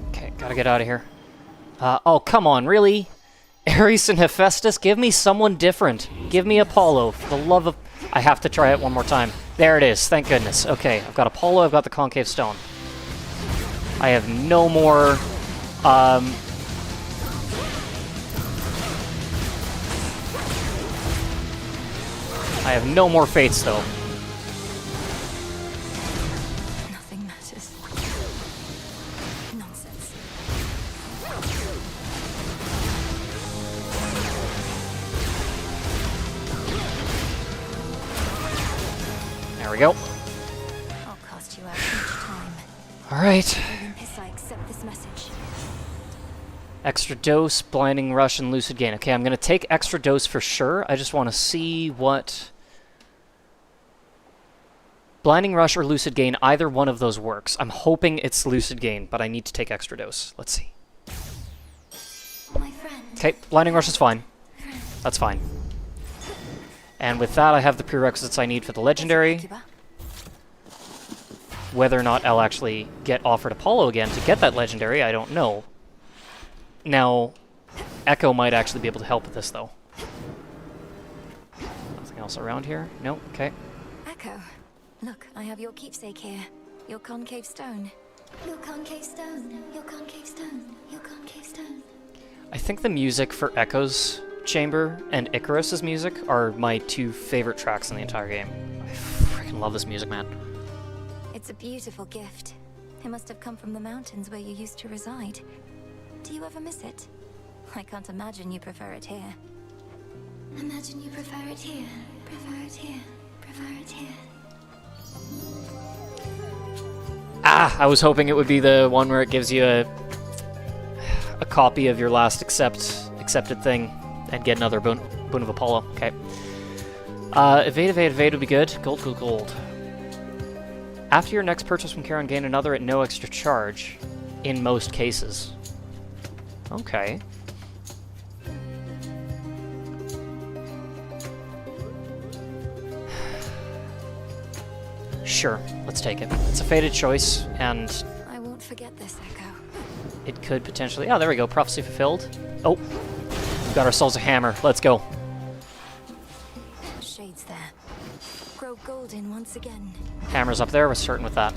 Okay, gotta get out of here. Oh, come on, really? Ares and Hephaestus, give me someone different. Give me Apollo, for the love of... I have to try it one more time. There it is, thank goodness. Okay, I've got Apollo, I've got the concave stone. I have no more... I have no more fates, though. Nothing matters. Nonsense. There we go. I'll cost you out each time. Alright. Olympus, I accept this message. Extra dose, blinding rush, and lucid gain. Okay, I'm gonna take extra dose for sure. I just want to see what... blinding rush or lucid gain, either one of those works. I'm hoping it's lucid gain, but I need to take extra dose. Let's see. Okay, blinding rush is fine. That's fine. And with that, I have the prerequisites I need for the legendary. Whether or not I'll actually get offered Apollo again to get that legendary, I don't know. Now, Echo might actually be able to help with this, though. Nothing else around here? No? Okay. Echo, look, I have your keepsake here. Your concave stone. Your concave stone. Your concave stone. Your concave stone. I think the music for Echo's chamber and Icarus's music are my 2 favorite tracks in the entire game. I freaking love this music, man. It's a beautiful gift. It must have come from the mountains where you used to reside. Do you ever miss it? I can't imagine you prefer it here. Imagine you prefer it here. Prefer it here. Prefer it here. Ah! I was hoping it would be the one where it gives you a copy of your last accepted thing and get another boon of Apollo. Okay. Evade would be good. Gold, gold, gold. After your next purchase from Charon, gain another at no extra charge in most cases. Okay. Sure, let's take it. It's a fated choice, and... I won't forget this, Echo. it could potentially... oh, there we go. Prophecy fulfilled. Oh, we've got ourselves a hammer. Let's go. Shades there. Grow golden once again. Hammer's up there. We're starting with that.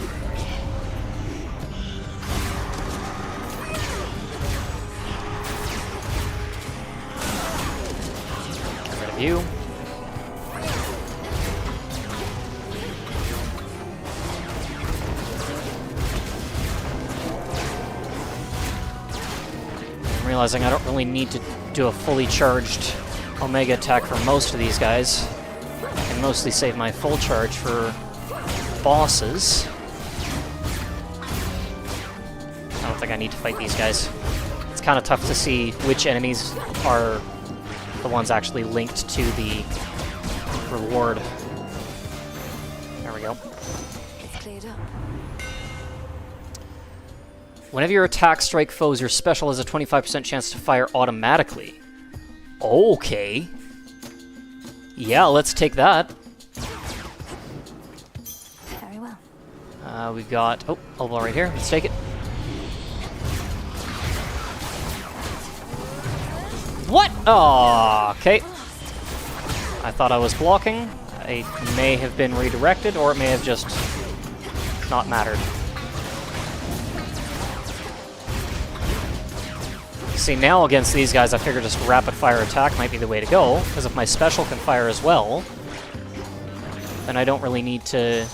Get rid of you. I'm realizing I don't really need to do a fully charged Omega attack for most of these guys. I can mostly save my full charge for bosses. I don't think I need to fight these guys. It's kind of tough to see which enemies are the ones actually linked to the reward. There we go. It's cleared up. Whenever your attacks strike foes, your special has a 25% chance to fire automatically. Okay. Yeah, let's take that. Very well. We've got... oh, elbow right here. Let's take it. What? Oh, okay. I thought I was blocking. It may have been redirected, or it may have just not mattered. See, now against these guys, I figure just rapid fire attack might be the way to go, because if my special can fire as well, then I don't really need to...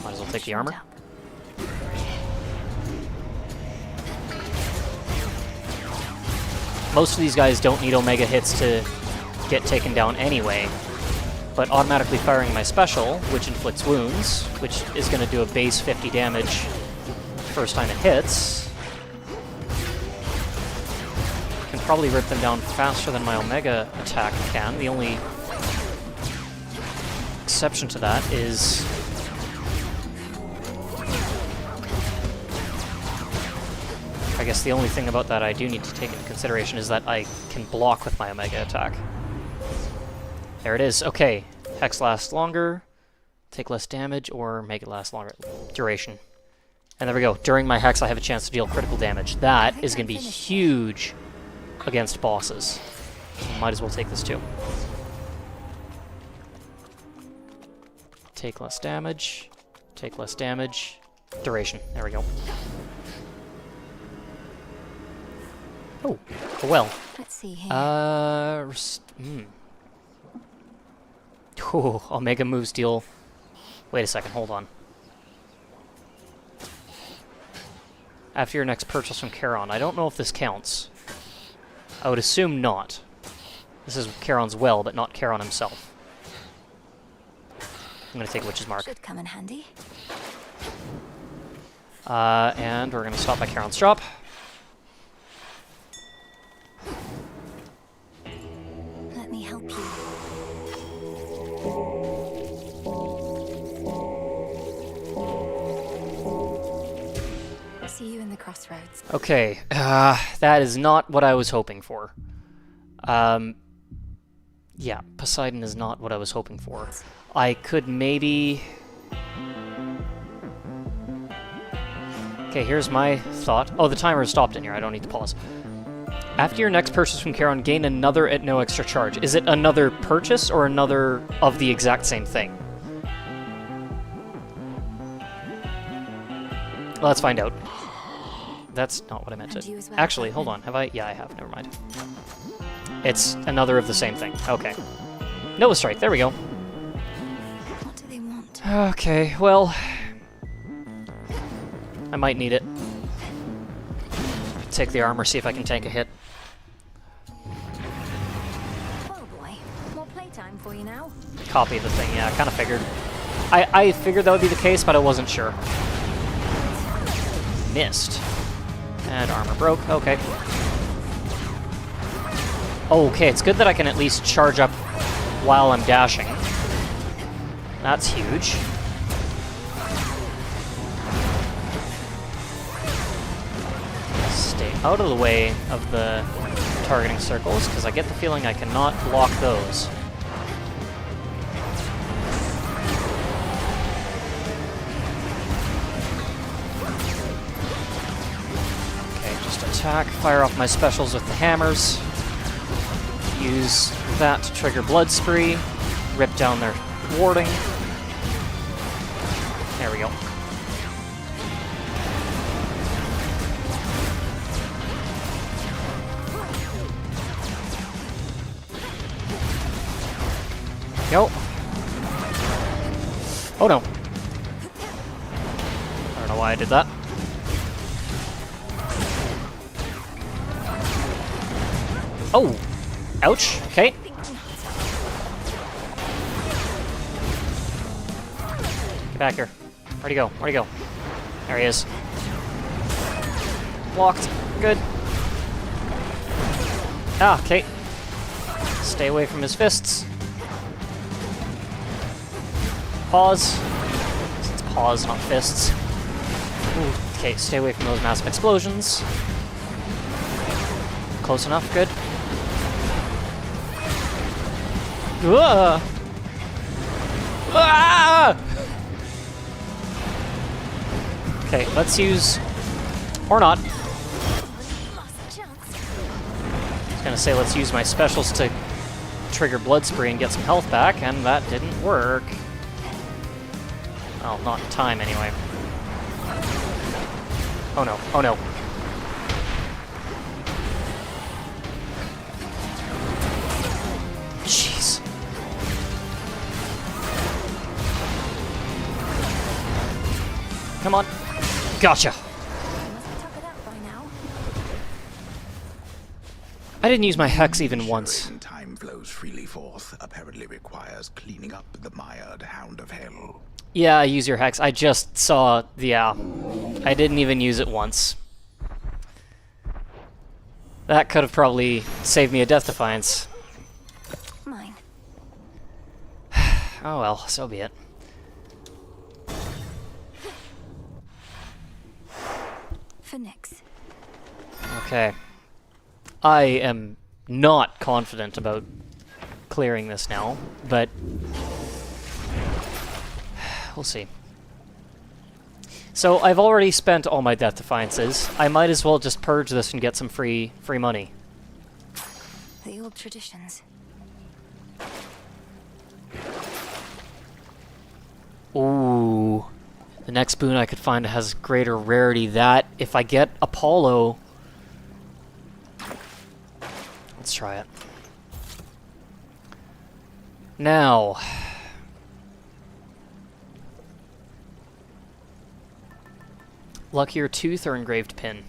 might as well take the armor. Most of these guys don't need Omega hits to get taken down anyway, but automatically firing my special, which inflicts wounds, which is going to do a base 50 damage first time it hits, can probably rip them down faster than my Omega attack can. The only exception to that is I guess the only thing about that I do need to take into consideration is that I can block with my Omega attack. There it is. Okay. Hex lasts longer, take less damage, or make it last longer. Duration. And there we go. During my Hex, I have a chance to deal critical damage. That is going to be huge against bosses. Might as well take this too. Take less damage. Take less damage. Duration. There we go. Oh, well. Let's see here. Ooh, Omega moves deal. Wait a second, hold on. After your next purchase from Charon. I don't know if this counts. I would assume not. This is Charon's well, but not Charon himself. I'm going to take Witch's Mark. Should come in handy. And we're going to stop by Charon's drop. Let me help you. See you in the crossroads. Okay, that is not what I was hoping for. Yeah, Poseidon is not what I was hoping for. I could maybe... Okay, here's my thought. Oh, the timer is stopped in here. I don't need to pause. After your next purchase from Charon, gain another at no extra charge. Is it another purchase or another of the exact same thing? Let's find out. That's not what I meant to... Actually, hold on. Have I? Yeah, I have. Never mind. It's another of the same thing. Okay. Noah Strike. There we go. What do they want? Okay, well... I might need it. Take the armor, see if I can tank a hit. Oh boy. More playtime for you now. Copy the thing, yeah, I kind of figured. I figured that would be the case, but I wasn't sure. Missed. And armor broke, okay. Okay, it's good that I can at least charge up while I'm dashing. That's huge. Stay out of the way of the targeting circles, because I get the feeling I cannot block those. Attack, fire off my specials with the hammers, use that to trigger Blood Spree, rip down their warding. There we go. Go. Oh no. I don't know why I did that. Oh! Ouch. Okay. Get back here. Where'd he go? Where'd he go? There he is. Blocked. Good. Ah, okay. Stay away from his fists. Pause. It's paws, not fists. Ooh, okay, stay away from those massive explosions. Close enough, good. Ah! Ah! Okay, let's use... Or not. I was gonna say let's use my specials to trigger Blood Spree and get some health back, and that didn't work. Well, not in time anyway. Oh no, oh no. Jeez. Come on. Gotcha. I didn't use my hex even once. Time flows freely forth, apparently requires cleaning up the mired hound of hell. Yeah, I use your hex. I just saw, yeah. I didn't even use it once. That could have probably saved me a Death Defiance. Mine. Oh well, so be it. For Nyx. Okay. I am not confident about clearing this now, but we'll see. So I've already spent all my Death Defiances. I might as well just purge this and get some free money. The old traditions. Ooh. The next boon I could find has greater rarity. That, if I get Apollo... Let's try it. Now... Luckier Tooth or Engraved Pin?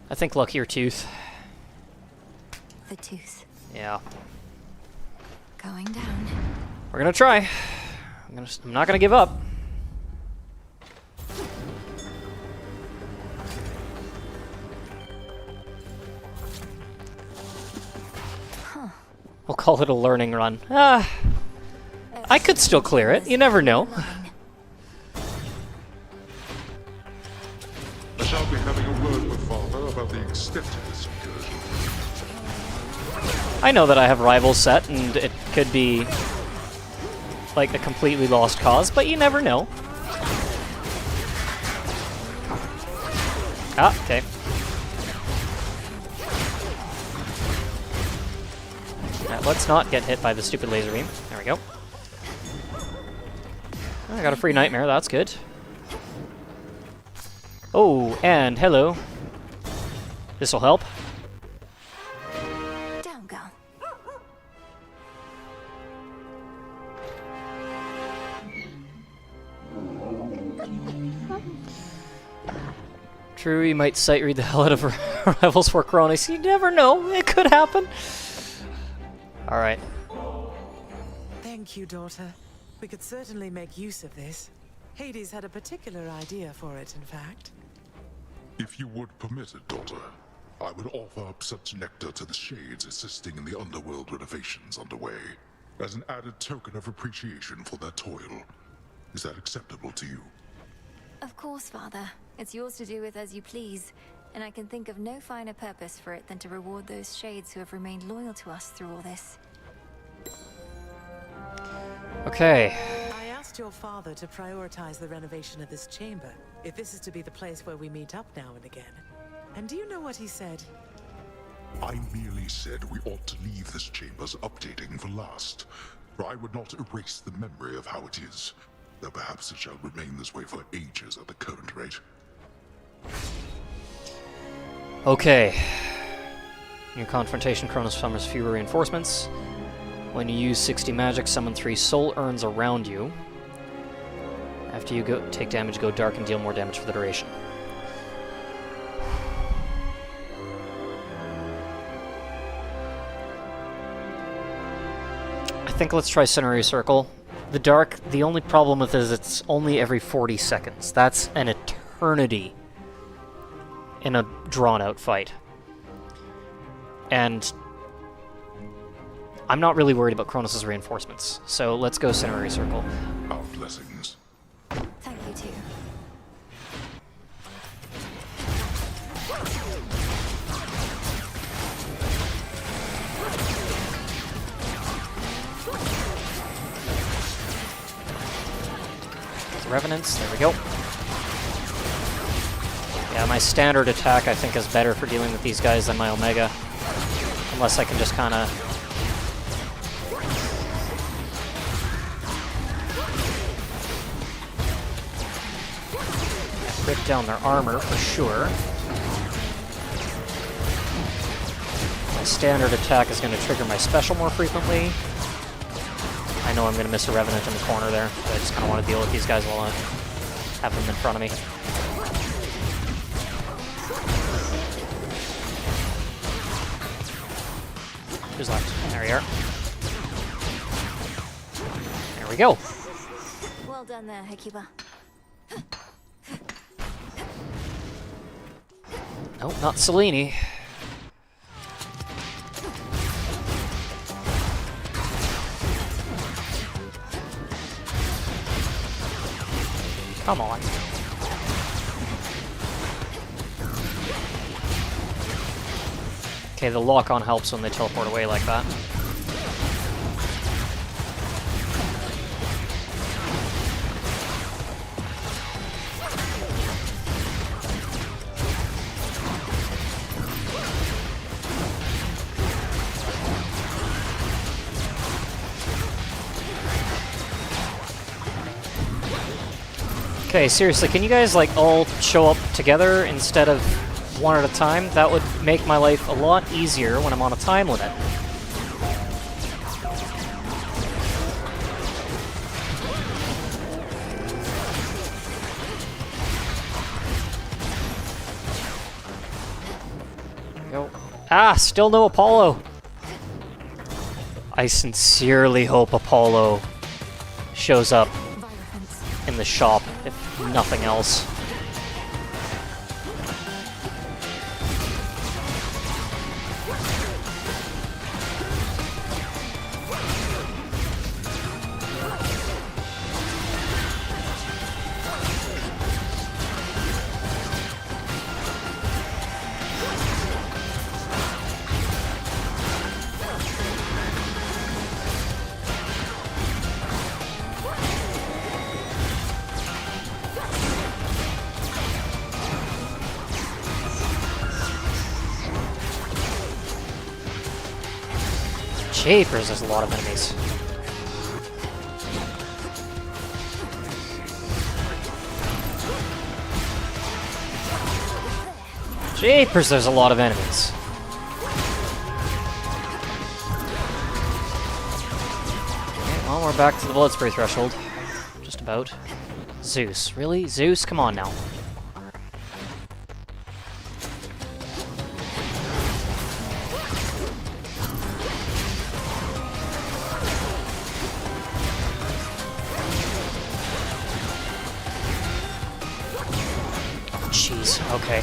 I think Luckier Tooth. The tooth. Yeah. Going down. We're gonna try. I'm not gonna give up. Huh. We'll call it a learning run. Ah, I could still clear it. You never know. I shall be having a word with Father about the extent of this incursion. I know that I have rivals set, and it could be like a completely lost cause, but you never know. Ah, okay. Now, let's not get hit by the stupid laser beam. There we go. I got a free nightmare, that's good. Oh, and hello. This'll help. Down go. True, you might sight read the hell out of Rivals for Cronus. You never know, it could happen. Alright. Thank you, daughter. We could certainly make use of this. Hades had a particular idea for it, in fact. If you would permit it, daughter, I would offer up such nectar to the Shades assisting in the underworld renovations underway, as an added token of appreciation for their toil. Is that acceptable to you? Of course, Father. It's yours to do with as you please, and I can think of no finer purpose for it than to reward those Shades who have remained loyal to us through all this. Okay. I asked your father to prioritize the renovation of this chamber, if this is to be the place where we meet up now and again. And do you know what he said? I merely said we ought to leave this chamber's updating for last, for I would not erase the memory of how it is, though perhaps it shall remain this way for ages at the current rate. Okay. New confrontation, Cronus summons fewer reinforcements. When you use 60 magic, summon 3 soul urns around you. After you take damage, go dark and deal more damage for the duration. I think let's try Cinerary Circle. The dark, the only problem with it is it's only every 40 seconds. That's an eternity in a drawn-out fight. And I'm not really worried about Cronus' reinforcements, so let's go Cinerary Circle. Our blessings. Thank you, too. Revenants, there we go. Yeah, my standard attack I think is better for dealing with these guys than my Omega. Unless I can just kind of... rip down their armor for sure. My standard attack is going to trigger my special more frequently. I know I'm going to miss a Revenant in the corner there, but I just kind of want to deal with these guys while I have them in front of me. Who's left? There you are. There we go. Well done there, Hecuba. Nope, not Selene. Come on. Okay, the lock-on helps when they teleport away like that. Okay, seriously, can you guys, like, all show up together instead of one at a time? That would make my life a lot easier when I'm on a time limit. Go. Ah, still no Apollo! I sincerely hope Apollo shows up in the shop, if nothing else. Japers, there's a lot of enemies. Japers, there's a lot of enemies. Okay, well, we're back to the blood spray threshold. Just about. Zeus. Really? Zeus? Come on now. Jeez, okay.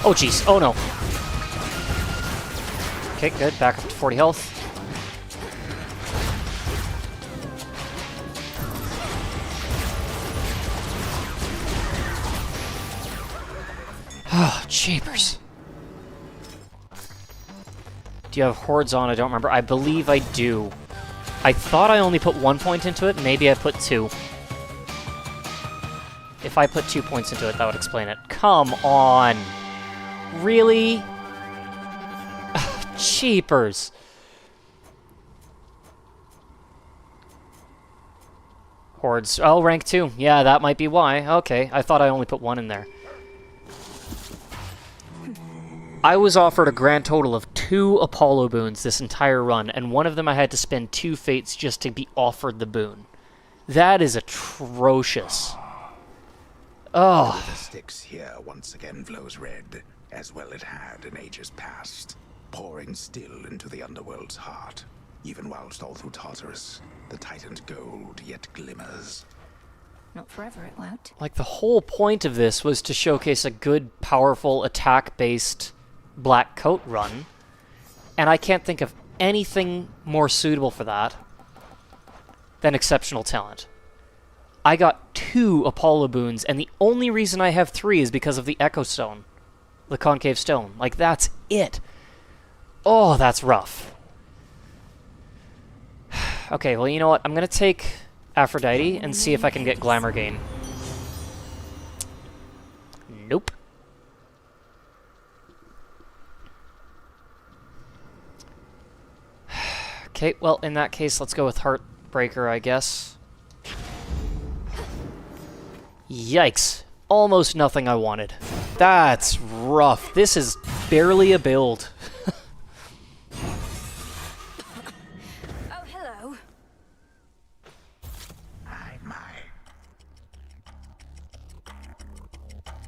Oh jeez, oh no. Okay, good, back up to 40 health. Oh, jeepers. Do you have hordes on? I don't remember. I believe I do. I thought I only put 1 point into it, maybe I put 2. If I put 2 points into it, that would explain it. Come on! Really? Cheapers. Hordes. Oh, rank 2. Yeah, that might be why. Okay, I thought I only put 1 in there. I was offered a grand total of 2 Apollo boons this entire run, and one of them I had to spend 2 fates just to be offered the boon. That is atrocious. Oh. The Styx here once again flows red, as well it had in ages past, pouring still into the underworld's heart, even whilst all through Tartarus, the Titan's gold yet glimmers. Not forever, it won't. Like, the whole point of this was to showcase a good, powerful, attack-based Black Coat run, and I can't think of anything more suitable for that than exceptional talent. I got 2 Apollo boons, and the only reason I have 3 is because of the Echo Stone. the concave stone. Like, that's it. Oh, that's rough. Okay, well, you know what? I'm gonna take Aphrodite and see if I can get Glamour Gain. Nope. Okay, well, in that case, let's go with Heartbreaker, I guess. Yikes. Almost nothing I wanted. That's rough. This is barely a build. Oh, hello.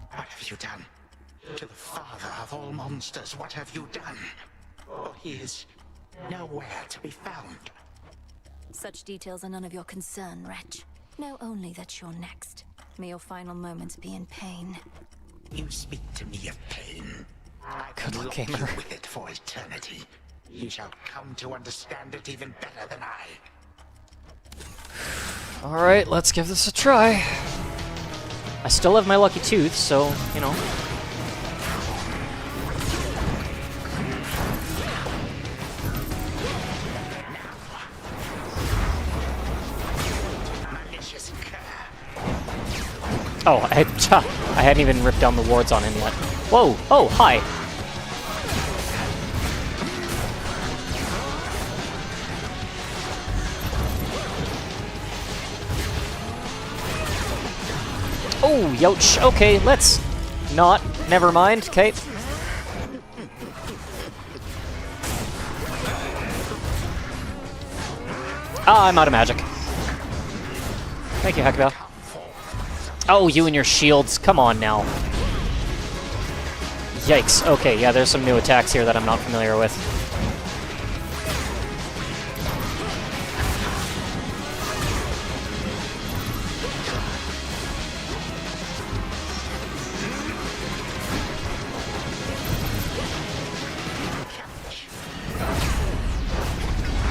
What have you done? To the father of all monsters, what have you done? Oh, he is nowhere to be found. Such details are none of your concern, wretch. Know only that you're next. May your final moments be in pain. You speak to me of pain. I Good can luck, lock you gamer. with it for eternity. You shall come to understand it even better than I. Alright, let's give this a try. I still have my lucky tooth, so, you know. Oh, I hadn't even ripped down the wards on him yet. Whoa! Oh, hi! Oh, youch. Okay, let's not. Never mind. Okay. Ah, I'm out of magic. Thank you, Hackabell. Oh, you and your shields. Come on now. Yikes. Okay, yeah, there's some new attacks here that I'm not familiar with.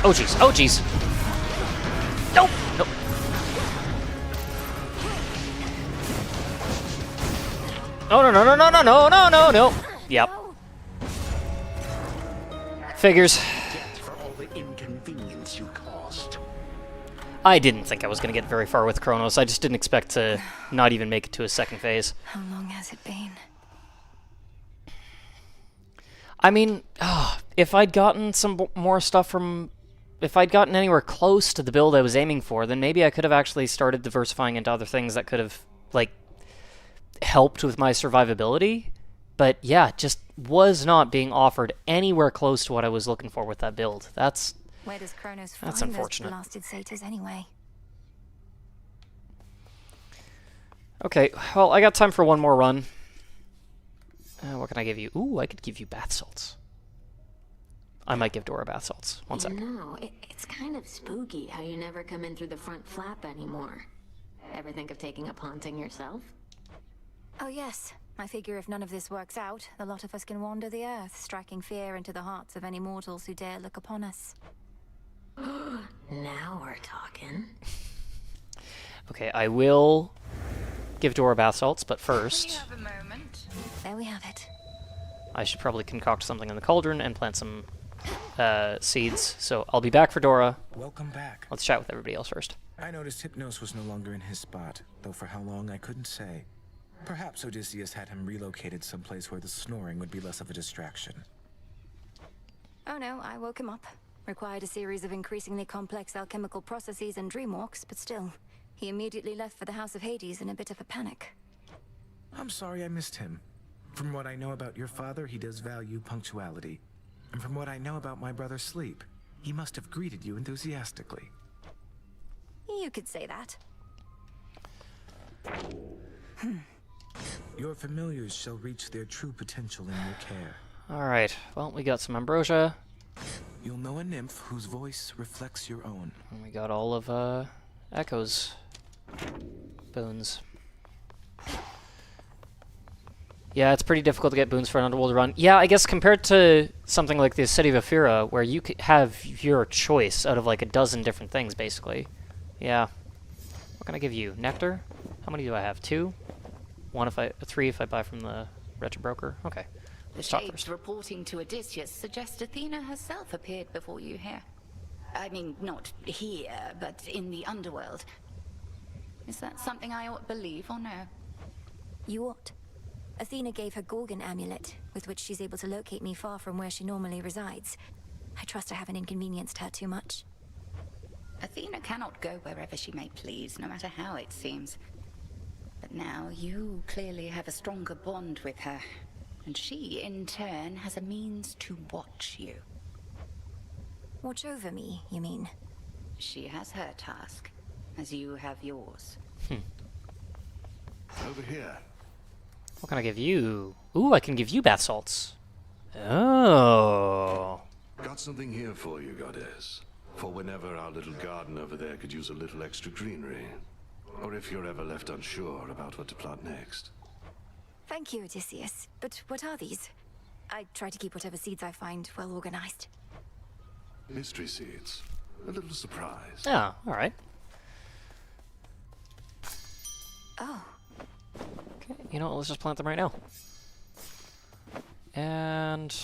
Oh, jeez. Oh, jeez. Nope. Nope. Oh, no, no, no, no, no, no, no, no, no. Yep. Figures. For all the inconvenience you caused. I didn't think I was going to get very far with Kronos. I just didn't expect to not even make it to a second phase. How long has it been? I mean, if I'd gotten some more stuff from... If I'd gotten anywhere close to the build I was aiming for, then maybe I could have actually started diversifying into other things that could have, like, helped with my survivability. But yeah, just was not being offered anywhere close to what I was looking for with that build. That's Where does Kronos find That's unfortunate. those blasted satyrs anyway? Okay, well, I got time for one more run. What can I give you? Ooh, I could give you bath salts. I might give Dora bath salts. One sec. No, it's kind of spooky how you never come in through the front flap anymore. Ever think of taking up haunting yourself? Oh yes. I figure if none of this works out, the lot of us can wander the earth, striking fear into the hearts of any mortals who dare look upon us. Now we're talking. Okay, I will give Dora bath salts, but first... There we have it. I should probably concoct something in the cauldron and plant some seeds. So I'll be back for Dora. Welcome back. Let's chat with everybody else first. I noticed Hypnos was no longer in his spot, though for how long I couldn't say. Perhaps Odysseus had him relocated someplace where the snoring would be less of a distraction. Oh no, I woke him up. Required a series of increasingly complex alchemical processes and dreamwalks, but still, he immediately left for the House of Hades in a bit of a panic. I'm sorry I missed him. From what I know about your father, he does value punctuality. And from what I know about my brother Sleep, he must have greeted you enthusiastically. You could say that. Your familiars shall reach their true potential in your care. Alright, well, we got some ambrosia. You'll know a nymph whose voice reflects your own. And we got all of Echo's boons. Yeah, it's pretty difficult to get boons for an Underworld run. Yeah, I guess compared to something like the City of Ephyra, where you could have your choice out of like a dozen different things, basically. Yeah. What can I give you? Nectar? How many do I have? 2? 3 if I buy from the Wretched Broker? Okay. The Stop shades first. reporting to Odysseus suggest Athena herself appeared before you here. I mean, not here, but in the underworld. Is that something I ought to believe or no? You ought. Athena gave her Gorgon amulet, with which she's able to locate me far from where she normally resides. I trust I haven't inconvenienced her too much. Athena cannot go wherever she may please, no matter how it seems. But now you clearly have a stronger bond with her, and she, in turn, has a means to watch you. Watch over me, you mean? She has her task, as you have yours. Over here. What can I give you? Ooh, I can give you bath salts. Oh. Got something here for you, Goddess. For whenever our little garden over there could use a little extra greenery. Or if you're ever left unsure about what to plant next. Thank you, Odysseus. But what are these? I try to keep whatever seeds I find well organized. Mystery seeds. A little surprise. Oh, alright. Oh. Okay, you know what, let's just plant them right now. And...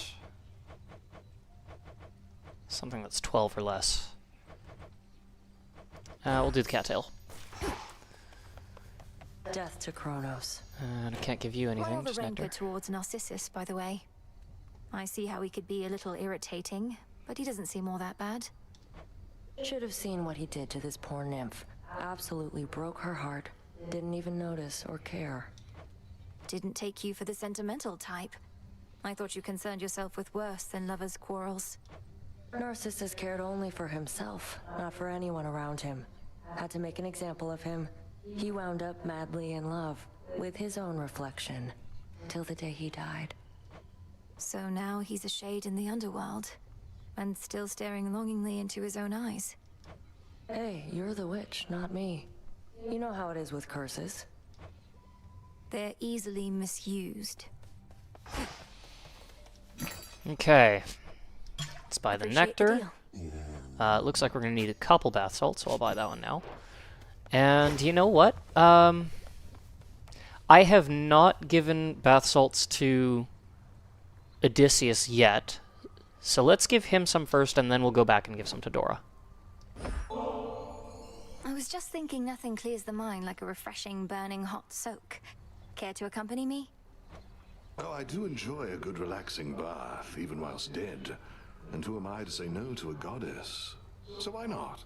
something that's 12 or less. We'll do the cattail. Death to Kronos. And I can't give you anything, Why all the just nectar. rancor towards Narcissus, by the way? I see how he could be a little irritating, but he doesn't seem all that bad. Should have seen what he did to this poor nymph. Absolutely broke her heart. Didn't even notice or care. Didn't take you for the sentimental type. I thought you concerned yourself with worse than lovers' quarrels. Narcissus cared only for himself, not for anyone around him. Had to make an example of him. He wound up madly in love, with his own reflection, till the day he died. So now he's a shade in the underworld, and still staring longingly into his own eyes. Hey, you're the witch, not me. You know how it is with curses. They're easily misused. Okay. Let's buy the Appreciate the nectar. It looks like we're going to need a couple bath salts, so I'll buy that one now. And you know what? I have not given bath salts to Odysseus yet, so let's give him some first, and then we'll go back and give some to Dora. I was just thinking nothing clears the mind like a refreshing, burning hot soak. Care to accompany me? Oh, I do enjoy a good relaxing bath, even whilst dead. And who am I to say no to a goddess? So why not?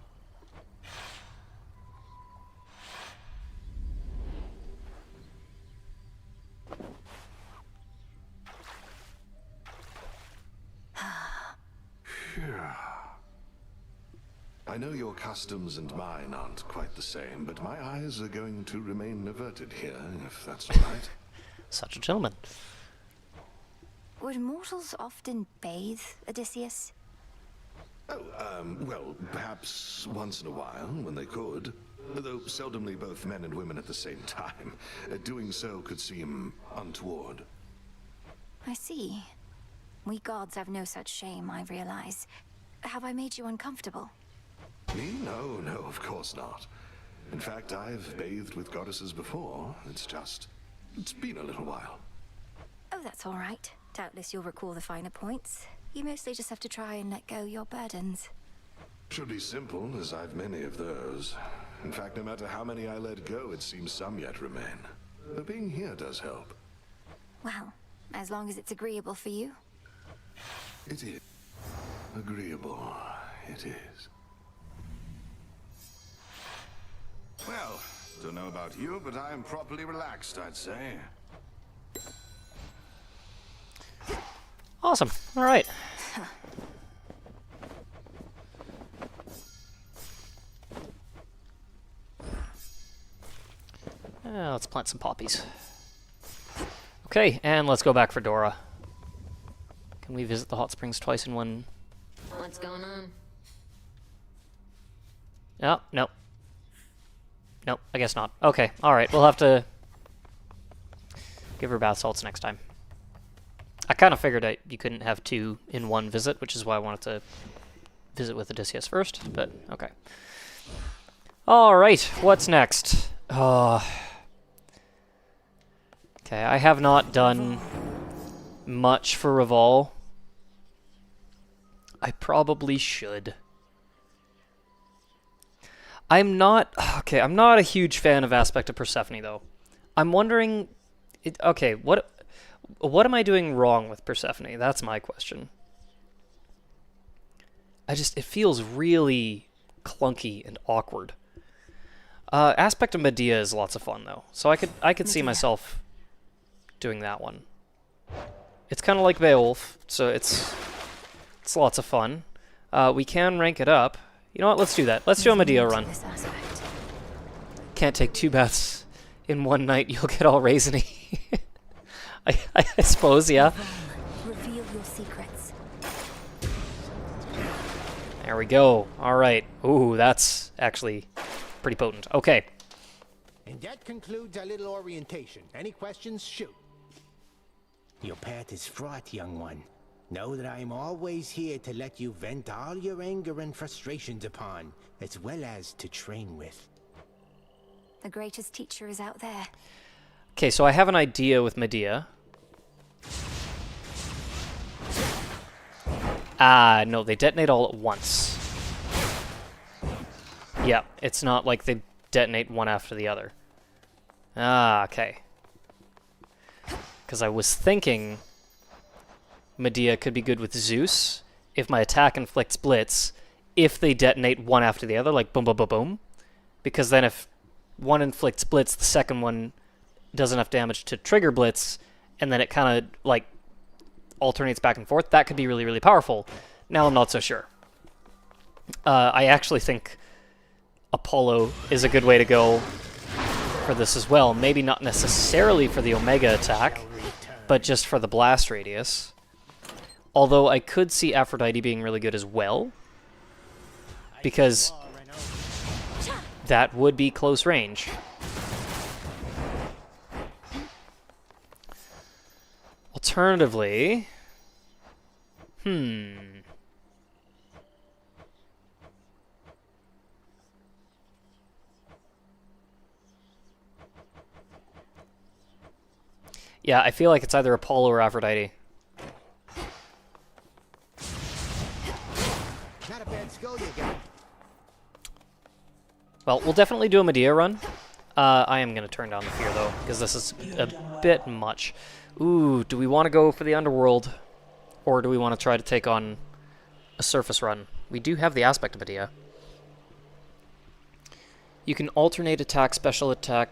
I know your customs and mine aren't quite the same, but my eyes are going to remain averted here, if that's all right. Such a gentleman. Would mortals often bathe, Odysseus? Oh, well, perhaps once in a while, when they could. Though seldomly both men and women at the same time. Doing so could seem untoward. I see. We gods have no such shame, I realize. Have I made you uncomfortable? Me? No, of course not. In fact, I've bathed with goddesses before. It's been a little while. Oh, that's all right. Doubtless you'll recall the finer points. You mostly just have to try and let go your burdens. Should be simple, as I've many of those. In fact, no matter how many I let go, it seems some yet remain. But being here does help. Well, as long as it's agreeable for you. It is. Agreeable. It is. Well, don't know about you, but I am properly relaxed, I'd say. Awesome. All right. Let's plant some poppies. Okay, and let's go back for Dora. Can we visit the hot springs twice in one? What's going on? Oh, no. Nope, I guess not. Okay, alright, we'll have to give her bath salts next time. I kind of figured you couldn't have two in one visit, which is why I wanted to visit with Odysseus first, but okay. Alright, what's next? Okay, I have not done much for Reval. I probably should. I'm not a huge fan of Aspect of Persephone, though. I'm wondering... okay, what am I doing wrong with Persephone? That's my question. It feels really clunky and awkward. Aspect of Medea is lots of fun, though. So I could see myself doing that one. It's kind of like Beowulf, so it's lots of fun. We can rank it up. You know what? Let's do that. Let's do a Medea run. Can't take 2 baths in one night. You'll get all raisiny. I suppose, yeah. Reveal your secrets. There we go. All right. Ooh, that's actually pretty potent. Okay. And that concludes our little orientation. Any questions? Shoot. Your path is fraught, young one. Know that I am always here to let you vent all your anger and frustrations upon, as well as to train with. The greatest teacher is out there. Okay, so I have an idea with Medea. No, they detonate all at once. Yeah, it's not like they detonate one after the other. Okay. Because I was thinking Medea could be good with Zeus if my attack inflicts blitz, if they detonate one after the other, like boom, boom, boom, boom. Because then if one inflicts blitz, the second one does enough damage to trigger blitz, and then it kind of like alternates back and forth. That could be really, really powerful. Now I'm not so sure. I actually think Apollo is a good way to go for this as well. Maybe not necessarily for the Omega attack, but just for the blast radius. Although I could see Aphrodite being really good as well, because that would be close range. Alternatively, yeah, I feel like it's either Apollo or Aphrodite. Not a bad skill you got. Well, we'll definitely do a Medea run. I am going to turn down the fear, though, because this is a bit much. Ooh, do we want to go for the underworld, or do we want to try to take on a surface run? We do have the aspect of Medea. You can alternate attack, special, etc.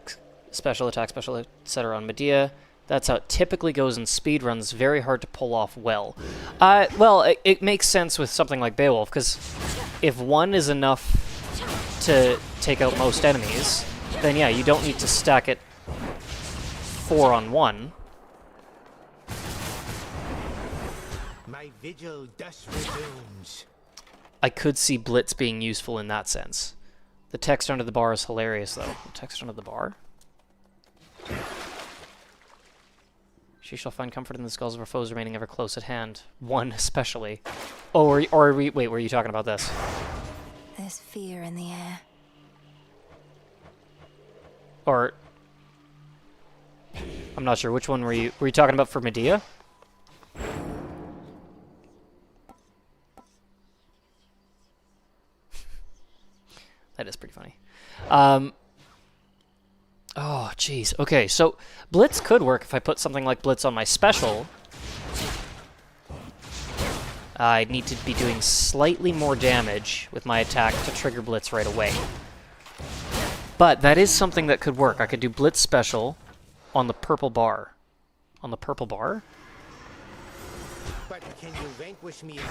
on Medea. That's how it typically goes in speedruns. Very hard to pull off well. Well, it makes sense with something like Beowulf, because if one is enough to take out most enemies, then yeah, you don't need to stack it 4 on 1. My vigil thus resumes. I could see Blitz being useful in that sense. The text under the bar is hilarious, though. The text under the bar? She shall find comfort in the skulls of her foes remaining ever close at hand. One especially. Oh, wait, were you talking about this? There's fear in the air. Or... I'm not sure. Which one were you talking about for Medea? That is pretty funny. Oh, jeez. Okay, so Blitz could work if I put something like Blitz on my special. I'd need to be doing slightly more damage with my attack to trigger Blitz right away. But that is something that could work. I could do Blitz special on the purple bar. On the purple bar? But can you vanquish me again?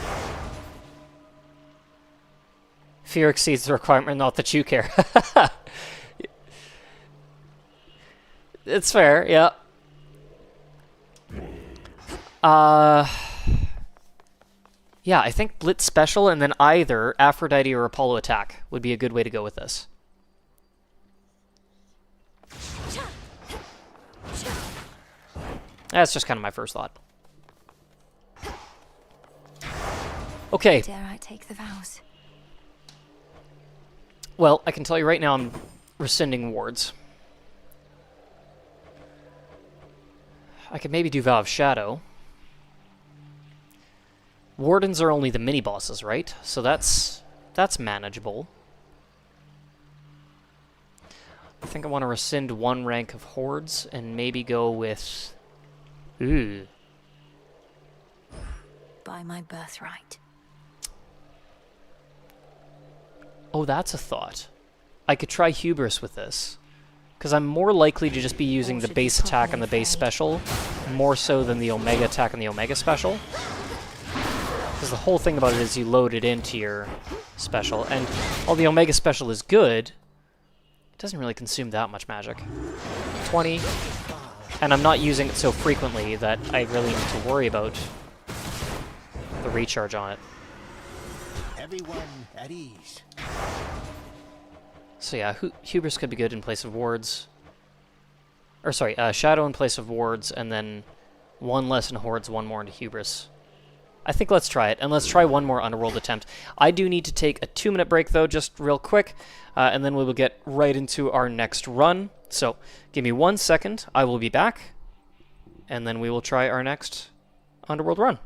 Fear exceeds the requirement, not that you care. It's fair, yeah. Yeah, I think Blitz special and then either Aphrodite or Apollo attack would be a good way to go with this. That's just kind of my first thought. Okay. Dare I take the vows? Well, I can tell you right now I'm rescinding wards. I could maybe do Vow of Shadow. Wardens are only the mini-bosses, right? So that's manageable. I think I want to rescind 1 rank of hordes and maybe go with... Ooh. By my birthright. Oh, that's a thought. I could try Hubris with this. Because I'm more likely to just be using the base attack and the base special, more so than the Omega attack and the Omega special. Because the whole thing about it is you load it into your special, and while the Omega special is good, it doesn't really consume that much magic. 20, and I'm not using it so frequently that I really need to worry about the recharge on it. Everyone at ease. So yeah, Hubris could be good in place of wards. Or sorry, Shadow in place of wards, and then 1 less in hordes, 1 more into Hubris. I think let's try it, and let's try 1 more Underworld attempt. I do need to take a 2-minute break, though, just real quick, and then we will get right into our next run. So, give me 1 second, I will be back, and then we will try our next Underworld run.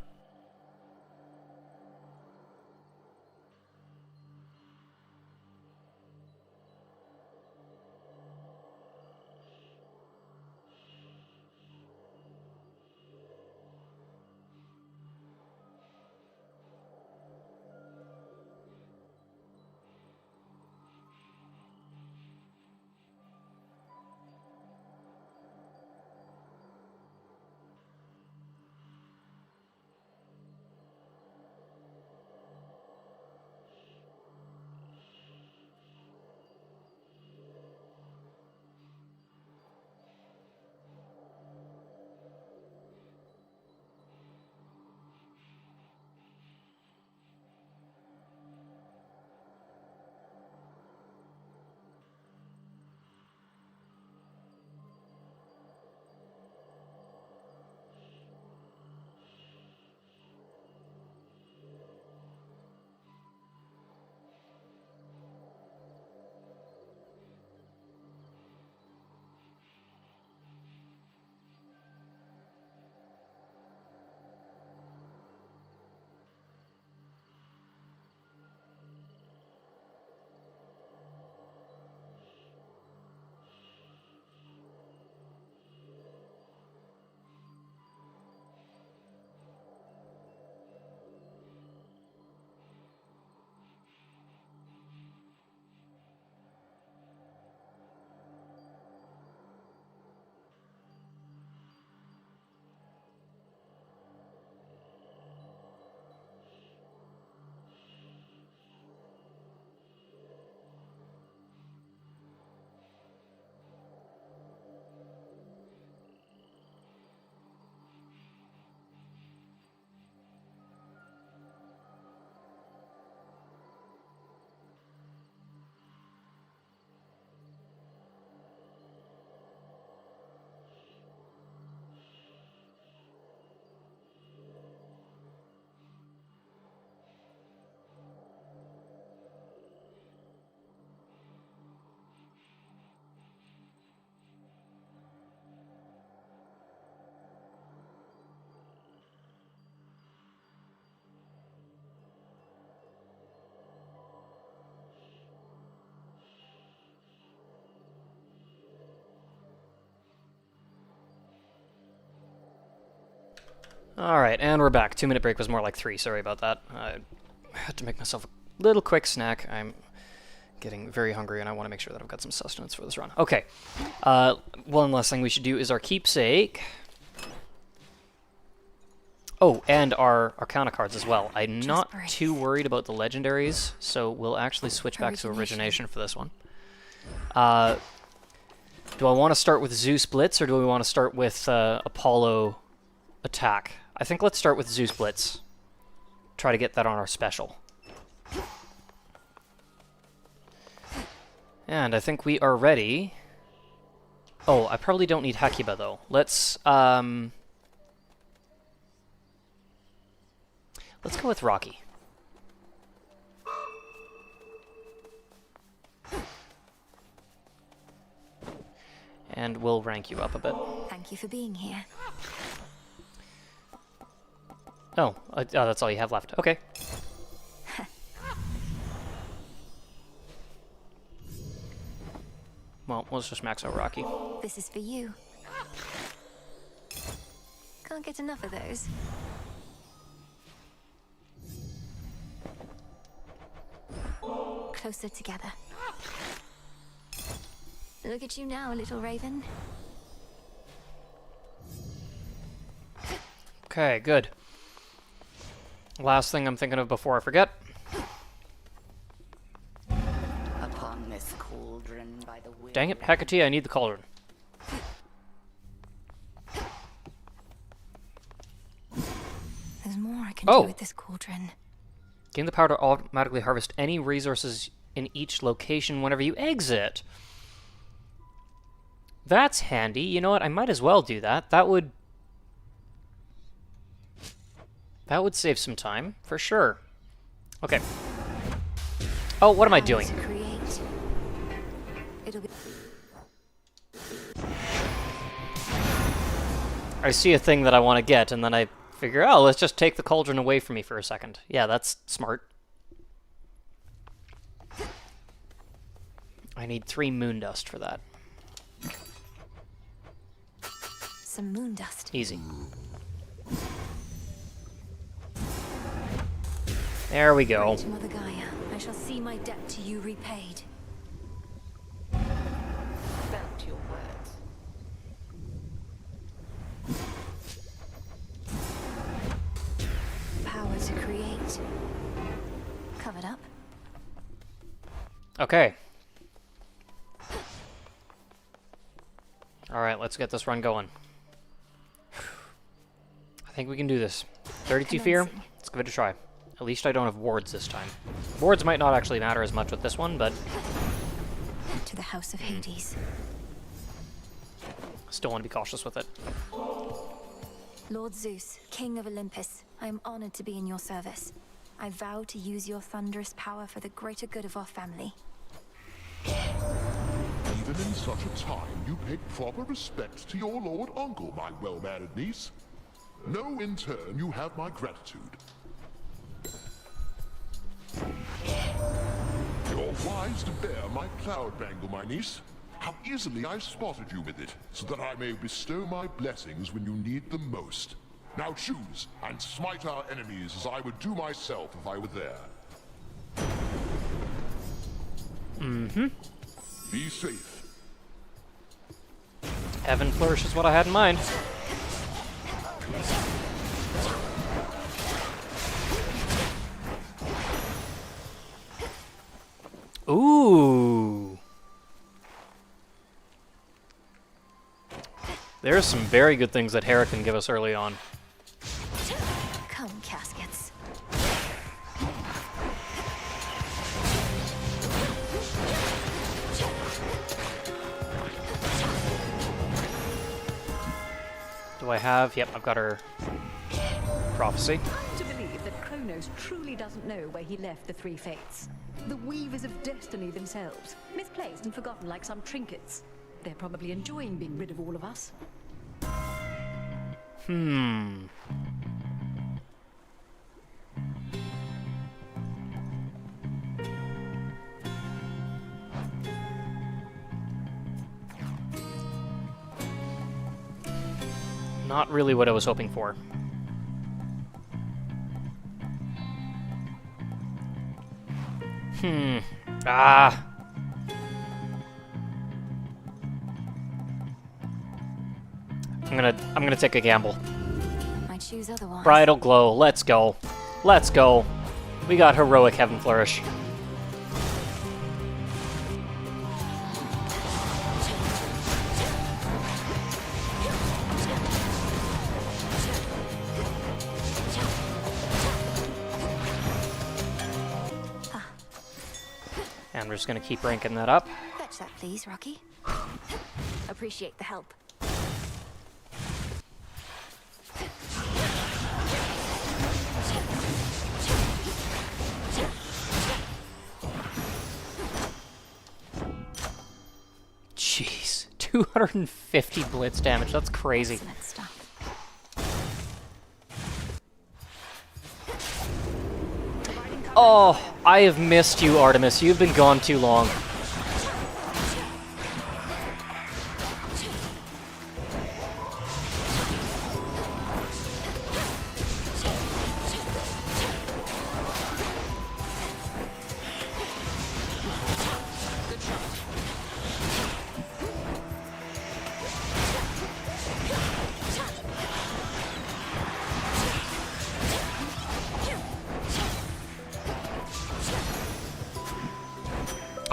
Alright, and we're back. 2-minute break was more like 3, sorry about that. I had to make myself a little quick snack. I'm getting very hungry and I want to make sure that I've got some sustenance for this run. Okay, one last thing we should do is our keepsake. Oh, and our Arcana cards as well. I'm not too worried about the legendaries, so we'll actually switch back to Origination for this one. Do I want to start with Zeus Blitz, or do we want to start with Apollo Attack? I think let's start with Zeus Blitz. Try to get that on our special. And I think we are ready. Oh, I probably don't need Hecuba, though. Let's go with Rocky. And we'll rank you up a bit. Thank you for being here. Oh, that's all you have left. Okay. Well, let's just max out Rocky. This is for you. Can't get enough of those. Closer together. Look at you now, little raven. Okay, good. Last thing I'm thinking of before I forget. Upon this cauldron by the will. Dang it, Hecate, I need the cauldron. There's more I can do with this cauldron. Gain the power to automatically harvest any resources in each location whenever you exit. That's handy. You know what? I might as well do that. That would save some time, for sure. Okay. Oh, what am I doing? I see a thing that I want to get, and then I figure, oh, let's just take the cauldron away from me for a second. Yeah, that's smart. I need 3 moon dust for that. Some moon dust. Easy. There we go. Great Mother Gaia, I shall see my debt to you repaid. Felt your words. Power to create. Covered up. Okay. Alright, let's get this run going. I think we can do this. 32 fear? Let's give it a try. At least I don't have wards this time. Wards might not actually matter as much with this one, but... To the House of Hades. Still want to be cautious with it. Lord Zeus, King of Olympus, I am honored to be in your service. I vow to use your thunderous power for the greater good of our family. Even in such a time, you paid proper respect to your lord uncle, my well-mannered niece. Know in turn you have my gratitude. You're wise to bear my cloud bangle, my niece. How easily I spotted you with it, so that I may bestow my blessings when you need them most. Now choose, and smite our enemies as I would do myself if I were there. Mm-hmm. Be safe. Heaven Flourish is what I had in mind. Ooh. There's some very good things that Hera can give us early on. Come, caskets. Do I have? Yep, I've got her prophecy. To believe that Kronos truly doesn't know where he left the 3 fates. The weavers of destiny themselves, misplaced and forgotten like some trinkets. They're probably enjoying being rid of all of us. Not really what I was hoping for. Ah. I'm gonna take a gamble. I choose otherwise. Bridal Glow, let's go. Let's go. We got heroic Heaven Flourish. And we're just gonna keep ranking that up. Fetch that, please, Rocky. Appreciate the help. Jeez, 250 blitz damage. That's crazy. Excellent stuff. Oh, I have missed you, Artemis. You've been gone too long.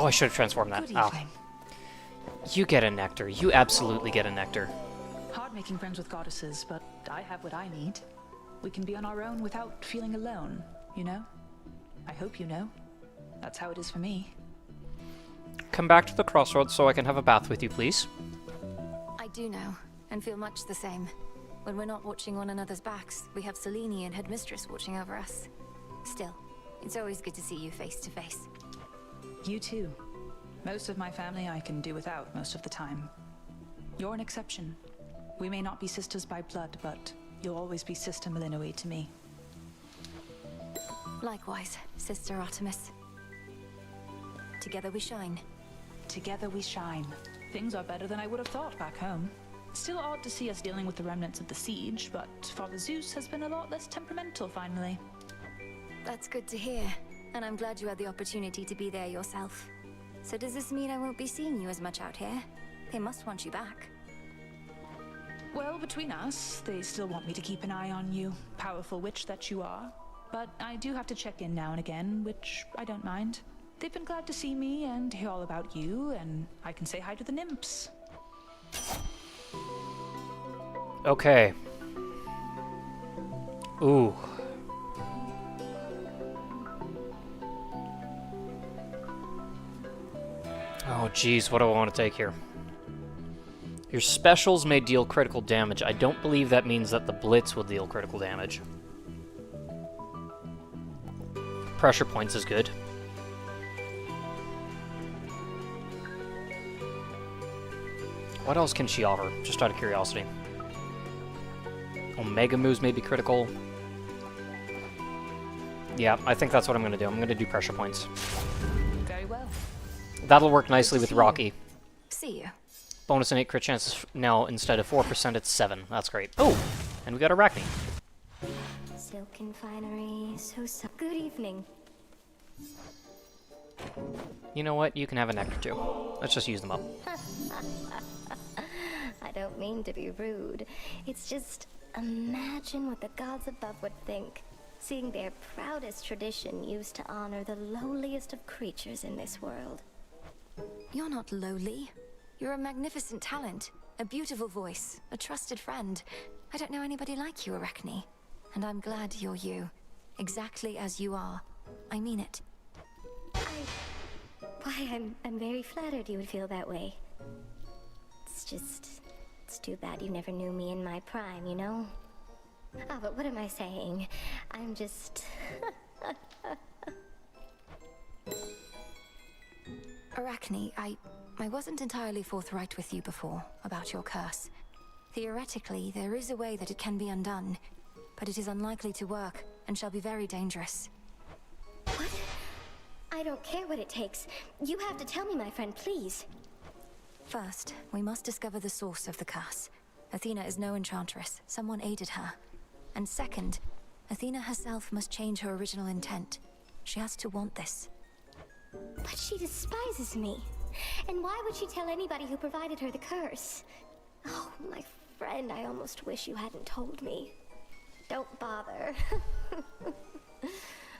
Oh, I should have transformed that. Good Oh. evening. You get a nectar. You absolutely get a nectar. Hard making friends with goddesses, but I have what I need. We can be on our own without feeling alone, you know? I hope you know. That's how it is for me. Come back to the crossroads so I can have a bath with you, please. I do know, and feel much the same. When we're not watching one another's backs, we have Selene and Headmistress watching over us. Still, it's always good to see you face to face. You too. Most of my family I can do without most of the time. You're an exception. We may not be sisters by blood, but you'll always be Sister Malinoe to me. Likewise, Sister Artemis. Together we shine. Together we shine. Things are better than I would have thought back home. Still odd to see us dealing with the remnants of the siege, but Father Zeus has been a lot less temperamental finally. That's good to hear, and I'm glad you had the opportunity to be there yourself. So does this mean I won't be seeing you as much out here? They must want you back. Well, between us, they still want me to keep an eye on you, powerful witch that you are. But I do have to check in now and again, which I don't mind. They've been glad to see me and hear all about you, and I can say hi to the nymphs. Okay. Ooh. Oh, geez, what do I want to take here? Your specials may deal critical damage. I don't believe that means that the Blitz will deal critical damage. Pressure points is good. What else can she offer? Just out of curiosity. Omega moves may be critical. Yeah, I think that's what I'm going to do. I'm going to do pressure points. Very well. That'll work nicely with Rocky. See you. Bonus and 8 crit chances now, instead of 4%, it's 7. That's great. Oh! And we got Arachne. Silken finery, good evening. You know what? You can have a nectar too. Let's just use them up. I don't mean to be rude. It's just, imagine what the gods above would think, seeing their proudest tradition used to honor the lowliest of creatures in this world. You're not lowly. You're a magnificent talent, a beautiful voice, a trusted friend. I don't know anybody like you, Arachne. And I'm glad you're you. Exactly as you are. I mean it. Why, I'm very flattered you would feel that way. It's too bad you never knew me in my prime, you know? Oh, but what am I saying? I'm just... Arachne, I wasn't entirely forthright with you before about your curse. Theoretically, there is a way that it can be undone, but it is unlikely to work and shall be very dangerous. What? I don't care what it takes. You have to tell me, my friend, please. First, we must discover the source of the curse. Athena is no enchantress. Someone aided her. And second, Athena herself must change her original intent. She has to want this. But she despises me. And why would she tell anybody who provided her the curse? Oh, my friend, I almost wish you hadn't told me. Don't bother.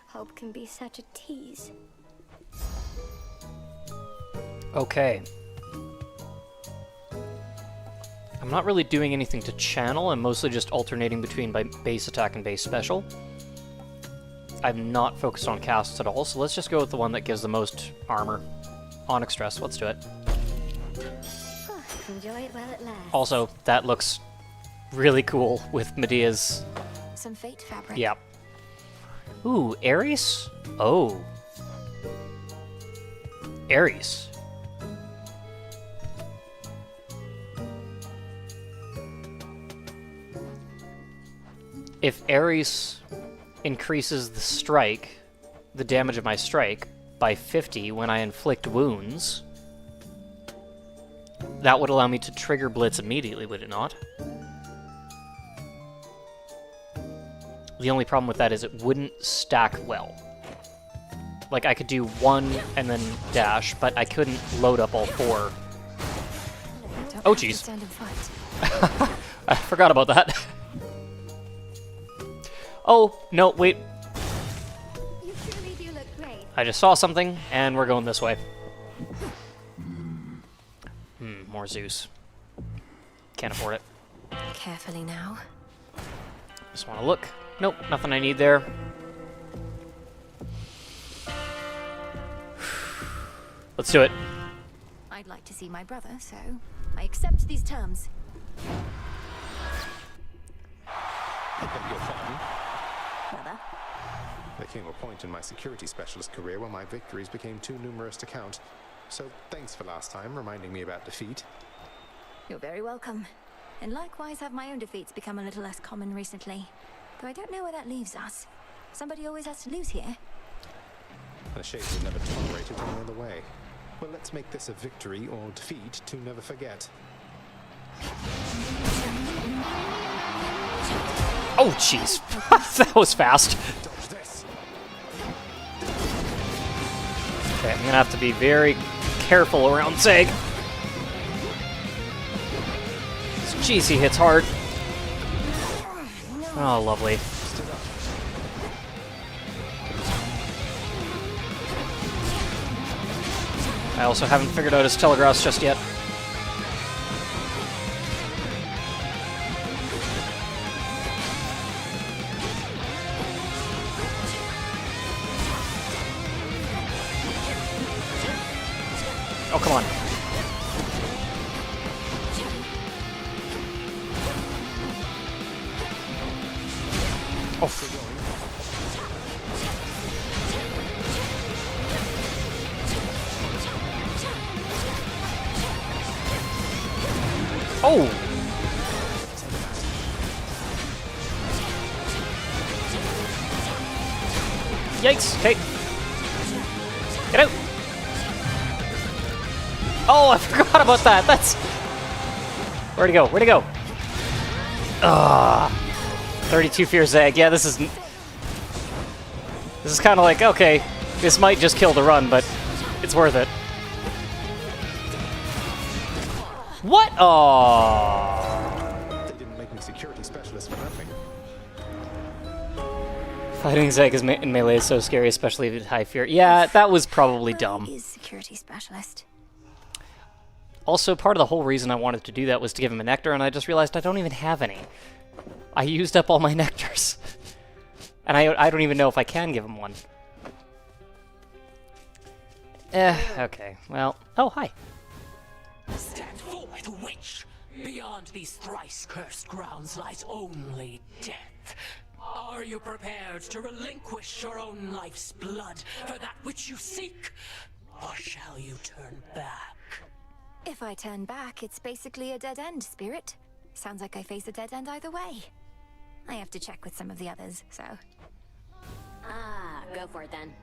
Hope can be such a tease. Okay. I'm not really doing anything to channel. I'm mostly just alternating between base attack and base special. I'm not focused on casts at all, so let's just go with the one that gives the most armor. Onyx Dress, let's do it. Enjoy it while it lasts. Also, that looks really cool with Medea's... Some fate fabric. Yeah. Ooh, Ares? Oh. Ares. If Ares increases the strike, the damage of my strike by 50 when I inflict wounds, that would allow me to trigger Blitz immediately, would it not? The only problem with that is it wouldn't stack well. Like, I could do 1 and then dash, but I couldn't load up all 4. Oh, jeez. I forgot about that. Oh, no, wait. You truly do look great. I just saw something, and we're going this way. More Zeus. Can't afford it. Carefully now. Just want to look. Nope, nothing I need there. Let's do it. I'd like to see my brother, so I accept these terms. I beg your pardon? Brother? There came a point in my security specialist career where my victories became too numerous to count. So thanks for last time, reminding me about defeat. You're very welcome. And likewise have my own defeats become a little less common recently. Though I don't know where that leaves us. Somebody always has to lose here. The Shades have never tolerated any other way. Well, let's make this a victory or defeat to never forget. Oh, jeez. That was fast. Okay, I'm gonna have to be very careful around Zeg. Jeez, he hits hard. Oh, lovely. I also haven't figured out his telegraphs just yet. Oh, come on. Oh. Oh! Yikes! Okay. Get out! Oh, I forgot about that! That's... Where'd he go? Where'd he go? Ah, 32 Fear Zeg. Yeah, this is kind of like, okay, this might just kill the run, but it's worth it. What? Oh. They didn't make me security specialist for nothing. Fighting Zeg in melee is so scary, especially with high fear. Yeah, that was probably dumb. He's security specialist. Also, part of the whole reason I wanted to do that was to give him a nectar, and I just realized I don't even have any. I used up all my nectars. And I don't even know if I can give him one. Okay, well... Oh, hi. Stand forth, witch! Beyond these thrice-cursed grounds lies only death. Are you prepared to relinquish your own life's blood for that which you seek? Or shall you turn back? If I turn back, it's basically a dead end, Spirit. Sounds like I face a dead end either way. I have to check with some of the others, so... Ah, go for it then.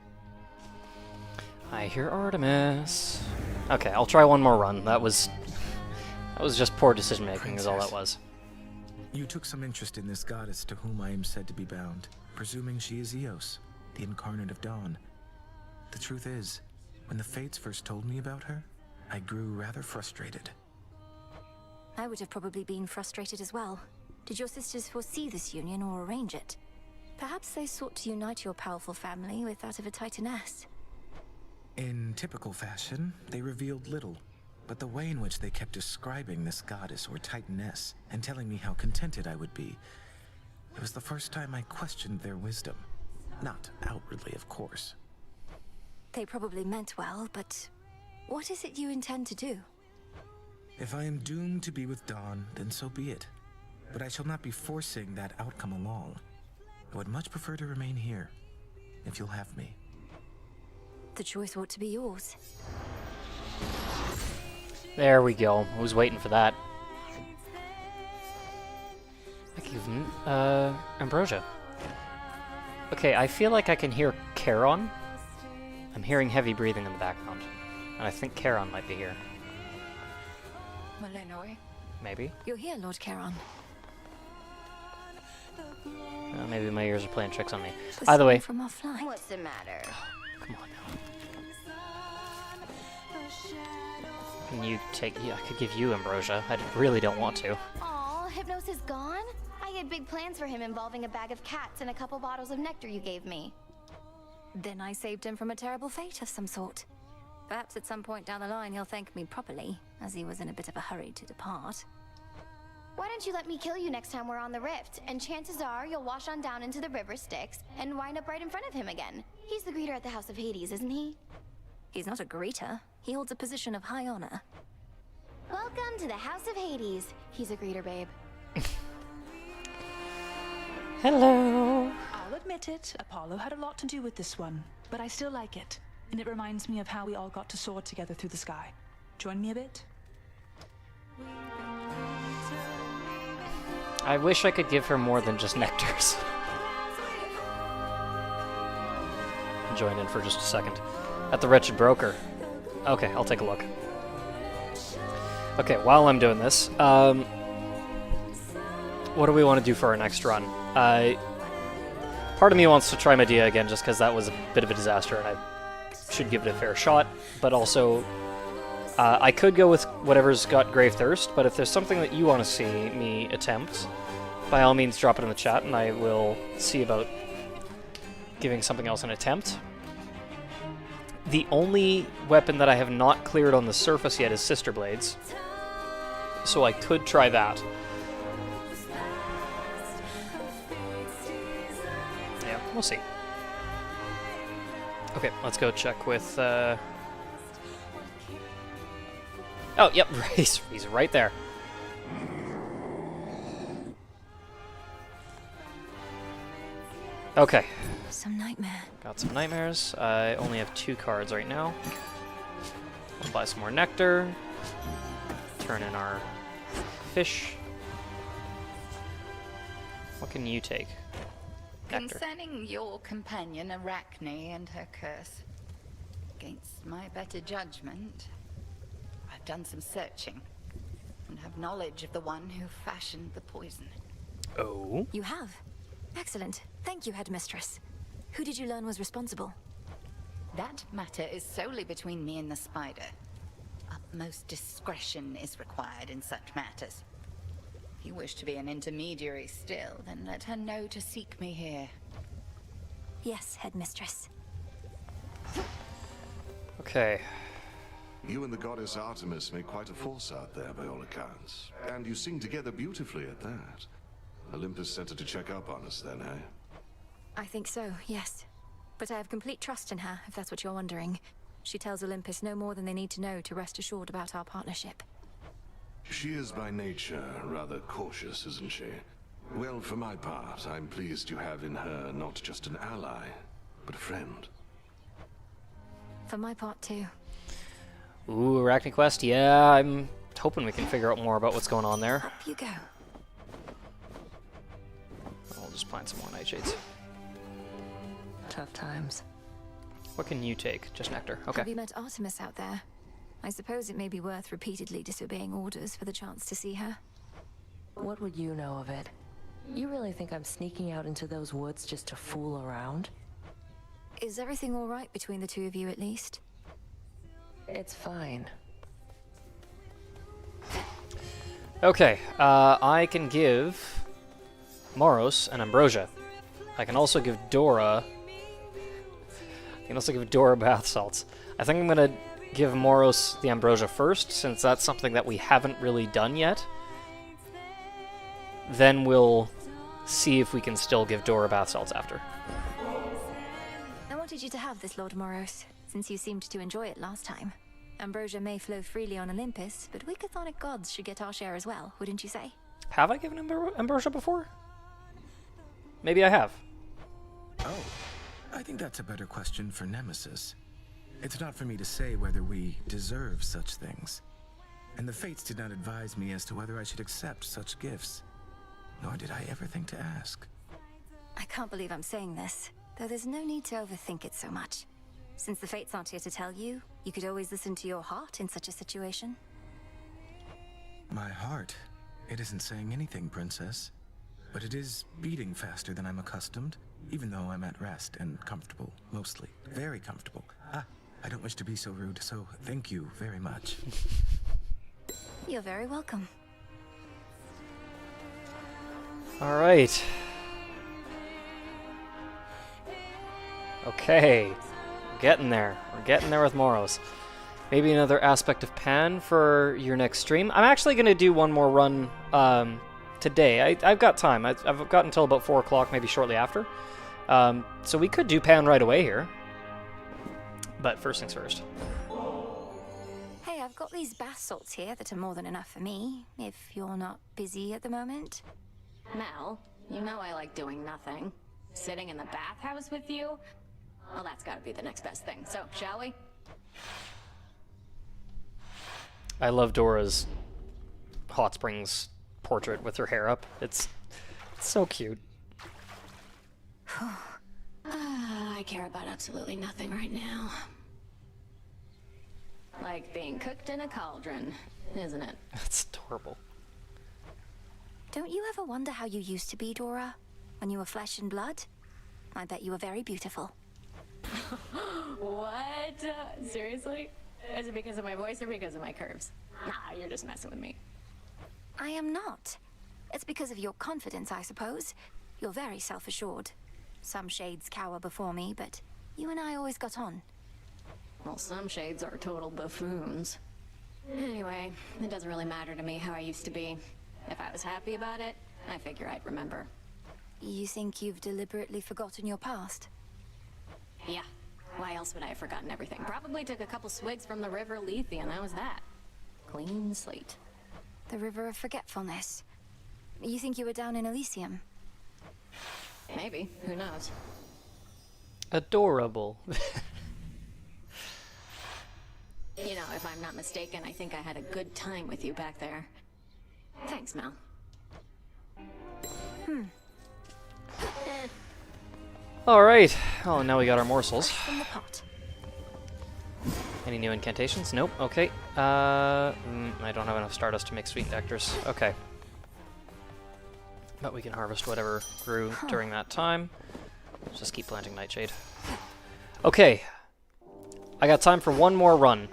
I hear Artemis. Okay, I'll try one more run. That was just poor decision making, is all that was. You took some interest in this goddess to whom I am said to be bound, presuming she is Eos, the incarnate of dawn. The truth is, when the Fates first told me about her, I grew rather frustrated. I would have probably been frustrated as well. Did your sisters foresee this union or arrange it? Perhaps they sought to unite your powerful family with that of a Titaness. In typical fashion, they revealed little, but the way in which they kept describing this goddess or Titaness and telling me how contented I would be, it was the first time I questioned their wisdom. Not outwardly, of course. They probably meant well, but what is it you intend to do? If I am doomed to be with Dawn, then so be it. But I shall not be forcing that outcome along. I would much prefer to remain here, if you'll have me. The choice ought to be yours. There we go. I was waiting for that. I give him, Ambrosia. Okay, I feel like I can hear Charon I'm hearing heavy breathing in the background. And I think Charon might be here. Malinois? Maybe. You're here, Lord Charon. Maybe my ears are playing tricks on me. The Either way. From offline. What's the matter? Come on now. Can you take... Yeah, I could give you ambrosia. I really don't want to. Aw, Hypnos is gone? I had big plans for him involving a bag of cats and a couple bottles of nectar you gave me. Then I saved him from a terrible fate of some sort. Perhaps at some point down the line he'll thank me properly, as he was in a bit of a hurry to depart. Why don't you let me kill you next time we're on the rift, and chances are you'll wash on down into the river Styx and wind up right in front of him again. He's the greeter at the House of Hades, isn't he? He's not a greeter. He holds a position of high honor. Welcome to the House of Hades. He's a greeter, babe. Hello. I'll admit it, Apollo had a lot to do with this one, but I still like it. And it reminds me of how we all got to soar together through the sky. Join me a bit? I wish I could give her more than just nectars. Join in for just a second. At the Wretched Broker. Okay, I'll take a look. Okay, while I'm doing this, what do we want to do for our next run? Part of me wants to try Medea again, just because that was a bit of a disaster, and I should give it a fair shot. But also, I could go with whatever's got Grave Thirst, but if there's something that you want to see me attempt, by all means drop it in the chat, and I will see about giving something else an attempt. The only weapon that I have not cleared on the surface yet is Sister Blades, so I could try that. Yeah, we'll see. Okay, let's go check with... Oh, yep, he's right there. Okay. Some nightmare. Got some nightmares. I only have 2 cards right now. We'll buy some more nectar. Turn in our fish. What can you take? Nectar. Concerning your companion Arachne and her curse, against my better judgment, I've done some searching and have knowledge of the one who fashioned the poison. Oh? You have? Excellent. Thank you, Headmistress. Who did you learn was responsible? That matter is solely between me and the spider. Utmost discretion is required in such matters. If you wish to be an intermediary still, then let her know to seek me here. Yes, Headmistress. Okay. You and the goddess Artemis make quite a force out there, by all accounts. And you sing together beautifully at that. Olympus sent her to check up on us then, eh? I think so, yes. But I have complete trust in her, if that's what you're wondering. She tells Olympus no more than they need to know to rest assured about our partnership. She is by nature rather cautious, isn't she? Well, for my part, I'm pleased you have in her not just an ally, but a friend. For my part, too. Ooh, Arachne Quest? Yeah, I'm hoping we can figure out more about what's going on there. Up you go. I'll just plant some more nightshades. Tough times. What can you take? Just nectar. Okay. Have you met Artemis out there? I suppose it may be worth repeatedly disobeying orders for the chance to see her. What would you know of it? You really think I'm sneaking out into those woods just to fool around? Is everything all right between the two of you, at least? It's fine. Okay, I can give Moros and Ambrosia. I can also give Dora... bath salts. I think I'm gonna give Moros the Ambrosia first, since that's something that we haven't really done yet. Then we'll see if we can still give Dora bath salts after. I wanted you to have this, Lord Moros, since you seemed to enjoy it last time. Ambrosia may flow freely on Olympus, but we chthonic gods should get our share as well, wouldn't you say? Have I given Ambrosia before? Maybe I have. Oh, I think that's a better question for Nemesis. It's not for me to say whether we deserve such things. And the fates did not advise me as to whether I should accept such gifts. Nor did I ever think to ask. I can't believe I'm saying this, though there's no need to overthink it so much. Since the fates aren't here to tell you, you could always listen to your heart in such a situation. My heart? It isn't saying anything, Princess. But it is beating faster than I'm accustomed, even though I'm at rest and comfortable, mostly. Very comfortable. I don't wish to be so rude, so thank you very much. You're very welcome. All right. Okay. We're getting there. We're getting there with Moros. Maybe another aspect of Pan for your next stream. I'm actually going to do one more run today. I've got time. I've got until about 4 o'clock, maybe shortly after. So we could do Pan right away here. But first things first. Hey, I've got these bath salts here that are more than enough for me, if you're not busy at the moment. Mel, you know I like doing nothing. Sitting in the bathhouse with you? Well, that's gotta be the next best thing. So, shall we? I love Dora's hot springs portrait with her hair up. It's so cute. I care about absolutely nothing right now. Like being cooked in a cauldron, isn't it? That's adorable. Don't you ever wonder how you used to be, Dora? When you were flesh and blood? I bet you were very beautiful. What? Seriously? Is it because of my voice or because of my curves? Nah, you're just messing with me. I am not. It's because of your confidence, I suppose. You're very self-assured. Some shades cower before me, but you and I always got on. Well, some shades are total buffoons. Anyway, it doesn't really matter to me how I used to be. If I was happy about it, I figure I'd remember. You think you've deliberately forgotten your past? Yeah. Why else would I have forgotten everything? Probably took a couple swigs from the River Lethe and that was that. Clean slate. The River of Forgetfulness. You think you were down in Elysium? Maybe. Who knows? Adorable. You know, if I'm not mistaken, I think I had a good time with you back there. Thanks, Mel. Alright. Oh, now we got our morsels. From the pot. Any new incantations? Nope. Okay. I don't have enough Stardust to make sweet nectars. Okay. But we can harvest whatever grew during that time. Let's just keep planting Nightshade. Okay. I got time for one more run.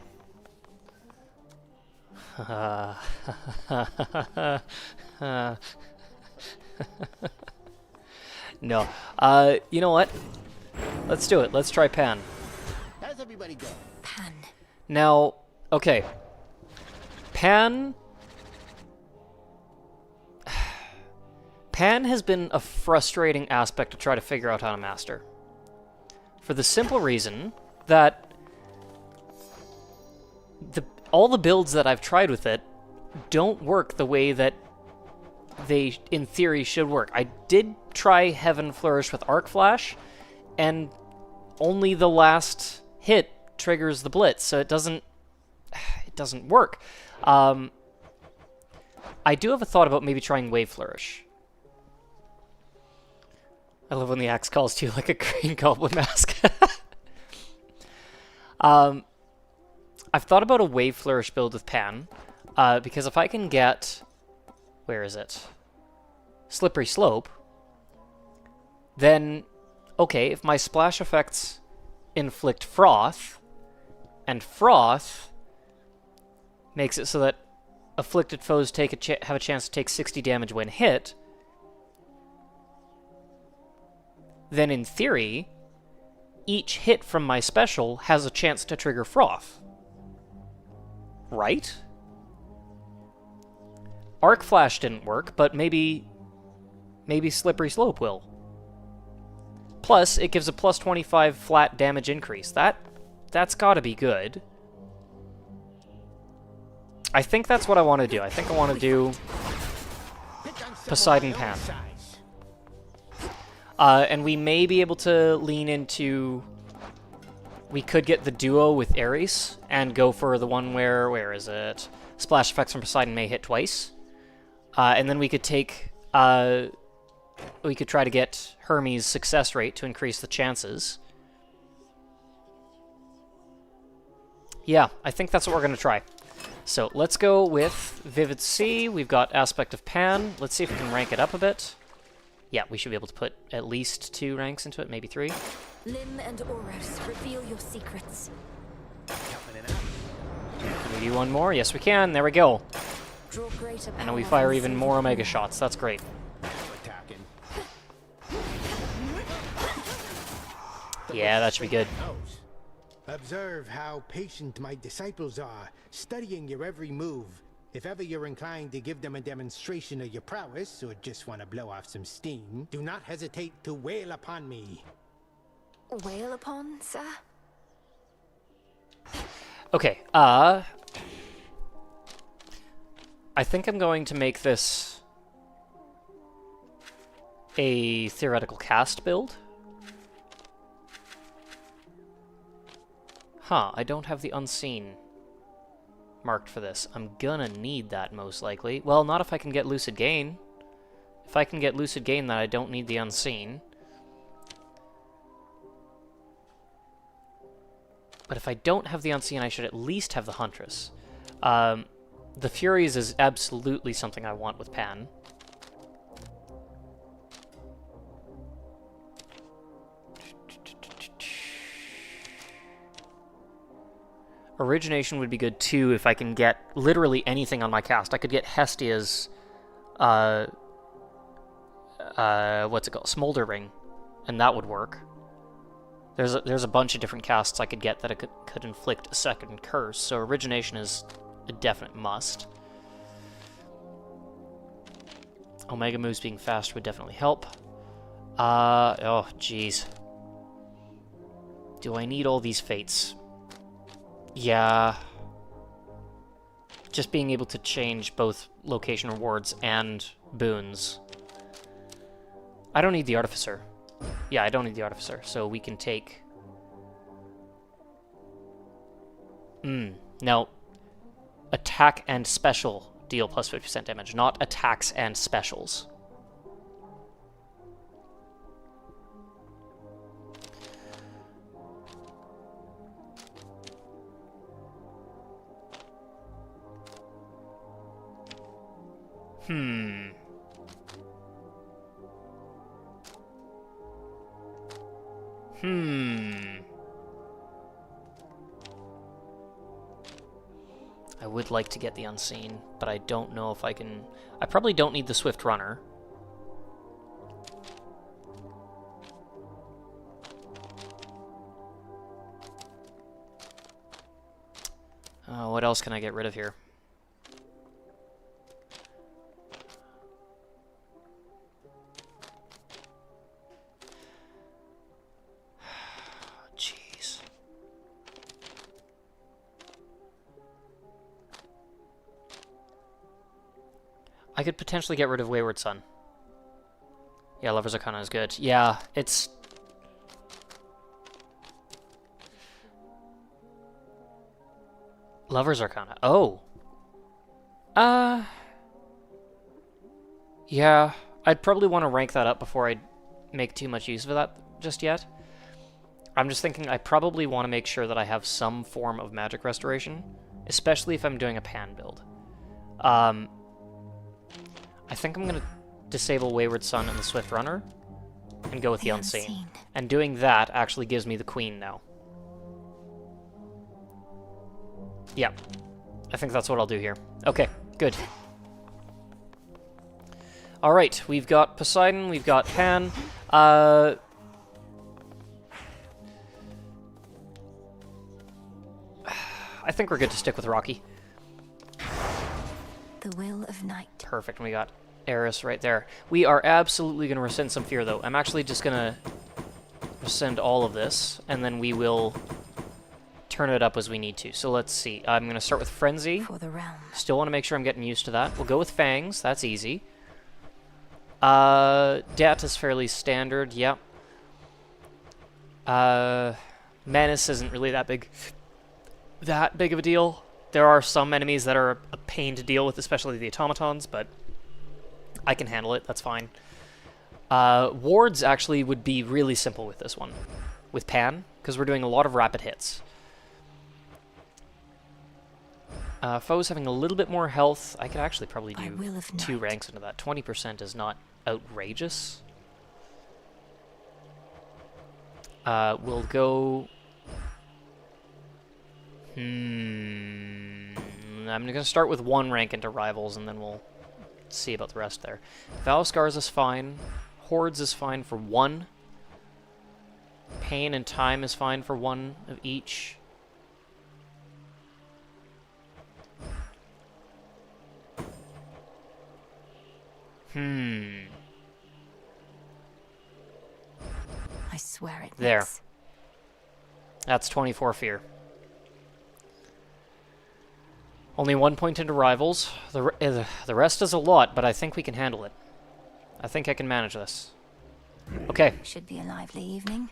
No. You know what? Let's do it. Let's try Pan. How's everybody going? Pan. Now, okay. Pan... Pan has been a frustrating aspect to try to figure out how to master. For the simple reason that all the builds that I've tried with it don't work the way that they, in theory, should work. I did try Heaven Flourish with Arc Flash, and only the last hit triggers the Blitz, so it doesn't work. I do have a thought about maybe trying Wave Flourish. I love when the axe calls to you like a green goblin mask. I've thought about a Wave Flourish build with Pan, because if I can get... Where is it? Slippery Slope. Then, okay, if my splash effects inflict Froth, and Froth makes it so that afflicted foes have a chance to take 60 damage when hit, then in theory, each hit from my special has a chance to trigger Froth. Right? Arc Flash didn't work, but maybe Slippery Slope will. Plus, it gives a plus 25 flat damage increase. That's gotta be good. I think that's what I want to do. I think I want to do Poseidon Pan. And we may be able to lean into... We could get the duo with Ares and go for the one where is it? Splash effects from Poseidon may hit twice. And then we could take... we could try to get Hermes' success rate to increase the chances. Yeah, I think that's what we're going to try. So let's go with Vivid Sea. We've got Aspect of Pan. Let's see if we can rank it up a bit. Yeah, we should be able to put at least 2 ranks into it, maybe 3. Lim and Oros, reveal your secrets. Can we do one more? Yes, we can. There we go. Draw greater And then we power fire than even silver more Omega power. shots. That's great. Yeah, that should be good. Observe how patient my disciples are, studying your every move. If ever you're inclined to give them a demonstration of your prowess, or just want to blow off some steam, do not hesitate to wail upon me. Wail upon, sir? Okay, I think I'm going to make this a theoretical cast build. Huh, I don't have the Unseen marked for this. I'm gonna need that most likely. Well, not if I can get Lucid Gain. If I can get Lucid Gain, then I don't need the Unseen. But if I don't have the Unseen, I should at least have the Huntress. The Furies is absolutely something I want with Pan. Origination would be good too if I can get literally anything on my cast. I could get Hestia's, what's it called? Smolder Ring, and that would work. There's a bunch of different casts I could get that I could inflict a second curse, so Origination is a definite must. Omega moves being fast would definitely help. Oh, jeez. Do I need all these fates? Yeah. Just being able to change both location rewards and boons. I don't need the Artificer. Yeah, I don't need the Artificer, so we can take... No. Attack and special deal plus 50% damage, not attacks and specials. I would like to get the Unseen, but I don't know if I can... I probably don't need the Swift Runner. What else can I get rid of here? Jeez. I could potentially get rid of Wayward Son. Yeah, Lover's Arcana is good. Yeah, it's... Lover's Arcana. Oh. Yeah, I'd probably want to rank that up before I make too much use of that just yet. I'm just thinking I probably want to make sure that I have some form of magic restoration, especially if I'm doing a Pan build. I think I'm going to disable Wayward Son and the Swift Runner and go with the Unseen. And doing that actually gives me the Queen now. Yeah, I think that's what I'll do here. Okay, good. Alright, we've got Poseidon, we've got Pan. I think we're good to stick with Rocky. The Will of Night. Perfect, we got Eris right there. We are absolutely going to rescind some fear, though. I'm actually just going to rescind all of this, and then we will turn it up as we need to. So let's see. I'm going to start with Frenzy. For the realm. Still want to make sure I'm getting used to that. We'll go with Fangs. That's easy. Det is fairly standard. Yep. Menace isn't really that big of a deal. There are some enemies that are a pain to deal with, especially the automatons, but I can handle it. That's fine. Wards actually would be really simple with this one, with Pan, because we're doing a lot of rapid hits. Foes having a little bit more health. I could actually probably By do will of 2 night. ranks into that. 20% is not outrageous. We'll go... I'm going to start with 1 rank into Rivals, and then we'll see about the rest there. Vow of Scars is fine. Hordes is fine for 1. Pain and Time is fine for 1 of each. I swear it. There. Mix. That's 24 fear. Only 1 point into Rivals. The rest is a lot, but I think we can handle it. I think I can manage this. Okay. Should be a lively evening.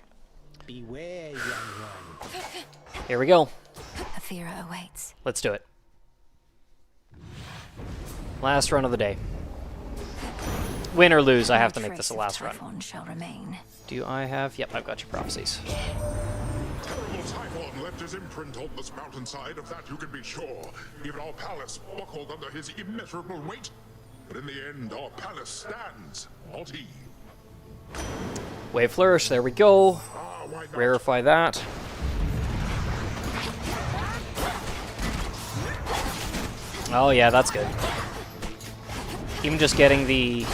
Beware, young one. Here we go. Aphira awaits. Let's do it. Last run of the day. Win or lose, I have to make this the last run. Shall remain. Do I have... Yep, I've got your prophecies. Terrible Typhon left his imprint on this mountainside, of that you can be sure. Even our palace buckled under his immeasurable weight. But in the end, our palace stands, not he. Wave Flourish, there we go. Rarefy that. Oh yeah, that's good. Even just getting the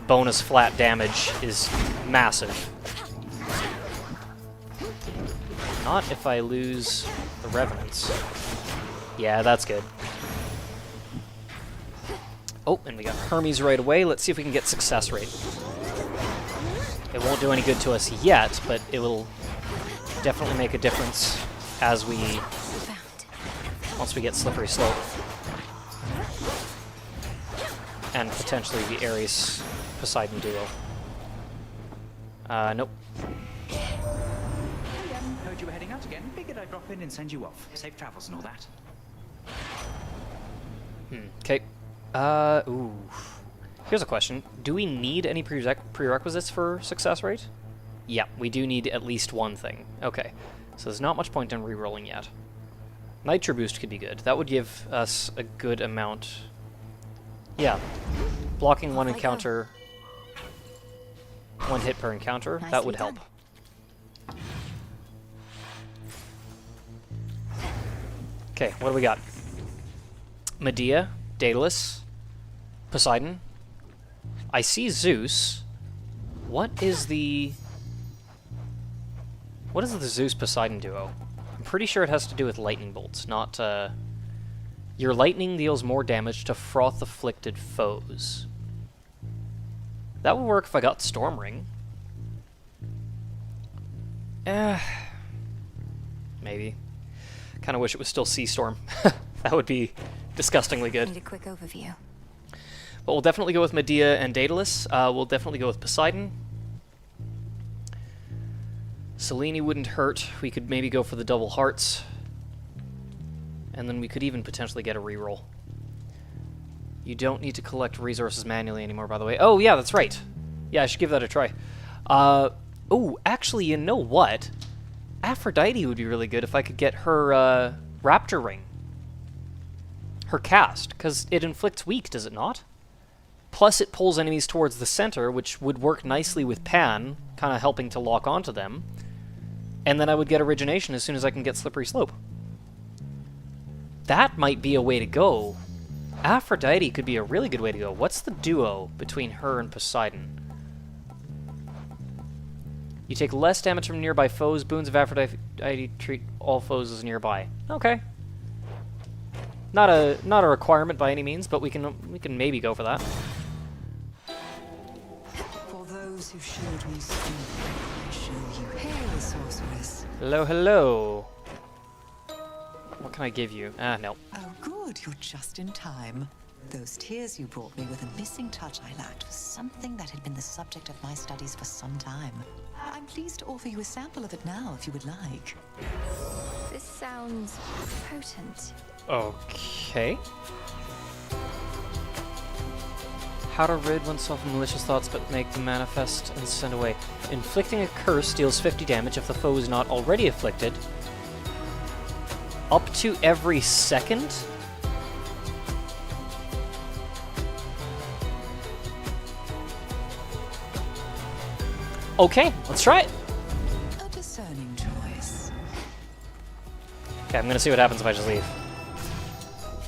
bonus flat damage is massive. Not if I lose the Revenants. Yeah, that's good. Oh, and we got Hermes right away. Let's see if we can get success rate. It won't do any good to us yet, but it will definitely make a difference as we... once we get Slippery Slope. And potentially the Ares Poseidon duo. Nope. Heard you were heading out again. Figured I'd drop in and send you off. Safe travels and all that. Okay. Ooh. Here's a question. Do we need any prerequisites for success rate? Yeah, we do need at least 1 thing. Okay. So there's not much point in rerolling yet. Nitro Boost could be good. That would give us a good amount. Yeah. Blocking 1 encounter. 1 hit per encounter. That would help. Okay, what do we got? Medea, Daedalus, Poseidon. I see Zeus. What is the Zeus Poseidon duo? I'm pretty sure it has to do with lightning bolts, not your lightning deals more damage to froth afflicted foes. That would work if I got Storm Ring. Maybe. Kind of wish it was still Sea Storm. That would be disgustingly good. Need a quick overview. But we'll definitely go with Medea and Daedalus. We'll definitely go with Poseidon. Selene wouldn't hurt. We could maybe go for the double hearts. And then we could even potentially get a reroll. You don't need to collect resources manually anymore, by the way. Oh, yeah, that's right. Yeah, I should give that a try. Oh, actually, you know what? Aphrodite would be really good if I could get her Raptor Ring. Her cast, because it inflicts weak, does it not? Plus it pulls enemies towards the center, which would work nicely with Pan, kind of helping to lock onto them. And then I would get Origination as soon as I can get Slippery Slope. That might be a way to go. Aphrodite could be a really good way to go. What's the duo between her and Poseidon? You take less damage from nearby foes. Boons of Aphrodite treat all foes as nearby. Okay. Not a requirement by any means, but we can maybe go for that. For those who showed me strength, I show you hail, sorceress. Hello, hello. What can I give you? No. Oh, good. You're just in time. Those tears you brought me were the missing touch I lacked for something that had been the subject of my studies for some time. I'm pleased to offer you a sample of it now, if you would like. This sounds potent. Okay. How to rid oneself of malicious thoughts but make them manifest and send away. Inflicting a curse deals 50 damage if the foe is not already afflicted. up to every second? Okay, let's try it. A discerning choice. Okay, I'm gonna see what happens if I just leave.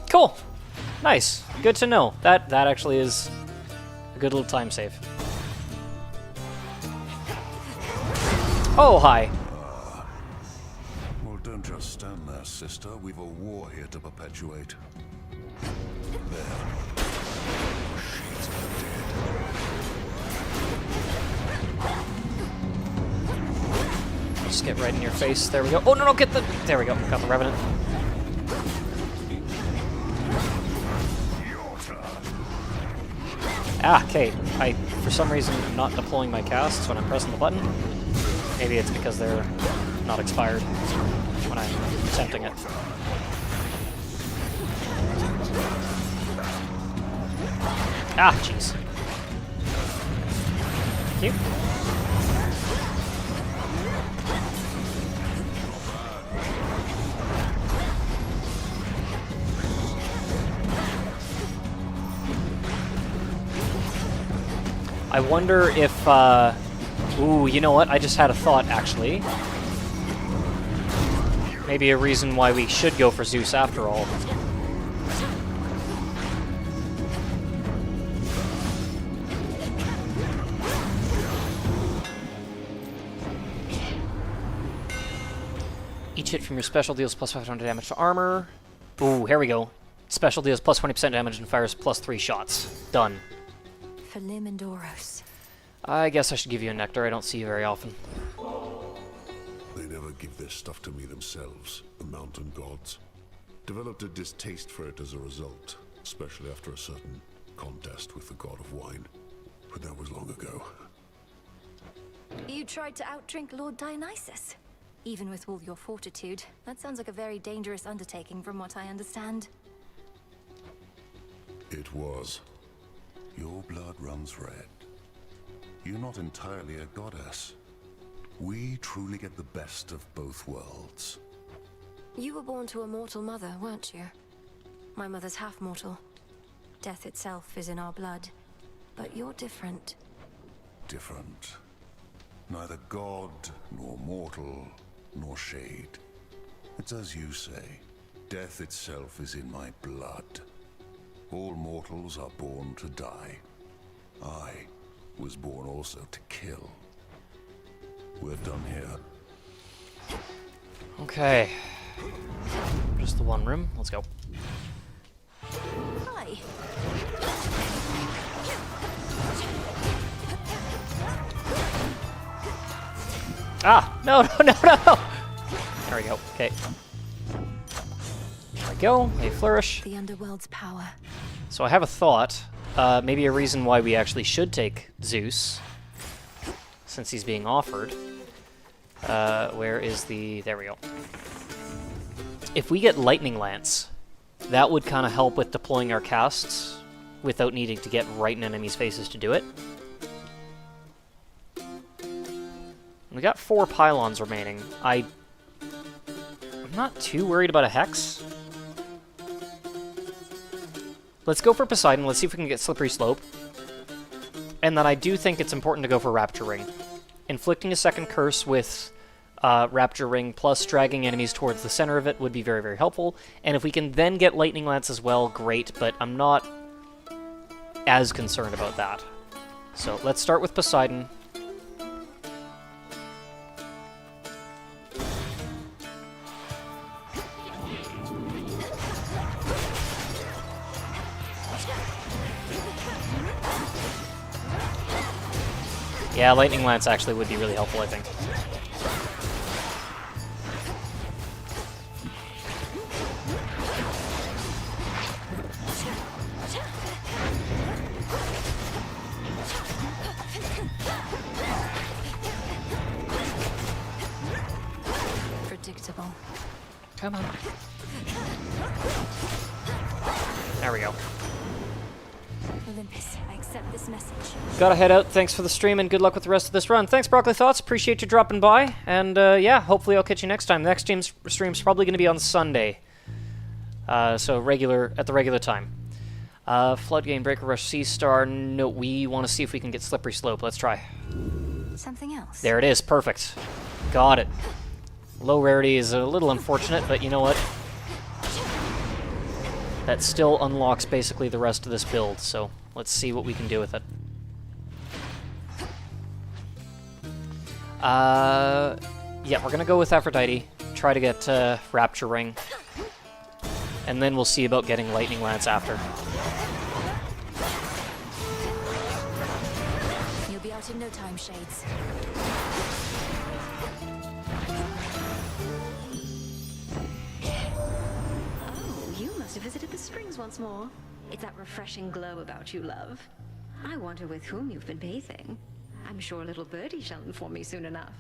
Cool. Nice. Good to know. That actually is a good little time save. Oh, hi. Well, don't just stand there, sister. We've a war here to perpetuate. There. She's dead. Just get right in your face. There we go. Oh, no, no, get the... There we go. Got the Revenant. Ah, okay. For some reason, I'm not deploying my casts when I'm pressing the button. Maybe it's because they're not expired when I'm attempting it. Ah, jeez. Thank you. I wonder if, ooh, you know what? I just had a thought, actually. Maybe a reason why we should go for Zeus after all. Each hit from your special deals plus 500 damage to armor. Ooh, here we go. Special deals plus 20% damage and fires plus 3 shots. Done. For Limandoros. I guess I should give you a nectar. I don't see you very often. They never give their stuff to me themselves, the mountain gods. Developed a distaste for it as a result, especially after a certain contest with the god of wine. But that was long ago. You tried to outdrink Lord Dionysus. Even with all your fortitude, that sounds like a very dangerous undertaking from what I understand. It was. Your blood runs red. You're not entirely a goddess. We truly get the best of both worlds. You were born to a mortal mother, weren't you? My mother's half-mortal. Death itself is in our blood. But you're different. Different. Neither god, nor mortal, nor shade. It's as you say. Death itself is in my blood. All mortals are born to die. I was born also to kill. We're done here. Okay. Just the one room. Let's go. Hi. Ah! No, no, no, no! There we go. Okay. There we go. A flourish. The underworld's power. So I have a thought. Maybe a reason why we actually should take Zeus, since he's being offered. Where is the... There we go. If we get Lightning Lance, that would kind of help with deploying our casts without needing to get right in enemies' faces to do it. We got 4 pylons remaining. I'm not too worried about a Hex. Let's go for Poseidon. Let's see if we can get Slippery Slope. And then I do think it's important to go for Rapture Ring. Inflicting a second curse with Rapture Ring plus dragging enemies towards the center of it would be very, very helpful. And if we can then get Lightning Lance as well, great, but I'm not as concerned about that. So let's start with Poseidon. Yeah, Lightning Lance actually would be really helpful, I think. Predictable. Come on. There we go. Olympus, I accept this message. Gotta head out. Thanks for the stream and good luck with the rest of this run. Thanks, Broccoli Thoughts. Appreciate you dropping by. And yeah, hopefully I'll catch you next time. The next stream's probably going to be on Sunday. So at the regular time. Floodgame, Breaker Rush, Sea Star. No, we want to see if we can get Slippery Slope. Let's try. Something else. There it is. Perfect. Got it. Low rarity is a little unfortunate, but you know what? That still unlocks basically the rest of this build, so let's see what we can do with it. Yeah, we're gonna go with Aphrodite, try to get Rapture Ring, and then we'll see about getting Lightning Lance after. You'll be out in no time, Shades. You must have visited the springs once more. It's that refreshing glow about you, love. I wonder with whom you've been bathing. I'm sure little birdie shall inform me soon enough.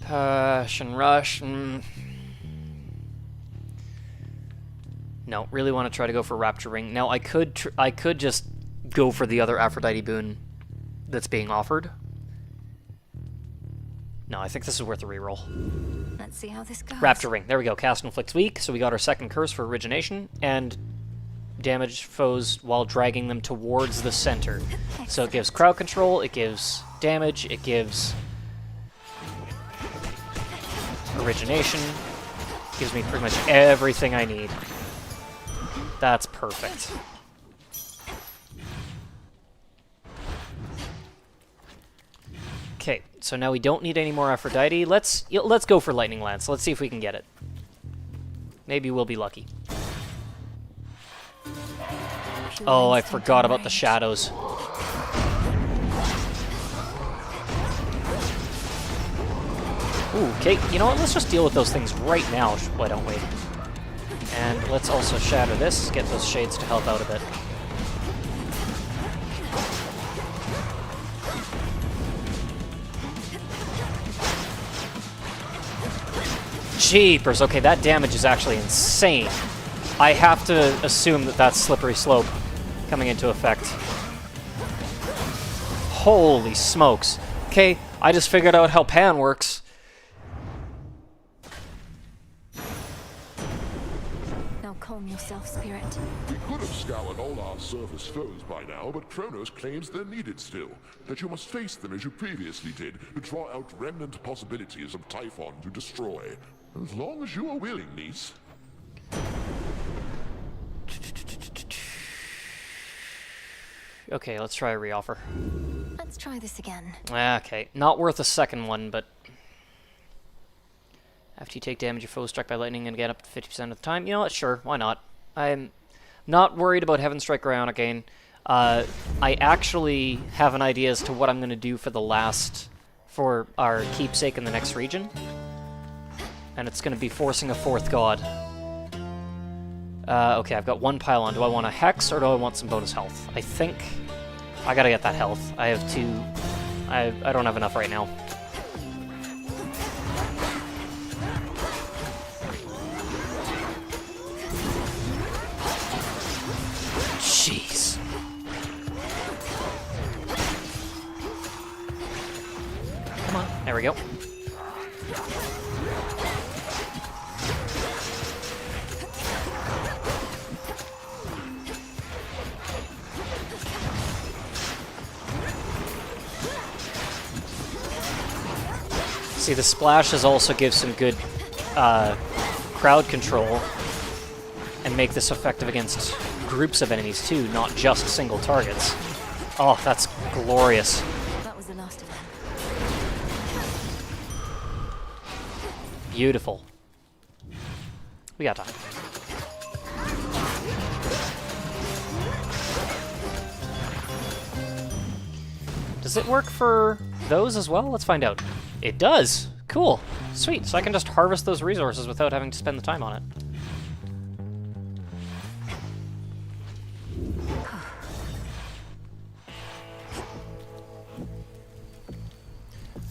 Passion Rush. No, really want to try to go for Rapture Ring. Now I could just go for the other Aphrodite boon that's being offered. No, I think this is worth a reroll. Let's see how this goes. Rapture Ring. There we go. Cast Inflicts Weak. So we got our second curse for Origination. And damage foes while dragging them towards the center. So it gives crowd control, it gives damage, it gives Origination. Gives me pretty much everything I need. That's perfect. Okay, so now we don't need any more Aphrodite. Let's go for Lightning Lance. Let's see if we can get it. Maybe we'll be lucky. Oh, I forgot about the shadows. Ooh, okay, you know what? Let's just deal with those things right now, why don't we? And let's also shatter this, get those shades to help out a bit. Jeepers, okay, that damage is actually insane. I have to assume that that's Slippery Slope coming into effect. Holy smokes. Okay, I just figured out how Pan works. Now calm yourself, Spirit. We could have scoured all our surface foes by now, but Kronos claims they're needed still. That you must face them as you previously did, to draw out remnant possibilities of Typhon to destroy. As long as you are willing, niece. Okay, let's try a reoffer. Let's try this again. Okay, not worth a second one, but after you take damage, your foe is struck by lightning and get up to 50% of the time. You know what? Sure, why not? I'm not worried about Heaven Strike Around again. I actually have an idea as to what I'm going to do for our keepsake in the next region. And it's going to be forcing a fourth god. Okay, I've got one pylon. Do I want a Hex, or do I want some bonus health? I think I gotta get that health. I have two. I don't have enough right now. Jeez. Come on. There we go. See, the splashes also give some good crowd control and make this effective against groups of enemies too, not just single targets. Oh, that's glorious. That was the last of them. Beautiful. We got time. Does it work for those as well? Let's find out. It does! Cool. Sweet. So I can just harvest those resources without having to spend the time on it.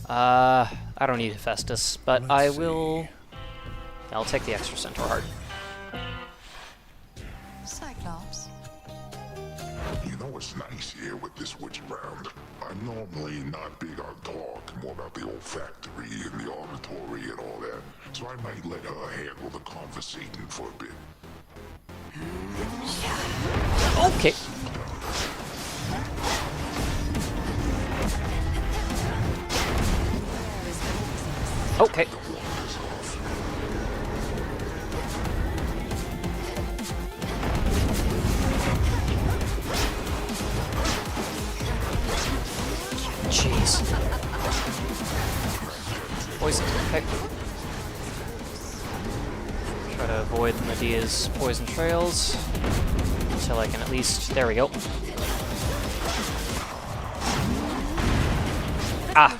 I don't need Hephaestus, but I will... I'll take the extra Centaur Heart. Cyclops, You know, it's nice here with this witch around. I'm normally not big on talk, more about the olfactory and the auditory and all that. So I might let her handle the conversating for a bit. Okay. Okay. Jeez. Poison. Okay. Try to avoid Medea's poison trails until I can at least. There we go. Ah!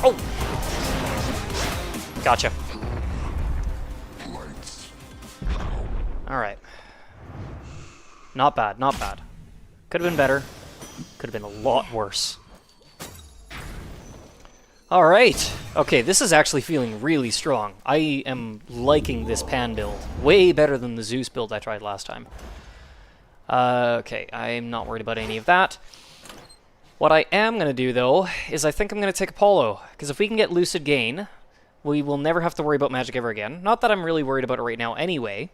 Oh! Gotcha. Alright. Not bad, not bad. Could have been better. Could have been a lot worse. Alright. Okay, this is actually feeling really strong. I am liking this Pan build. Way better than the Zeus build I tried last time. Okay, I'm not worried about any of that. What I am going to do, though, is I think I'm going to take Apollo. Because if we can get Lucid Gain, we will never have to worry about magic ever again. Not that I'm really worried about it right now anyway.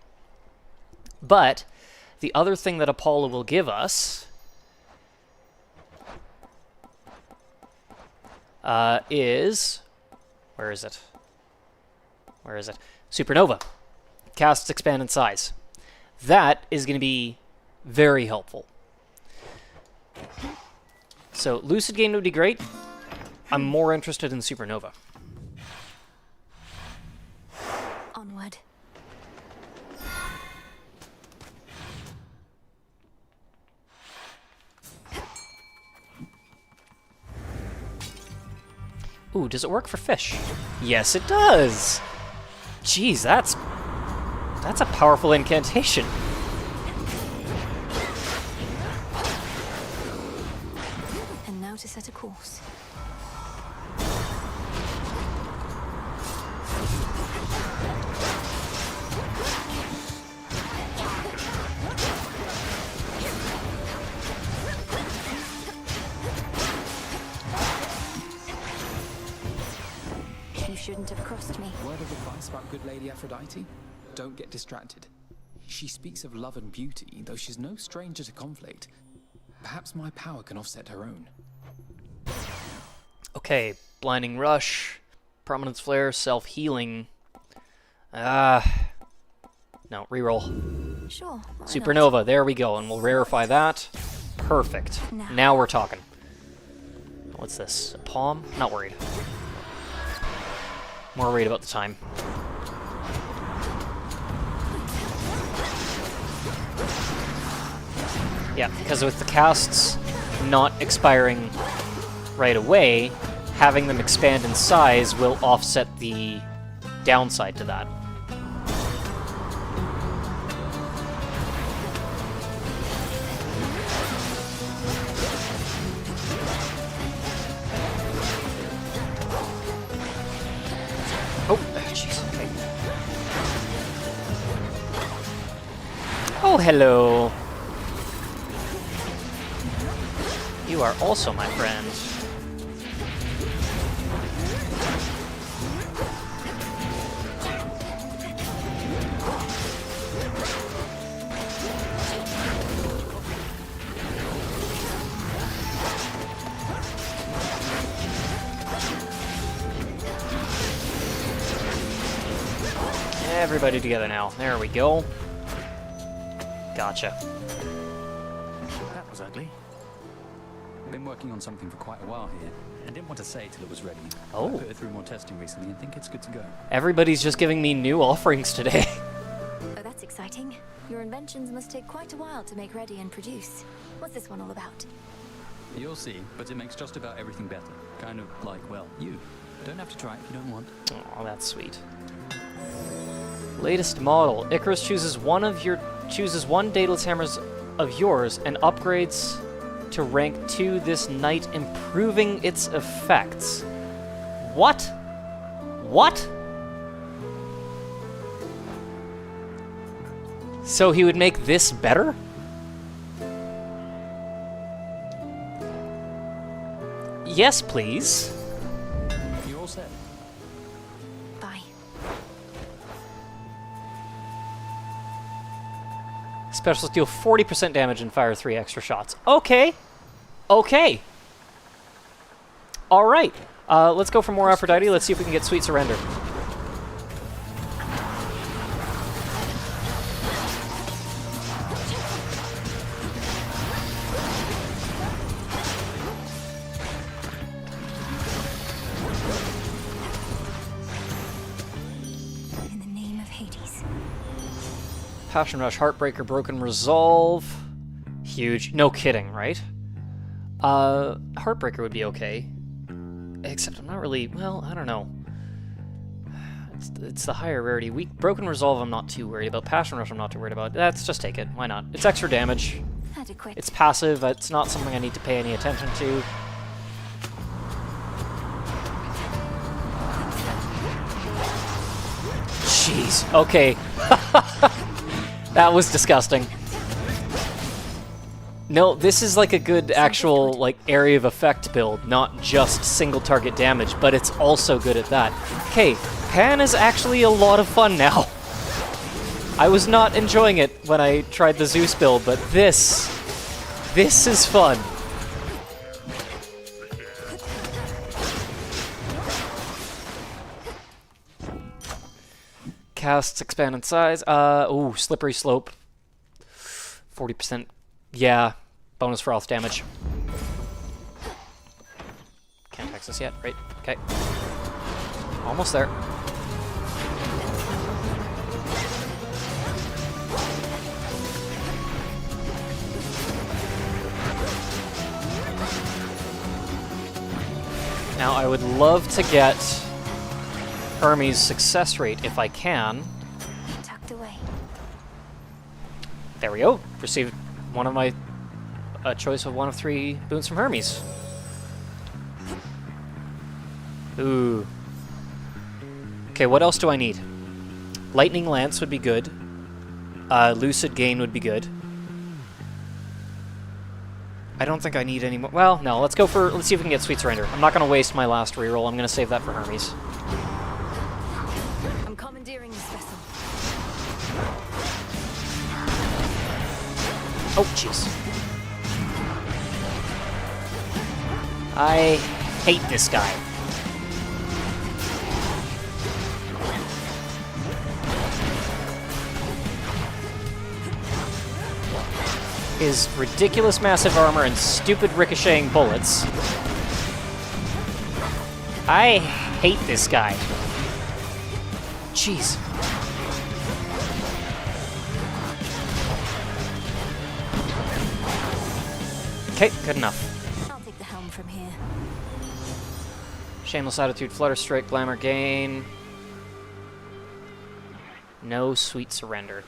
But the other thing that Apollo will give us is... Where is it? Where is it? Supernova. Casts expand in size. That is going to be very helpful. So, Lucid Gain would be great. I'm more interested in Supernova. Onward. Ooh, does it work for fish? Yes, it does! Jeez, that's a powerful incantation. And now to set a course. You shouldn't have crossed me. Word of advice about good Lady Aphrodite? Don't get distracted. She speaks of love and beauty, though she's no stranger to conflict. Perhaps my power can offset her own. Okay, Blinding Rush, Prominence Flare, Self-Healing. No, reroll. Sure. Supernova, there we go, and we'll rarefy that. Perfect. Now we're talking. What's this? A palm? Not worried. More worried about the time. Yeah, because with the casts not expiring right away, having them expand in size will offset the downside to that. Oh, jeez. Okay. Oh, hello. You are also my friend. Everybody together now. There we go. Gotcha. That was ugly. I've been working on something for quite a while here, and didn't want to say till it was ready. Oh. I put it through more testing recently and think it's good to go. Everybody's just giving me new offerings today. Oh, that's exciting. Your inventions must take quite a while to make ready and produce. What's this one all about? You'll see, but it makes just about everything better. Kind of like, well, you. Don't have to try it if you don't want. Oh, that's sweet. Latest model. Icarus chooses one Daedalus hammers of yours and upgrades to rank 2 this night, improving its effects. What? What? So he would make this better? Yes, please. You all set? Bye. Specialists deal 40% damage and fire 3 extra shots. Okay. Okay. All right. Let's go for more Aphrodite. Let's see if we can get Sweet Surrender. In the name of Hades. Passion Rush, Heartbreaker, Broken Resolve. Huge. No kidding, right? Heartbreaker would be okay. Except I'm not really... Well, I don't know. It's the higher rarity. Broken Resolve I'm not too worried about. Passion Rush I'm not too worried about. Let's just take it. Why not? It's extra damage. Adequate. It's passive. It's not something I need to pay any attention to. Jeez. Okay. That was disgusting. No, this is like a good actual like area of effect build, not just single target damage, but it's also good at that. Okay, Pan is actually a lot of fun now. I was not enjoying it when I tried the Zeus build, but this is fun. Casts expand in size. Ooh, Slippery Slope. 40%. Yeah, bonus for health damage. Can't access yet, right? Okay. Almost there. Now, I would love to get Hermes' success rate if I can. Tucked away. There we go. Received one of my choice of one of 3 boons from Hermes. Ooh. Okay, what else do I need? Lightning Lance would be good. Lucid Gain would be good. I don't think I need any more. Well, no, let's see if we can get Sweet Surrender. I'm not going to waste my last reroll. I'm going to save that for Hermes. I'm commandeering this vessel. Oh, jeez. I hate this guy. His ridiculous massive armor and stupid ricocheting bullets. I hate this guy. Jeez. Okay, good enough. I'll take the helm from here. Shameless Attitude, Flutter Strike, Glamour Gain. No Sweet Surrender.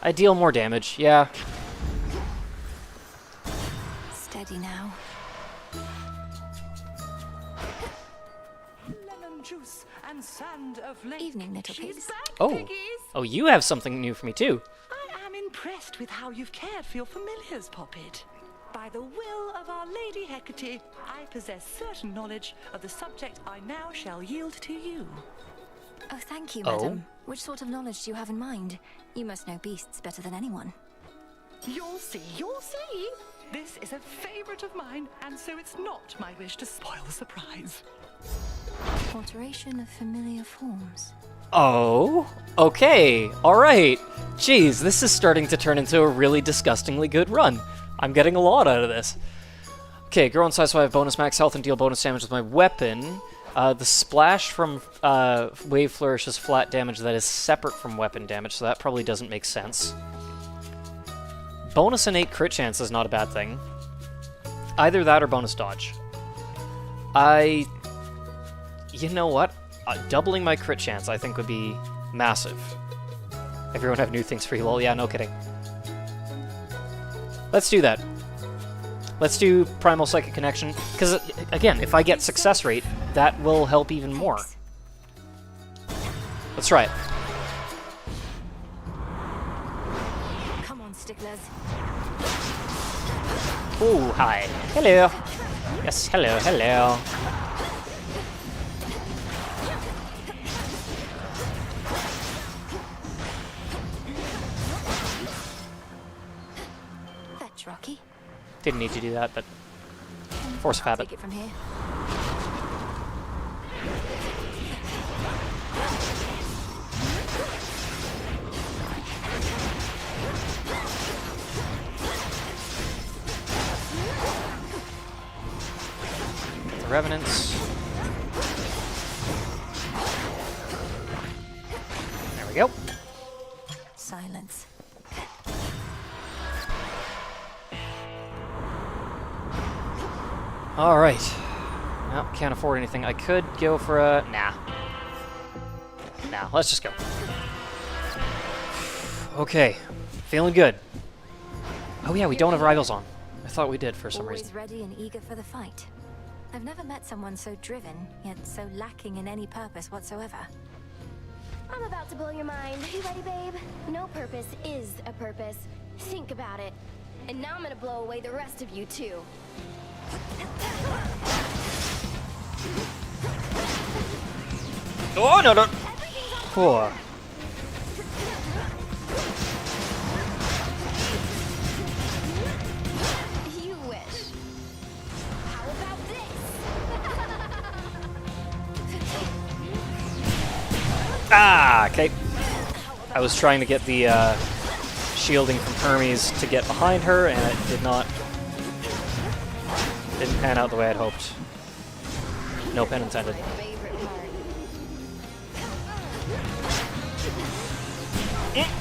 I deal more damage, yeah. Steady now. Lemon juice and sand of lake. Evening, little pigs. Oh. Oh, you have something new for me too. I am impressed with how you've cared for your familiars, Poppet. By the will of our Lady Hecate, I possess certain knowledge of the subject I now shall yield to you. Oh, thank you, madam. Which sort of knowledge do you have in mind? You must know beasts better than anyone. You'll see, you'll see. This is a favorite of mine, and so it's not my wish to spoil the surprise. Alteration of familiar forms. Oh, okay, alright. Jeez, this is starting to turn into a really disgustingly good run. I'm getting a lot out of this. Okay, grow in size so I have bonus max health and deal bonus damage with my weapon. The splash from Wave Flourish is flat damage that is separate from weapon damage, so that probably doesn't make sense. Bonus innate crit chance is not a bad thing. Either that or bonus dodge. You know what? Doubling my crit chance I think would be Massive. Everyone have new things for you. Well, yeah, no kidding. Let's do that. Let's do Primal Psychic Connection, because, again, if I get success rate, that will help even more. Let's try it. Come on, sticklers. Ooh, hi. Hello. Yes, hello, hello. Fetch, Rocky. Didn't need to do that, but force of habit. Take it from here. The Revenants. There we go. Silence. Alright. Well, can't afford anything. I could go for a... Nah. Nah, let's just go. Okay. Feeling good. Oh yeah, we don't have rivals on. I thought we did for some reason. Always ready and eager for the fight. I've never met someone so driven, yet so lacking in any purpose whatsoever. I'm about to blow your mind. You ready, babe? No purpose is a purpose. Think about it. And now I'm gonna blow away the rest of you, too. Oh, no, no. Poor. You wish. How about this? Ah, okay. I was trying to get the shielding from Hermes to get behind her, and it did not. Didn't pan out the way I'd hoped. No pun intended.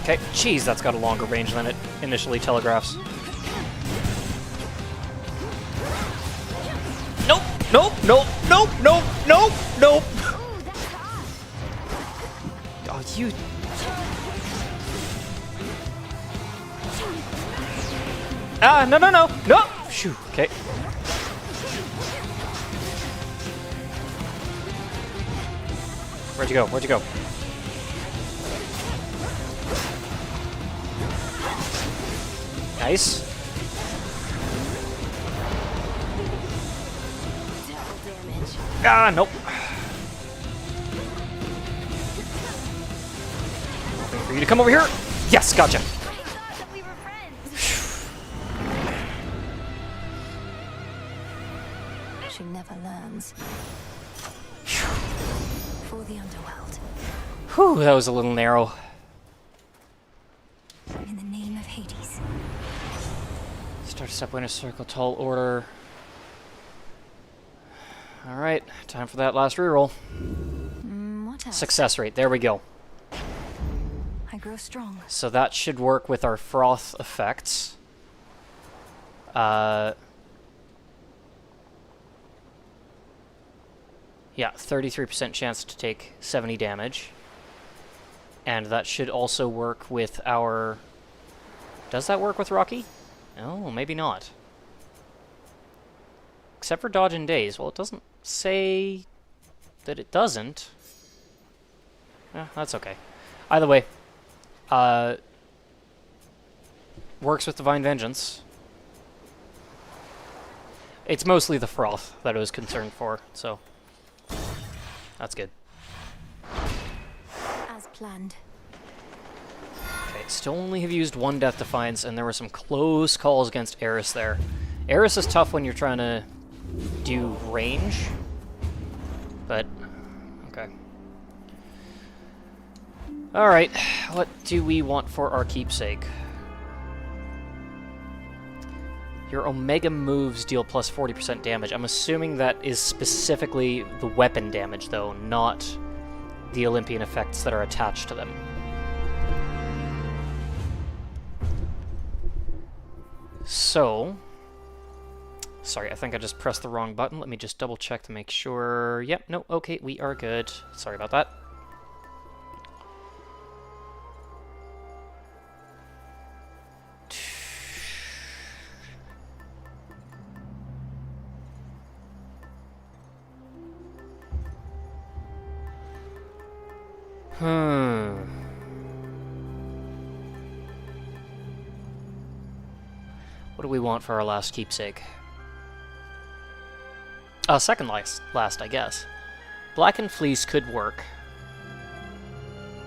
Okay, jeez, that's got a longer range than it initially telegraphs. Nope, nope, nope, nope, nope, nope, nope. Oh, you. Ah, no, no, no, no. Phew, okay. Where'd you go? Where'd you go? Nice. Ah, nope. Nothing for you to come over here. Yes, gotcha. She never learns. For the underworld. Whew, that was a little narrow. In the name of Hades. Start a step, winner circle, tall order. Alright, time for that last reroll. What else? Success rate, there we go. I grow strong. So that should work with our froth effects. Yeah, 33% chance to take 70 damage. And that should also work with our... Does that work with Rocky? Oh, maybe not. Except for dodge and daze. Well, it doesn't say that it doesn't. That's okay. Either way, works with Divine Vengeance. It's mostly the froth that I was concerned for, so that's good. As planned. Okay, still only have used one Death Defiance, and there were some close calls against Eris there. Eris is tough when you're trying to do range, but okay. Alright, what do we want for our keepsake? Your Omega moves deal plus 40% damage. I'm assuming that is specifically the weapon damage, though, not the Olympian effects that are attached to them. So... Sorry, I think I just pressed the wrong button. Let me just double check to make sure... Yep, no, okay, we are good. Sorry about that. What do we want for our last keepsake? Second last, I guess. Blackened Fleece could work.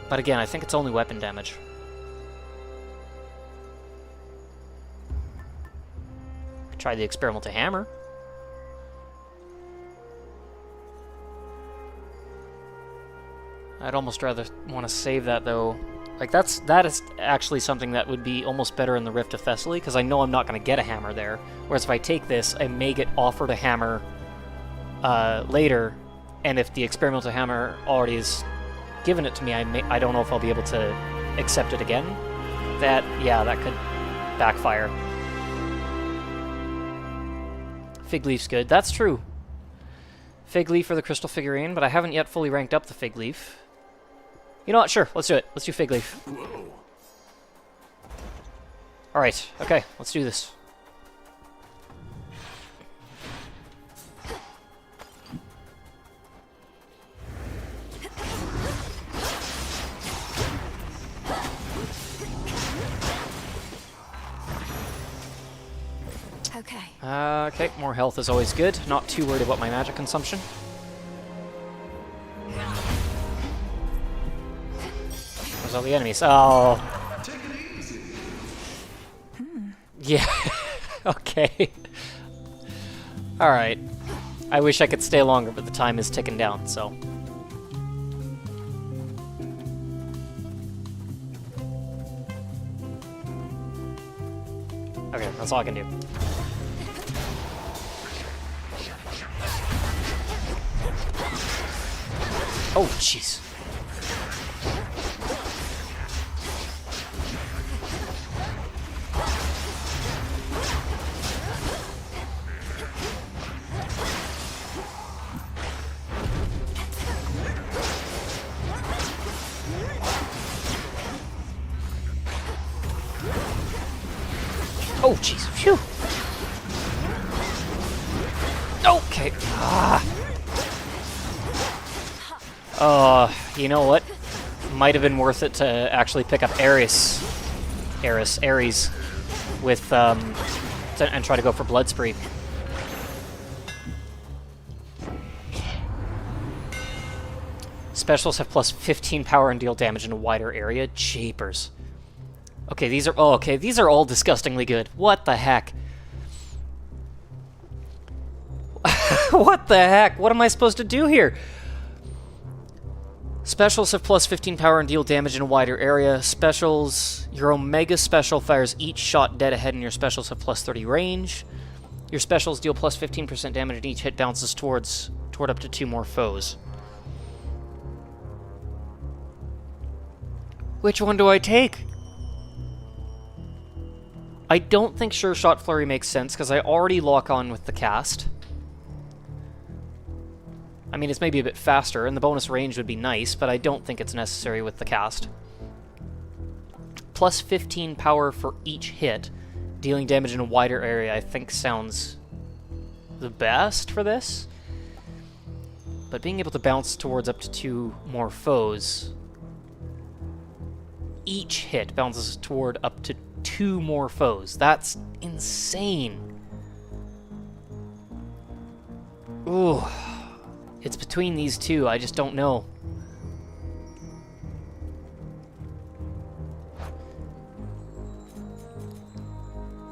But again, I think it's only weapon damage. Try the experimental hammer. I'd almost rather want to save that though. Like that is actually something that would be almost better in the Rift of Thessaly, because I know I'm not going to get a hammer there. Whereas if I take this, I may get offered a hammer later, and if the experimental hammer already is given it to me, I don't know if I'll be able to accept it again. That could backfire. Fig leaf's good. That's true. Fig leaf for the crystal figurine, but I haven't yet fully ranked up the fig leaf. You know what? Sure, let's do it. Let's do fig leaf. Alright, okay, let's do this. Okay. Okay, more health is always good. Not too worried about my magic consumption. Where's all the enemies? Oh. Yeah. Okay. Alright. I wish I could stay longer, but the time is ticking down, so. Okay, that's all I can do. Oh, jeez. Oh, jeez. Phew. Okay. You know what? Might have been worth it to actually pick up Ares with, and try to go for Blood Spree. Specials have plus 15 power and deal damage in a wider area. Jeepers. Okay, these are all disgustingly good. What the heck? What the heck? What am I supposed to do here? Specials have plus 15 power and deal damage in a wider area. Specials, your Omega special fires each shot dead ahead, and your specials have plus 30 range. Your specials deal plus 15% damage, and each hit bounces toward up to 2 more foes. Which one do I take? I don't think Sure Shot Flurry makes sense, because I already lock on with the cast. I mean, it's maybe a bit faster, and the bonus range would be nice, but I don't think it's necessary with the cast. Plus 15 power for each hit, dealing damage in a wider area, I think sounds the best for this. But being able to bounce towards up to 2 more foes, each hit bounces toward up to 2 more foes. That's insane. Ooh. It's between these two, I just don't know.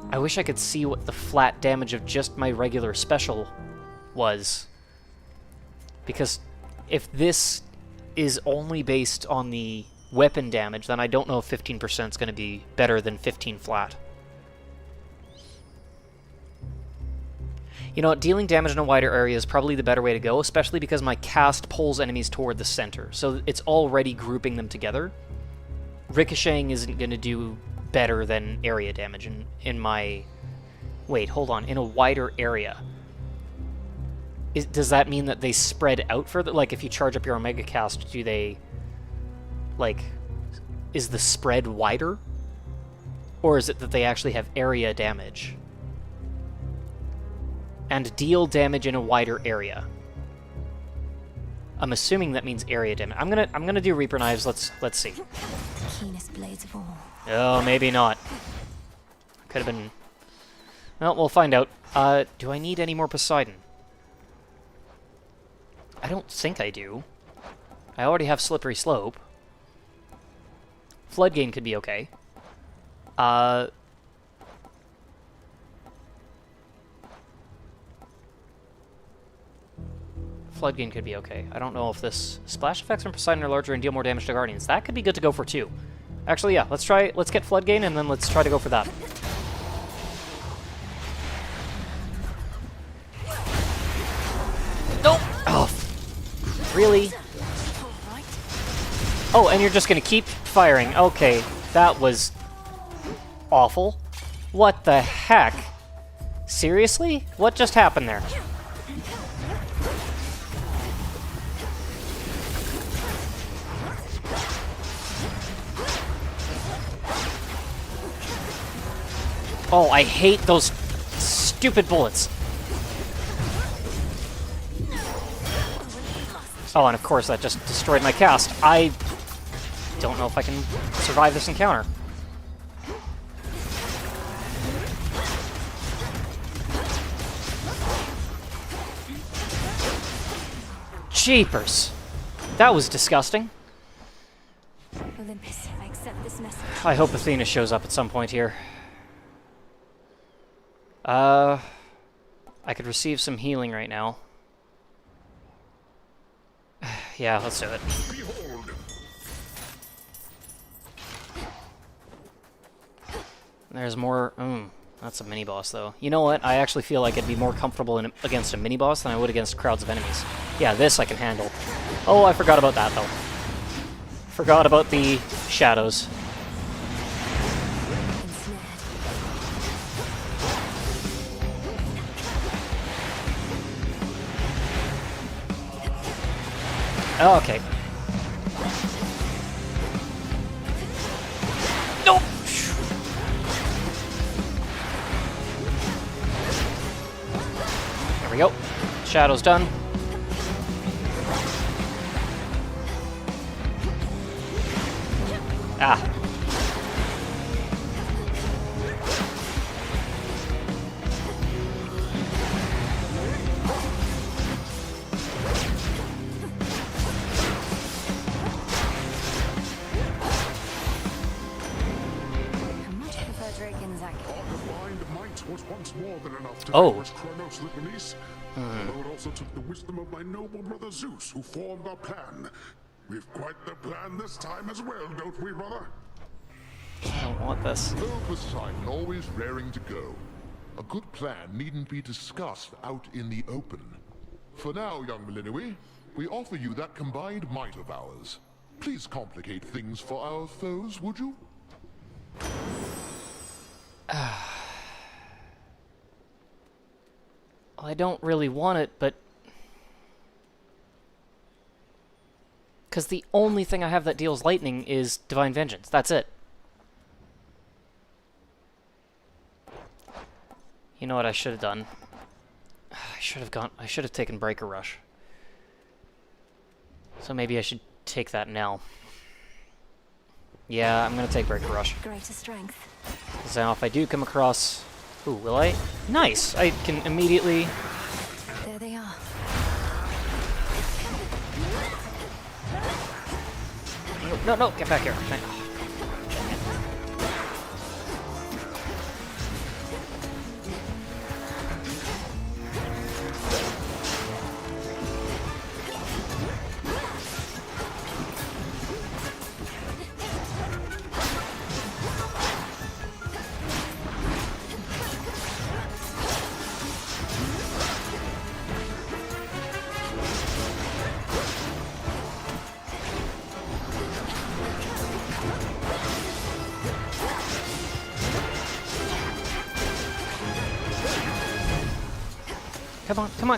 I wish I could see what the flat damage of just my regular special was. Because if this is only based on the weapon damage, then I don't know if 15% is going to be better than 15 flat. You know what, dealing damage in a wider area is probably the better way to go, especially because my cast pulls enemies toward the center, so it's already grouping them together. Ricocheting isn't going to do better than area damage in my... Wait, hold on, in a wider area. Does that mean that they spread out further? Like, if you charge up your Omega cast, do they... Like, is the spread wider? Or is it that they actually have area damage? And deal damage in a wider area. I'm assuming that means area damage. I'm gonna do Reaper Knives. Let's see. Keenest blades of all. Oh, maybe not. Could have been. Well, we'll find out. Do I need any more Poseidon? I don't think I do. I already have Slippery Slope. Floodgate could be okay. Floodgate could be okay. I don't know if this splash effects from Poseidon are larger and deal more damage to Guardians. That could be good to go for too. Actually, yeah. Let's get Floodgate and then let's try to go for that. Nope. Oh, really? Oh, and you're just gonna keep firing. Okay, that was awful. What the heck? Seriously? What just happened there? Oh, I hate those stupid bullets. Oh, and of course that just destroyed my cast. I don't know if I can survive this encounter. Jeepers. That was disgusting. Olympus, I accept this message. I hope Athena shows up at some point here. I could receive some healing right now. Yeah, let's do it. There's more. That's a mini-boss, though. You know what? I actually feel like I'd be more comfortable against a mini-boss than I would against crowds of enemies. Yeah, this I can handle. Oh, I forgot about that, though. Forgot about the shadows. Oh, okay. Nope. There we go. Shadow's done. Ah. Was once more than enough to vanquish Kronos' release. Although it also took the wisdom of my noble brother Zeus, who formed our plan. We've quite the plan this time as well, don't we, brother? I don't want this. Though Poseidon always raring to go, a good plan needn't be discussed out in the open. For now, young Millennium, we offer you that combined might of ours. Please complicate things for our foes, would you? I don't really want it, but... Because the only thing I have that deals lightning is Divine Vengeance. That's it. You know what I should have done? I should have taken Breaker Rush. So maybe I should take that now. Yeah, I'm gonna take Breaker Rush. Greater strength. Because now if I do come across... Ooh, will I? Nice! I can immediately... There they are. No, get back here.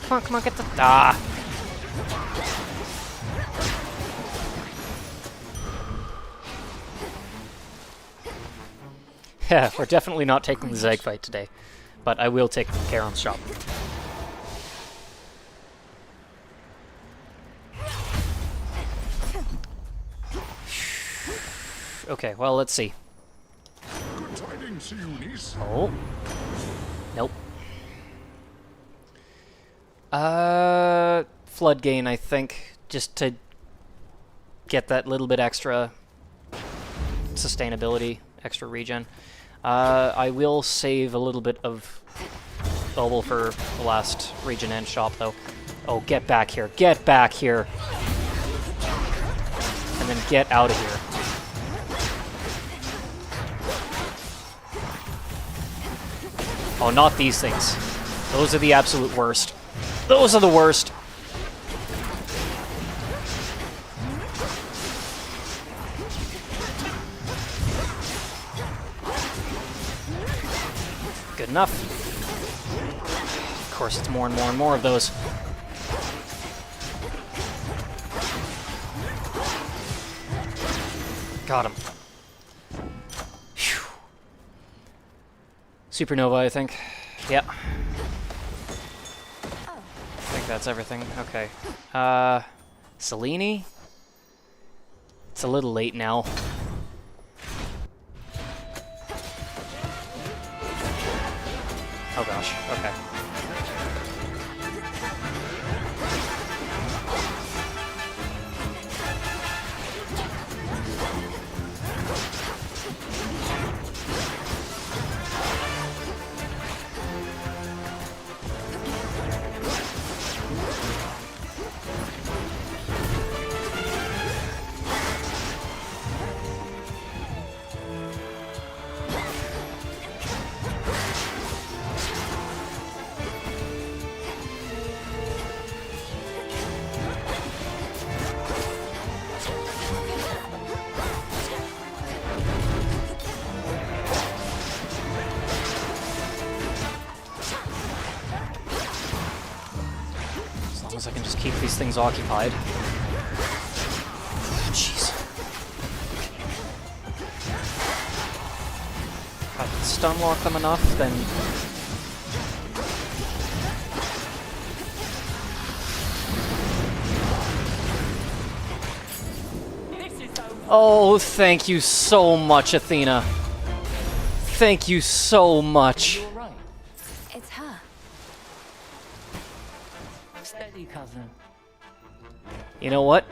Come on, get the... Ah! Yeah, we're definitely not taking the Zeg fight today, but I will take Charon's shop. Okay, well, let's see. Good tidings to you, niece. Oh. Nope. Flood gain, I think, just to get that little bit extra sustainability, extra regen. I will save a little bit of bubble for the last regen end shop, though. Oh, get back here. Get back here. And then get out of here. Oh, not these things. Those are the absolute worst. Those are the worst. Good enough. Of course, it's more and more and more of those. Got him. Phew. Supernova, I think. Yeah. I think that's everything. Okay. Selene? It's a little late now. Oh gosh, okay. I can just keep these things occupied. Jeez. If I can stun lock them enough, then... Oh, thank you so much, Athena. Thank you so much. It's her. Steady, cousin. You know what?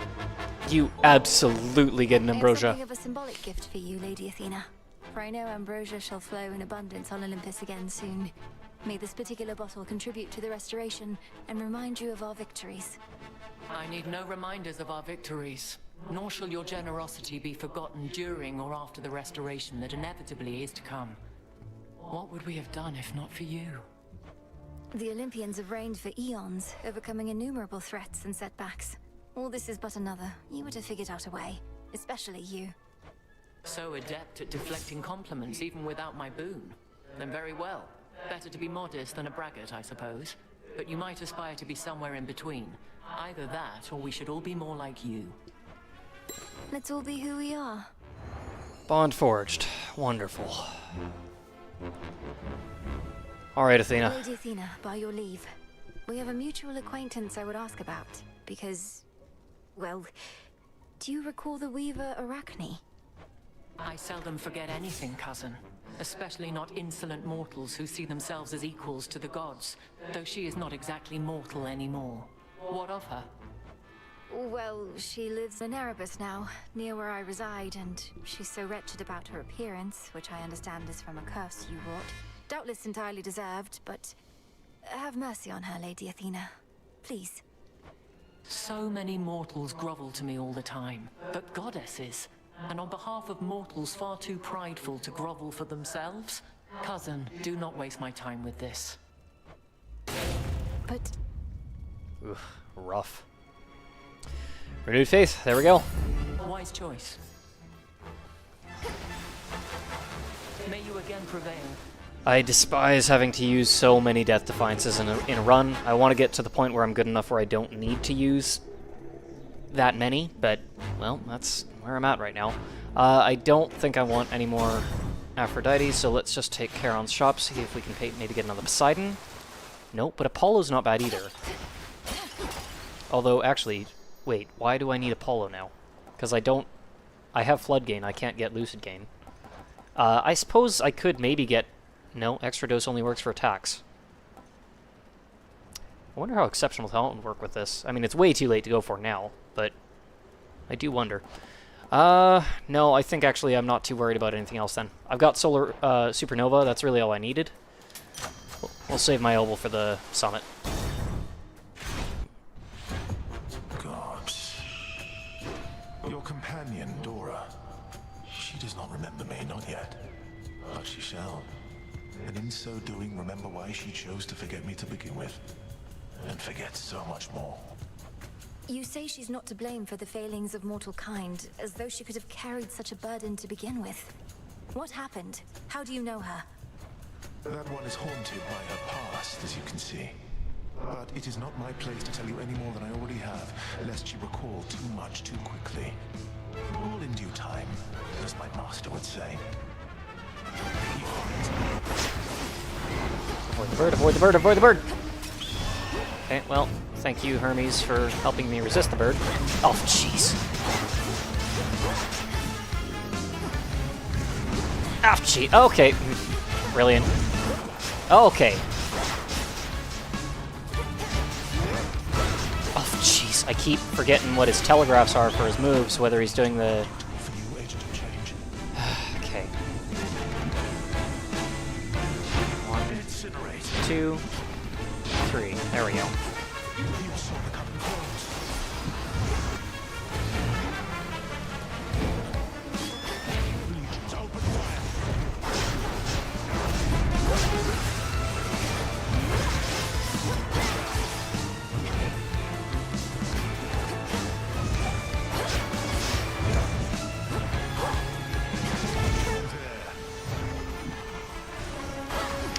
You absolutely get an I have ambrosia. something of a symbolic gift for you, Lady Athena. For I know ambrosia shall flow in abundance on Olympus again soon. May this particular bottle contribute to the restoration and remind you of our victories. I need no reminders of our victories, nor shall your generosity be forgotten during or after the restoration that inevitably is to come. What would we have done if not for you? The Olympians have reigned for eons, overcoming innumerable threats and setbacks. All this is but another. You would have figured out a way, especially you. So adept at deflecting compliments even without my boon. Then very well. Better to be modest than a braggart, I suppose. But you might aspire to be somewhere in between. Either that, or we should all be more like you. Let's all be who we are. Bond forged. Wonderful. Alright, Athena. Lady Athena, by your leave. We have a mutual acquaintance I would ask about, because... well, do you recall the Weaver Arachne? I seldom forget anything, cousin. Especially not insolent mortals who see themselves as equals to the gods, though she is not exactly mortal anymore. What of her? Well, she lives in Erebus now, near where I reside, and she's so wretched about her appearance, which I understand is from a curse you wrought. Doubtless entirely deserved, but have mercy on her, Lady Athena. Please. So many mortals grovel to me all the time, but goddesses, and on behalf of mortals far too prideful to grovel for themselves? Cousin, do not waste my time with this. But... Oof, rough. Renewed faith, there we go. Wise choice. May you again prevail. I despise having to use so many Death Defiances in a run. I want to get to the point where I'm good enough where I don't need to use that many, but, well, that's where I'm at right now. I don't think I want any more Aphrodite, so let's just take Charon's shop, see if we can maybe get another Poseidon. Nope, but Apollo's not bad either. Although, actually, wait, why do I need Apollo now? Because I don't I have Flood Gain. I can't get Lucid Gain. I suppose I could maybe get... No, Extra Dose only works for attacks. I wonder how Exceptional Talent would work with this. I mean, it's way too late to go for now, but I do wonder. No, I think actually I'm not too worried about anything else then. I've got Solar Supernova. That's really all I needed. We'll save my Opal for the summit. Gods. Your companion, Dora. She does not remember me, not yet. But she shall. And in so doing, remember why she chose to forget me to begin with. And forget so much more. You say she's not to blame for the failings of mortal kind, as though she could have carried such a burden to begin with. What happened? How do you know her? That one is haunted by her past, as you can see. But it is not my place to tell you any more than I already have, lest she recall too much too quickly. All in due time, as my master would say. Avoid the bird, avoid the bird, avoid the bird! Okay, well, thank you, Hermes, for helping me resist the bird. Oh, jeez. Ah, gee. Okay. Brilliant. Okay. Oh, jeez. I keep forgetting what his telegraphs are for his moves, whether he's doing the... Okay. 1, 2, 3. There we go.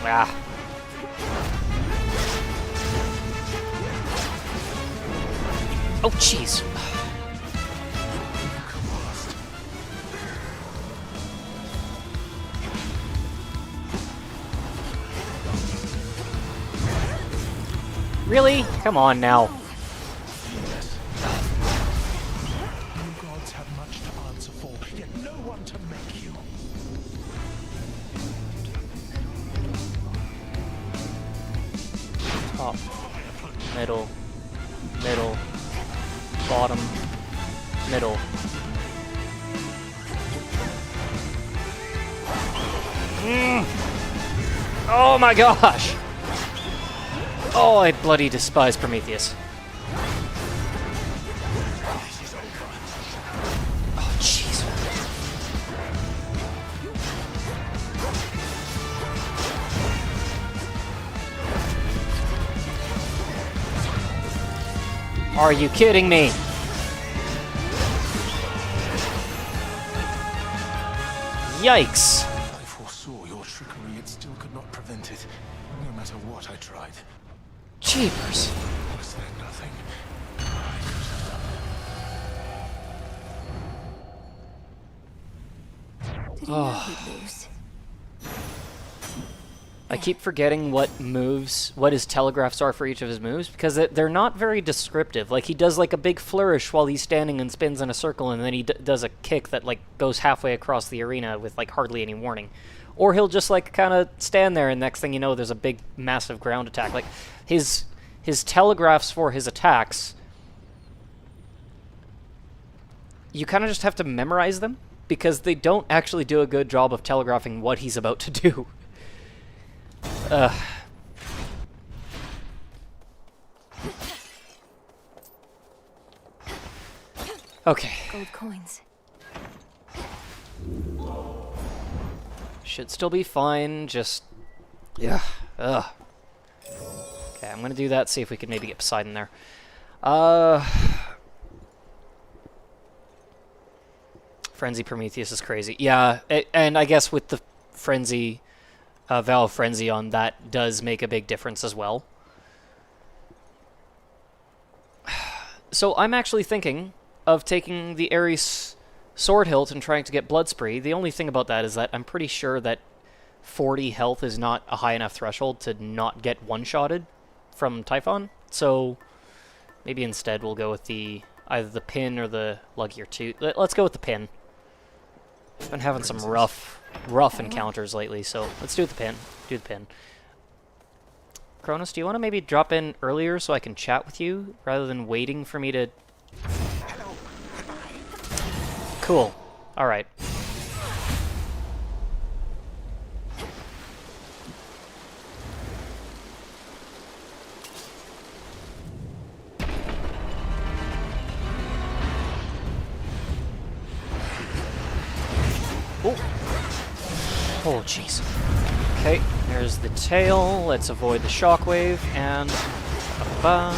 Ah. Oh, jeez. Really? Come on now. You gods have much to answer for, yet no one to make you. Top, middle, middle, bottom, middle. Oh my gosh! Oh, I bloody despise Prometheus. Oh, jeez. Are you kidding me? Yikes! I foresaw your trickery, yet still could not prevent it, no matter what I tried. Jeepers. Was there nothing Did he know he'd lose? I keep forgetting what moves, what his telegraphs are for each of his moves, because they're not very descriptive. Like, he does, like, a big flourish while he's standing and spins in a circle, and then he does a kick that, like, goes halfway across the arena with, like, hardly any warning. Or he'll just, like, kind of stand there, and next thing you know, there's a big, massive ground attack. Like, his telegraphs for his attacks, you kind of just have to memorize them, because they don't actually do a good job of telegraphing what he's about to do. Okay. Gold coins. Should still be fine, just... Yeah. Ugh. Okay, I'm gonna do that, see if we can maybe get Poseidon there. Frenzy Prometheus is crazy. Yeah, and I guess with the Frenzy... Vow of Frenzy on that does make a big difference as well. So I'm actually thinking of taking the Ares Sword Hilt and trying to get Blood Spree. The only thing about that is that I'm pretty sure that 40 health is not a high enough threshold to not get one-shotted from Typhon. So maybe instead we'll go with the either the pin or the Luggier 2. Let's go with the pin. Been having some rough encounters lately, so let's do the pin. Do the pin. Cronus, do you want to maybe drop in earlier so I can chat with you rather than waiting for me to... Cool. All right. Oh, jeez. Okay, there's the tail. Let's avoid the shockwave, and... Oh,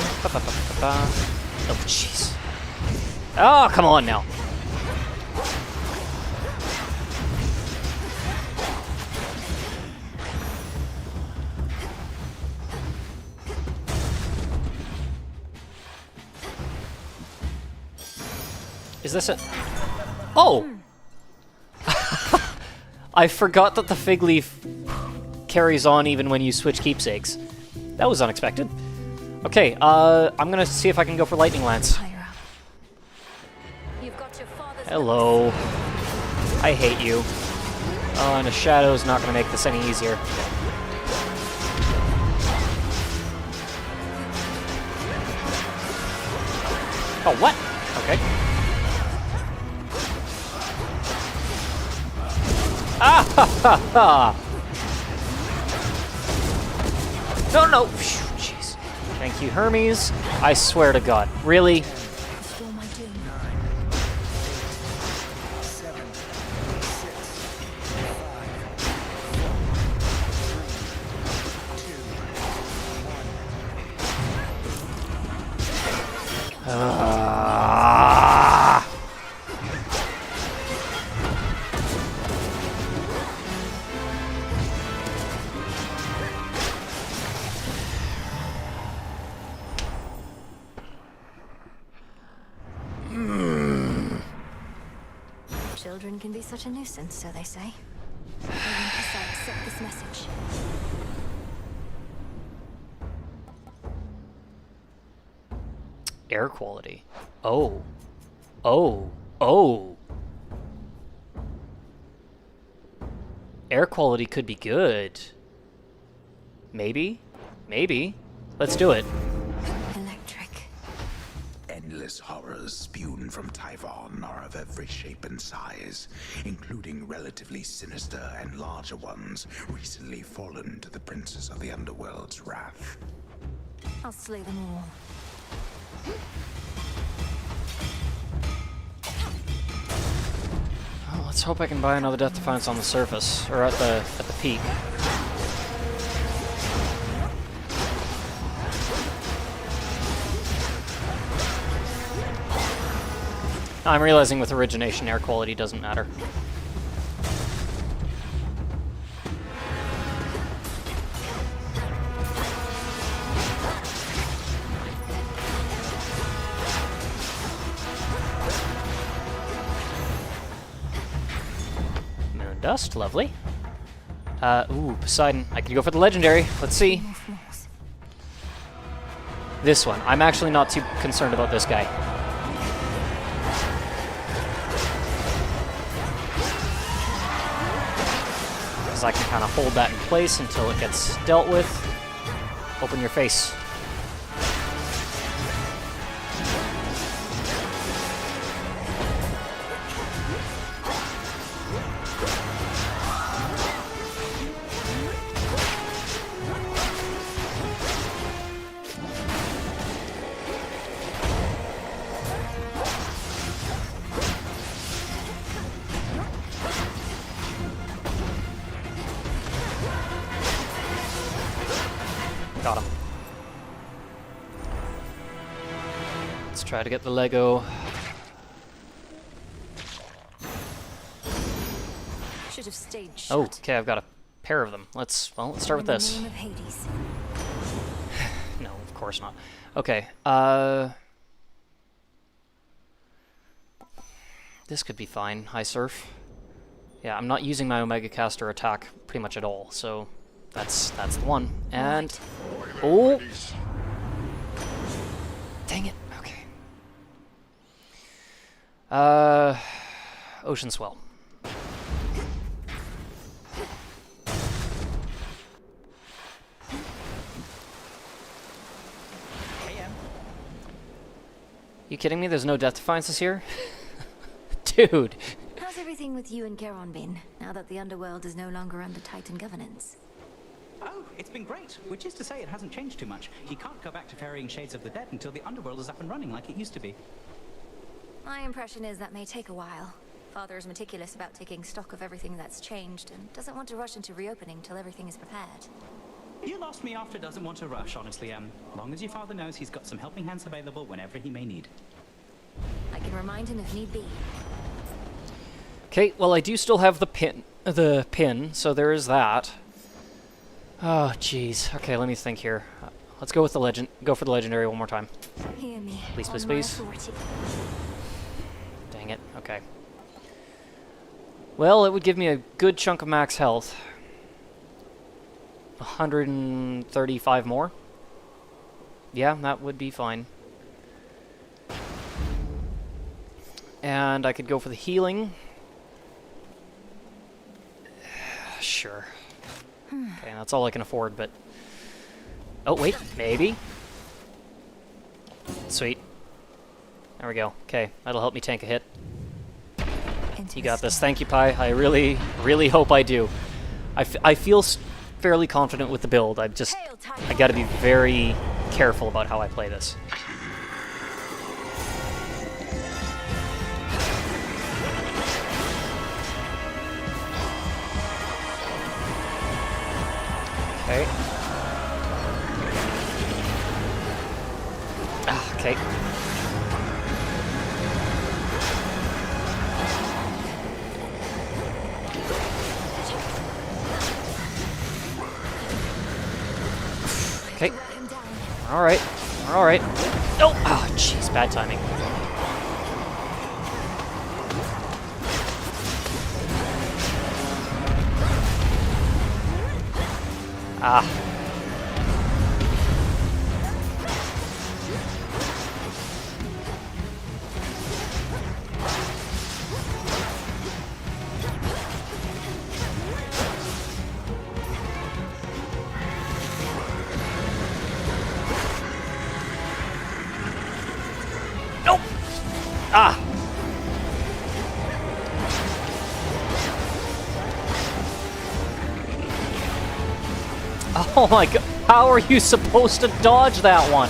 jeez. Oh, come on now. Is this it? Oh! I forgot that the fig leaf carries on even when you switch keepsakes. That was unexpected. Okay, I'm gonna see if I can go for Lightning Lance. Hello. I hate you. Oh, and a shadow's not gonna make this any easier. Oh, what? Okay. Ah ha ha ha! No, no! Jeez. Thank you, Hermes. I swear to God. Really? Children can be such a nuisance, so they say. Olympus, I accept this message. Air quality. Oh. Oh. Oh. Air quality could be good. Maybe? Maybe. Let's do it. Endless horrors spewed from Typhon are of every shape and size, including relatively sinister and larger ones recently fallen to the princes of the underworld's wrath. I'll slay them all. Oh, let's hope I can buy another Death Defiance on the surface, or at the peak. I'm realizing with Origination, air quality doesn't matter. Moon Dust, lovely. Ooh, Poseidon. I could go for the Legendary. Let's see. This one. I'm actually not too concerned about this guy. I can kind of hold that in place until it gets dealt with. Open your face. Got him. Let's try to get the Lego. Should have stayed shut. Oh, okay, I've got a pair of them. Let's start with this. No, of course not. Okay, this could be fine. High Surf. Yeah, I'm not using my Omega Caster attack pretty much at all, so that's the one. And oh, dang it. Okay. Ocean Swell. You kidding me? There's no death defiances here? Dude. How's everything with you and Charon been, now that the underworld is no longer under Titan governance? Oh, it's been great, which is to say it hasn't changed too much. You can't go back to ferrying Shades of the Dead until the underworld is up and running like it used to be. My impression is that may take a while. Father is meticulous about taking stock of everything that's changed and doesn't want to rush into reopening till everything is prepared. You lost me after doesn't want to rush, honestly, long as your father knows he's got some helping hands available whenever he may need. I can remind him if need be. Okay, well I do still have the pin, so there is that. Oh, jeez. Okay, let me think here. Let's go with the legend. Go for the legendary one more time. Hear me. Please, please, On my please. authority. Dang it. Okay. Well, it would give me a good chunk of max health. 135 more. Yeah, that would be fine. And I could go for the healing. Sure. Okay, that's all I can afford, but... Oh, wait, maybe? Sweet. There we go. Okay, that'll help me tank a hit. You got this. Thank you, Pi. I really, really hope I do. I feel fairly confident with the build. I gotta be very careful about how I play this. Okay. Okay. Okay. Alright. Alright. Oh! Oh, jeez. Bad timing. Ah. Nope. Ah. Oh my god, how are you supposed to dodge that one?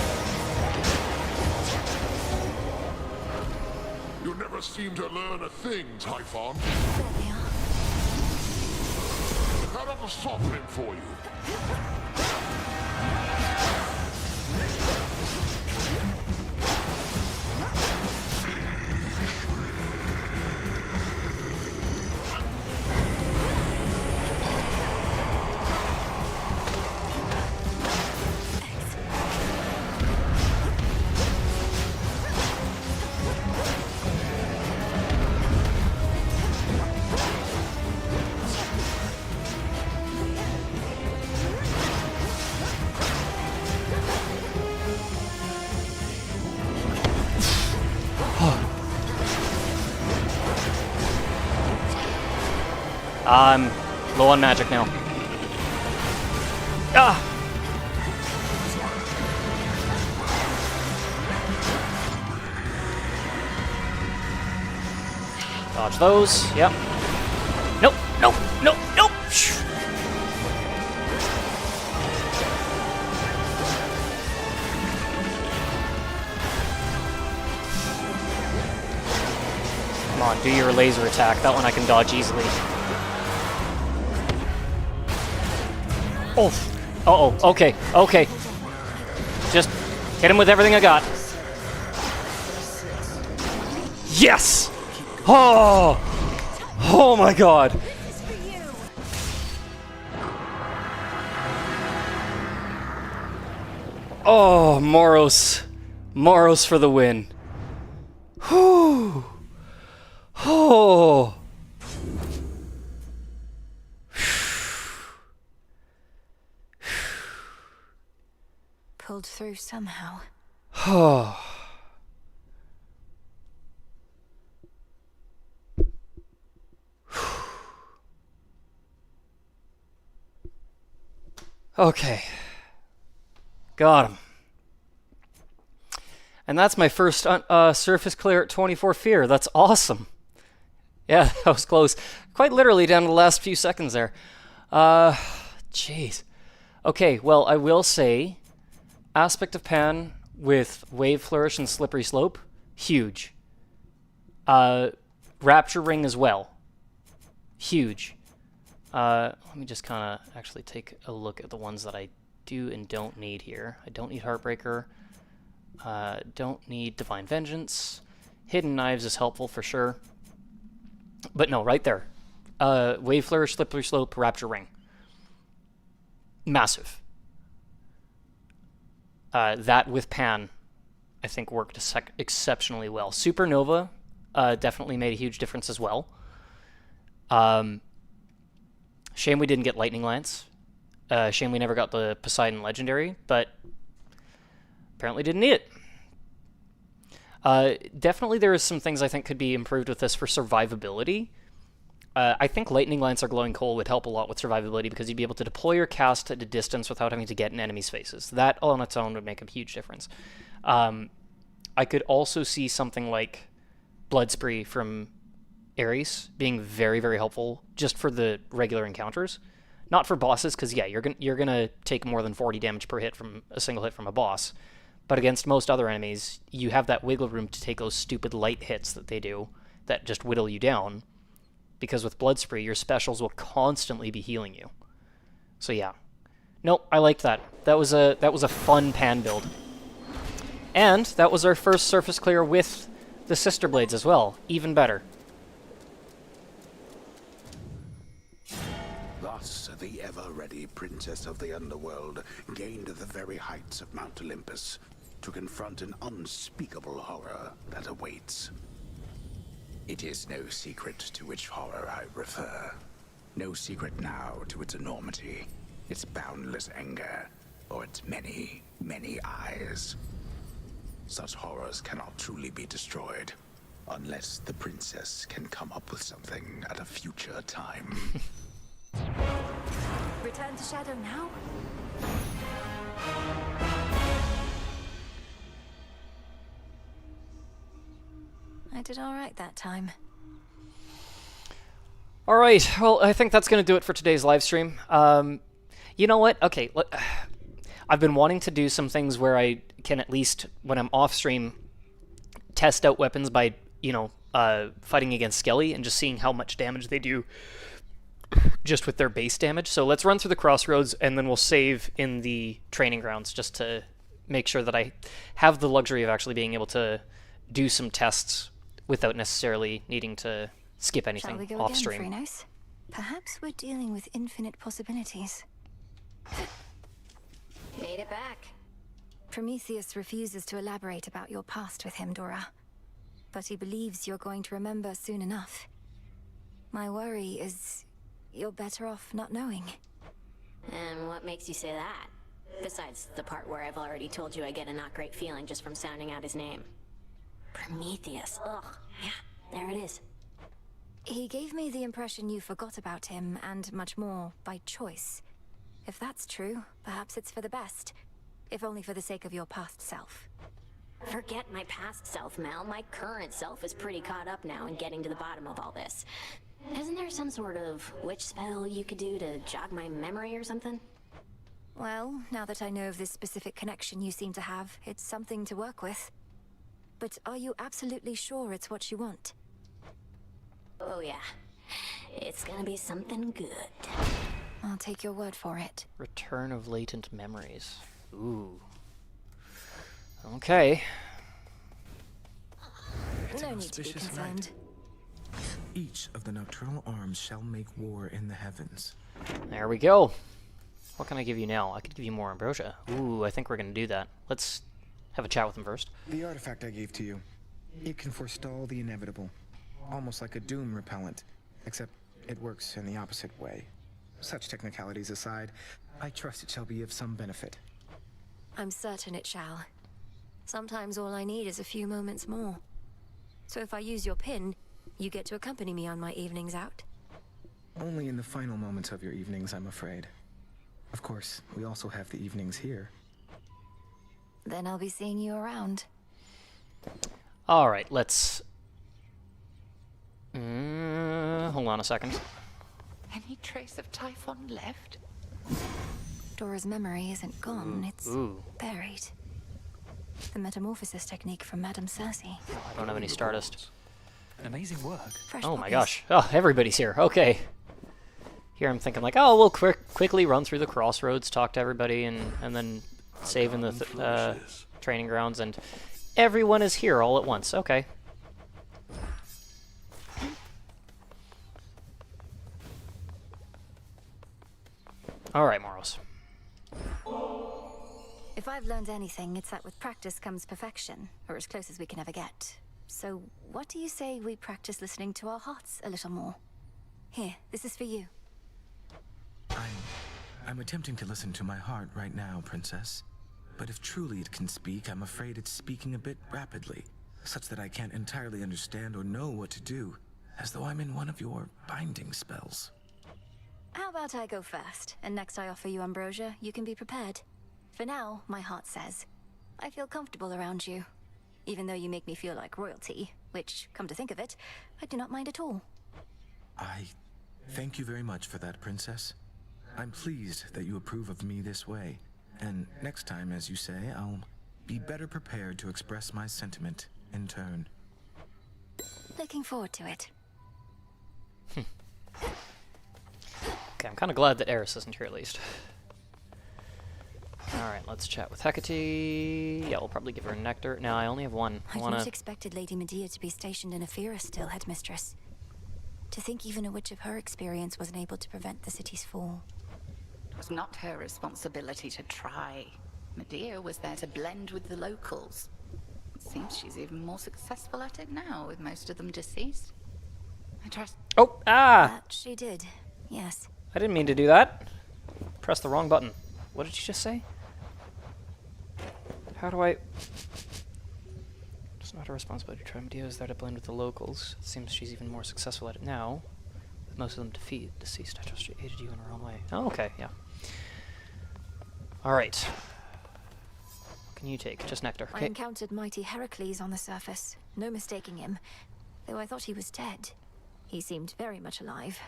You never seem to learn a thing, Typhon. How about a softening for you? I'm low on magic now. Ah! Dodge those. Yep. Nope. Nope. Nope. Nope. Shh. Come on, do your laser attack. That one I can dodge easily. Oh. Uh-oh. Okay. Okay. Just hit him with everything I got. Yes! Oh! Oh my god! Oh, Moros. Moros for the win. Whew. Oh. Pulled through somehow. Oh. Okay. Got him. And that's my first surface clear at 24 fear. That's awesome. Yeah, that was close. Quite literally down to the last few seconds there. Jeez. Okay, well, I will say, aspect of Pan with Wave Flourish and Slippery Slope, huge. Rapture Ring as well, huge. Let me just kind of actually take a look at the ones that I do and don't need here. I don't need Heartbreaker. Don't need Divine Vengeance. Hidden Knives is helpful for sure. But no, right there. Wave Flourish, Slippery Slope, Rapture Ring. Massive. That with Pan, I think, worked exceptionally well. Supernova definitely made a huge difference as well. Shame we didn't get Lightning Lance. Shame we never got the Poseidon Legendary, but apparently didn't need it. Definitely there is some things I think could be improved with this for survivability. I think Lightning Lance or Glowing Coal would help a lot with survivability because you'd be able to deploy your cast at a distance without having to get in enemies' faces. That on its own would make a huge difference. I could also see something like Blood Spree from Ares being very, very helpful just for the regular encounters. Not for bosses, because yeah, you're gonna take more than 40 damage per hit from a single hit from a boss. But against most other enemies, you have that wiggle room to take those stupid light hits that they do that just whittle you down. Because with Blood Spree, your specials will constantly be healing you. So yeah. Nope, I liked that. That was a fun Pan build. And that was our first surface clear with the Sister Blades as well. Even better. Thus, the ever-ready Princess of the Underworld gained the very heights of Mount Olympus to confront an unspeakable horror that awaits. It is no secret to which horror I refer. No secret now to its enormity, its boundless anger, or its many, many eyes. Such horrors cannot truly be destroyed, unless the princess can come up with something at a future time. Return to Shadow now? I did all right that time. All right, well, I think that's going to do it for today's live stream. You know what? Okay, I've been wanting to do some things where I can at least, when I'm off stream, test out weapons by, fighting against Skelly and just seeing how much damage they do just with their base damage. So let's run through the crossroads and then we'll save in the training grounds just to make sure that I have the luxury of actually being able to do some tests without necessarily needing to skip anything Shall we go off again, stream. Phrynos? Perhaps we're dealing with infinite possibilities. Made it back. Prometheus refuses to elaborate about your past with him, Dora. But he believes you're going to remember soon enough. My worry is you're better off not knowing. And what makes you say that? Besides the part where I've already told you I get a not great feeling just from sounding out his name. Prometheus. Ugh. Yeah, there it is. He gave me the impression you forgot about him and much more by choice. If that's true, perhaps it's for the best. If only for the sake of your past self. Forget my past self, Mel. My current self is pretty caught up now in getting to the bottom of all this. Isn't there some sort of witch spell you could do to jog my memory or something? Well, now that I know of this specific connection you seem to have, it's something to work with. But are you absolutely sure it's what you want? Oh yeah. It's gonna be something good. I'll take your word for it. Return of latent memories. Ooh. Okay. No need to be concerned. Each of the nocturnal arms shall make war in the heavens. There we go. What can I give you now? I could give you more ambrosia. Ooh, I think we're going to do that. Let's have a chat with him first. The artifact I gave to you. It can forestall the inevitable. Almost like a doom repellent. Except it works in the opposite way. Such technicalities aside, I trust it shall be of some benefit. I'm certain it shall. Sometimes all I need is a few moments more. So if I use your pin, you get to accompany me on my evenings out? Only in the final moments of your evenings, I'm afraid. Of course, we also have the evenings here. Then I'll be seeing you around. Alright, let's... hold on a second. Any trace of Typhon left? Dora's memory isn't gone, it's Ooh. buried. The metamorphosis technique from Madame Circe. I don't have any Stardust. Amazing work. Fresh Oh my poppies. gosh. Oh, everybody's here. Okay. Here I'm thinking like, oh, we'll quickly run through the crossroads, talk to everybody, and then save in the training grounds, and everyone is here all at once. Okay. Alright, Moros. If I've learned anything, it's that with practice comes perfection, or as close as we can ever get. So, what do you say we practice listening to our hearts a little more? Here, this is for you. I'm attempting to listen to my heart right now, Princess. But if truly it can speak, I'm afraid it's speaking a bit rapidly, such that I can't entirely understand or know what to do, as though I'm in one of your binding spells. How about I go first, and next I offer you ambrosia, you can be prepared. For now, my heart says, I feel comfortable around you. Even though you make me feel like royalty, which, come to think of it, I do not mind at all. I thank you very much for that, Princess. I'm pleased that you approve of me this way. And next time, as you say, I'll be better prepared to express my sentiment in turn. Looking forward to it. Okay, I'm kind of glad that Eris isn't here at least. Alright, let's chat with Hecate. Yeah, we'll probably give her a nectar. Now, I only have one. I've not expected Lady Medea to be stationed in Ephira still, Headmistress. To think even a witch of her experience wasn't able to prevent the city's fall. It was not her responsibility to try. Medea was there to blend with the locals. It seems she's even more successful at it now, with most of them deceased. I trust... Oh! Ah! That she did, yes. I didn't mean to do that. Press the wrong button. What did you just say? How do I... It's not her responsibility to try. Medea is there to blend with the locals. It seems she's even more successful at it now. With most of them deceased. I trust she aided you in her own way. Oh, okay, yeah. Alright. What can you take? Just nectar. I encountered mighty Heracles on the surface. No mistaking him. Though I thought he was dead. He seemed very much alive.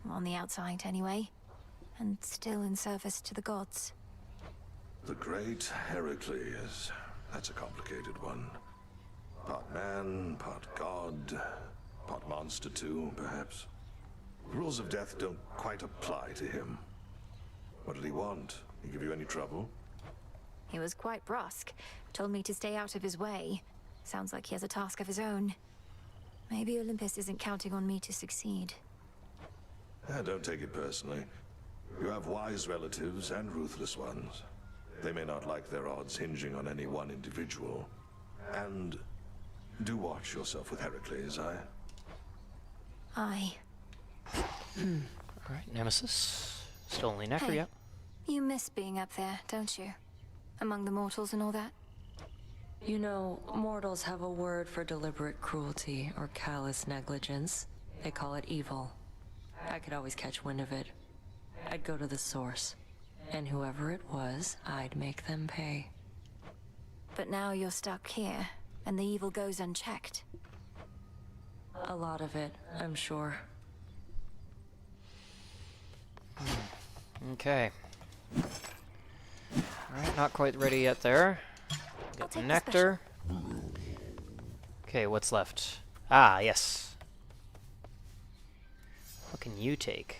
On the outside, anyway. And still in service to the gods. The great Heracles. That's a complicated one. Part man, part god, part monster too, perhaps. The rules of death don't quite apply to him. What did he want? He give you any trouble? He was quite brusque. Told me to stay out of his way. Sounds like he has a task of his own. Maybe Olympus isn't counting on me to succeed. Don't take it personally. You have wise relatives and ruthless ones. They may not like their odds hinging on any one individual. And do watch yourself with Heracles, Aye. Alright, Nemesis. Still only nectar, Hey, yep. You miss being up there, don't you? Among the mortals and all that? You know, mortals have a word for deliberate cruelty or callous negligence. They call it evil. I could always catch wind of it. I'd go to the source. And whoever it was, I'd make them pay. But now you're stuck here, and the evil goes unchecked. A lot of it, I'm sure. Okay. Alright, not quite ready yet there. Got the nectar. Okay, what's left? Ah, yes. What can you take?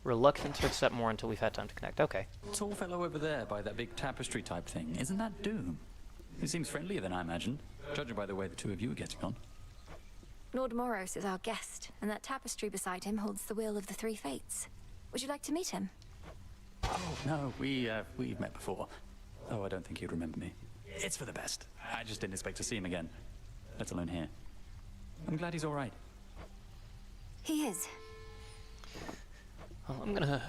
Reluctant to accept more until we've had time to connect. Okay. Tall fellow over there by that big tapestry type thing. Isn't that Doom? He seems friendlier than I imagined, judging by the way the two of you are getting on. Lord Moros is our guest, and that tapestry beside him holds the will of the three fates. Would you like to meet him? Oh, no, we've met before. Oh, I don't think he'd remember me. It's for the best. I just didn't expect to see him again, let alone here. I'm glad he's all right. He is. Well, I'm gonna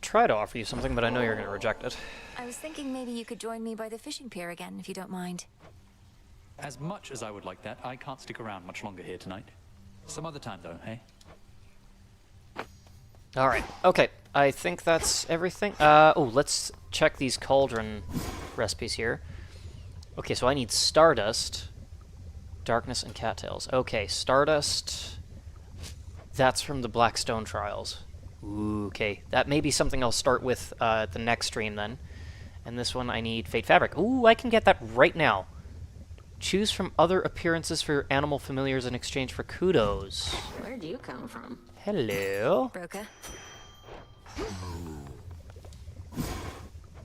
try to offer you something, but I know you're gonna reject it. I was thinking maybe you could join me by the fishing pier again, if you don't mind. As much as I would like that, I can't stick around much longer here tonight. Some other time, though, hey? Alright, okay. I think that's everything. Oh, let's check these cauldron recipes here. Okay, so I need Stardust, Darkness and cattails. Okay, Stardust. That's from the Blackstone Trials. Ooh, okay. That may be something I'll start with the next stream then. And this one I need Fate Fabric. Ooh, I can get that right now. Choose from other appearances for your animal familiars in exchange for kudos. Where'd you come from? Hello. Broker.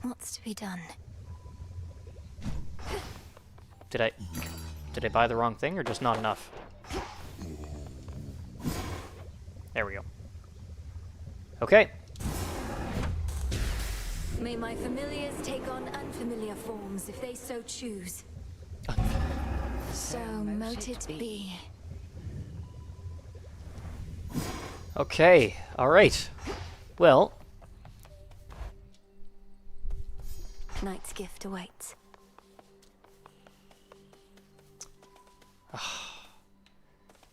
What's to be done? Did I buy the wrong thing or just not enough? There we go. Okay. May my familiars take on unfamiliar forms if they so choose. So mote it be. Okay, alright. Well. Knight's gift awaits.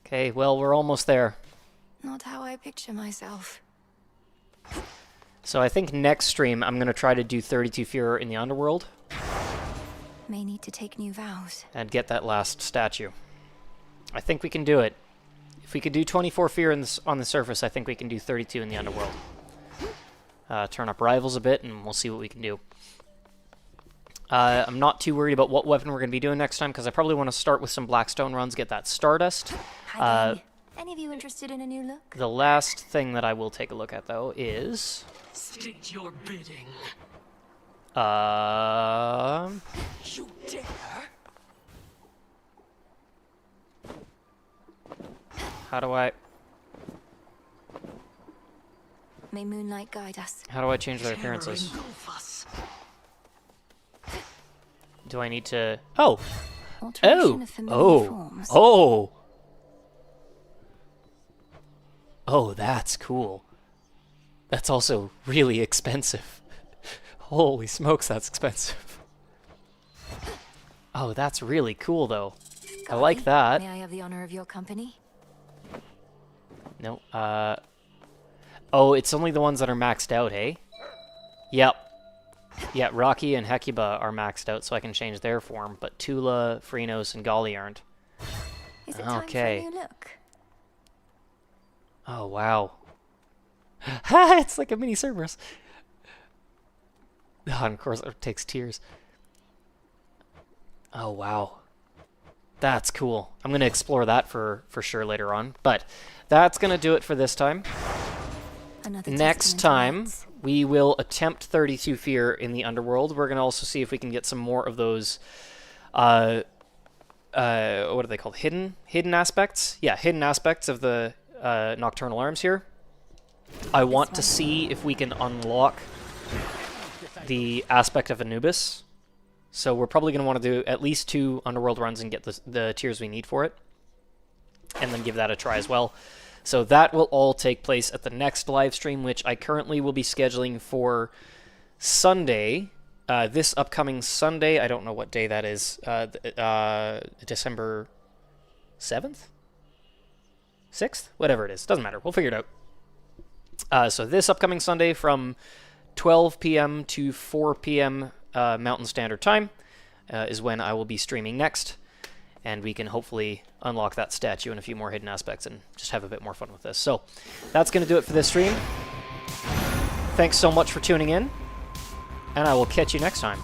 Okay, well, we're almost there. Not how I picture myself. So I think next stream I'm going to try to do 32 Fear in the Underworld. May need to take new vows. And get that last statue. I think we can do it. If we could do 24 Fear on the surface, I think we can do 32 in the Underworld. Turn up rivals a bit, and we'll see what we can do. I'm not too worried about what weapon we're going to be doing next time, because I probably want to start with some Blackstone runs, get that Stardust. Any of you interested in a new look? The last thing that I will take a look at, though, is... State your bidding. You dare? How do I... May moonlight guide us. How do I change their appearances? Do I need to... Oh! Alteration of familiar forms. Oh! Oh, that's cool. That's also really expensive. Holy smokes, that's expensive. Oh, that's really cool, though. I like that. May I have the honor of your company? No, oh, it's only the ones that are maxed out, hey? Yep. Yeah, Rocky and Hecuba are maxed out, so I can change their form, but Tula, Phrynos, and Golly aren't. Is it time for a new look? Oh, wow. Ha! It's like a mini Cerberus. Oh, and of course it takes tears. Oh, wow. That's cool. I'm going to explore that for sure later on. But that's going to do it for this time. Next time, we will attempt 32 Fear in the Underworld. We're going to also see if we can get some more of those... what are they called? Hidden aspects? Yeah, hidden aspects of the Nocturnal Arms here. I want to see if we can unlock the aspect of Anubis. So we're probably going to want to do at least 2 Underworld runs and get the tiers we need for it. And then give that a try as well. So that will all take place at the next live stream, which I currently will be scheduling for Sunday. This upcoming Sunday, I don't know what day that is. December 7th? 6th? Whatever it is. Doesn't matter. We'll figure it out. So this upcoming Sunday from 12 p.m. to 4 p.m. Mountain Standard Time is when I will be streaming next. And we can hopefully unlock that statue and a few more hidden aspects and just have a bit more fun with this. So that's going to do it for this stream. Thanks so much for tuning in, and I will catch you next time.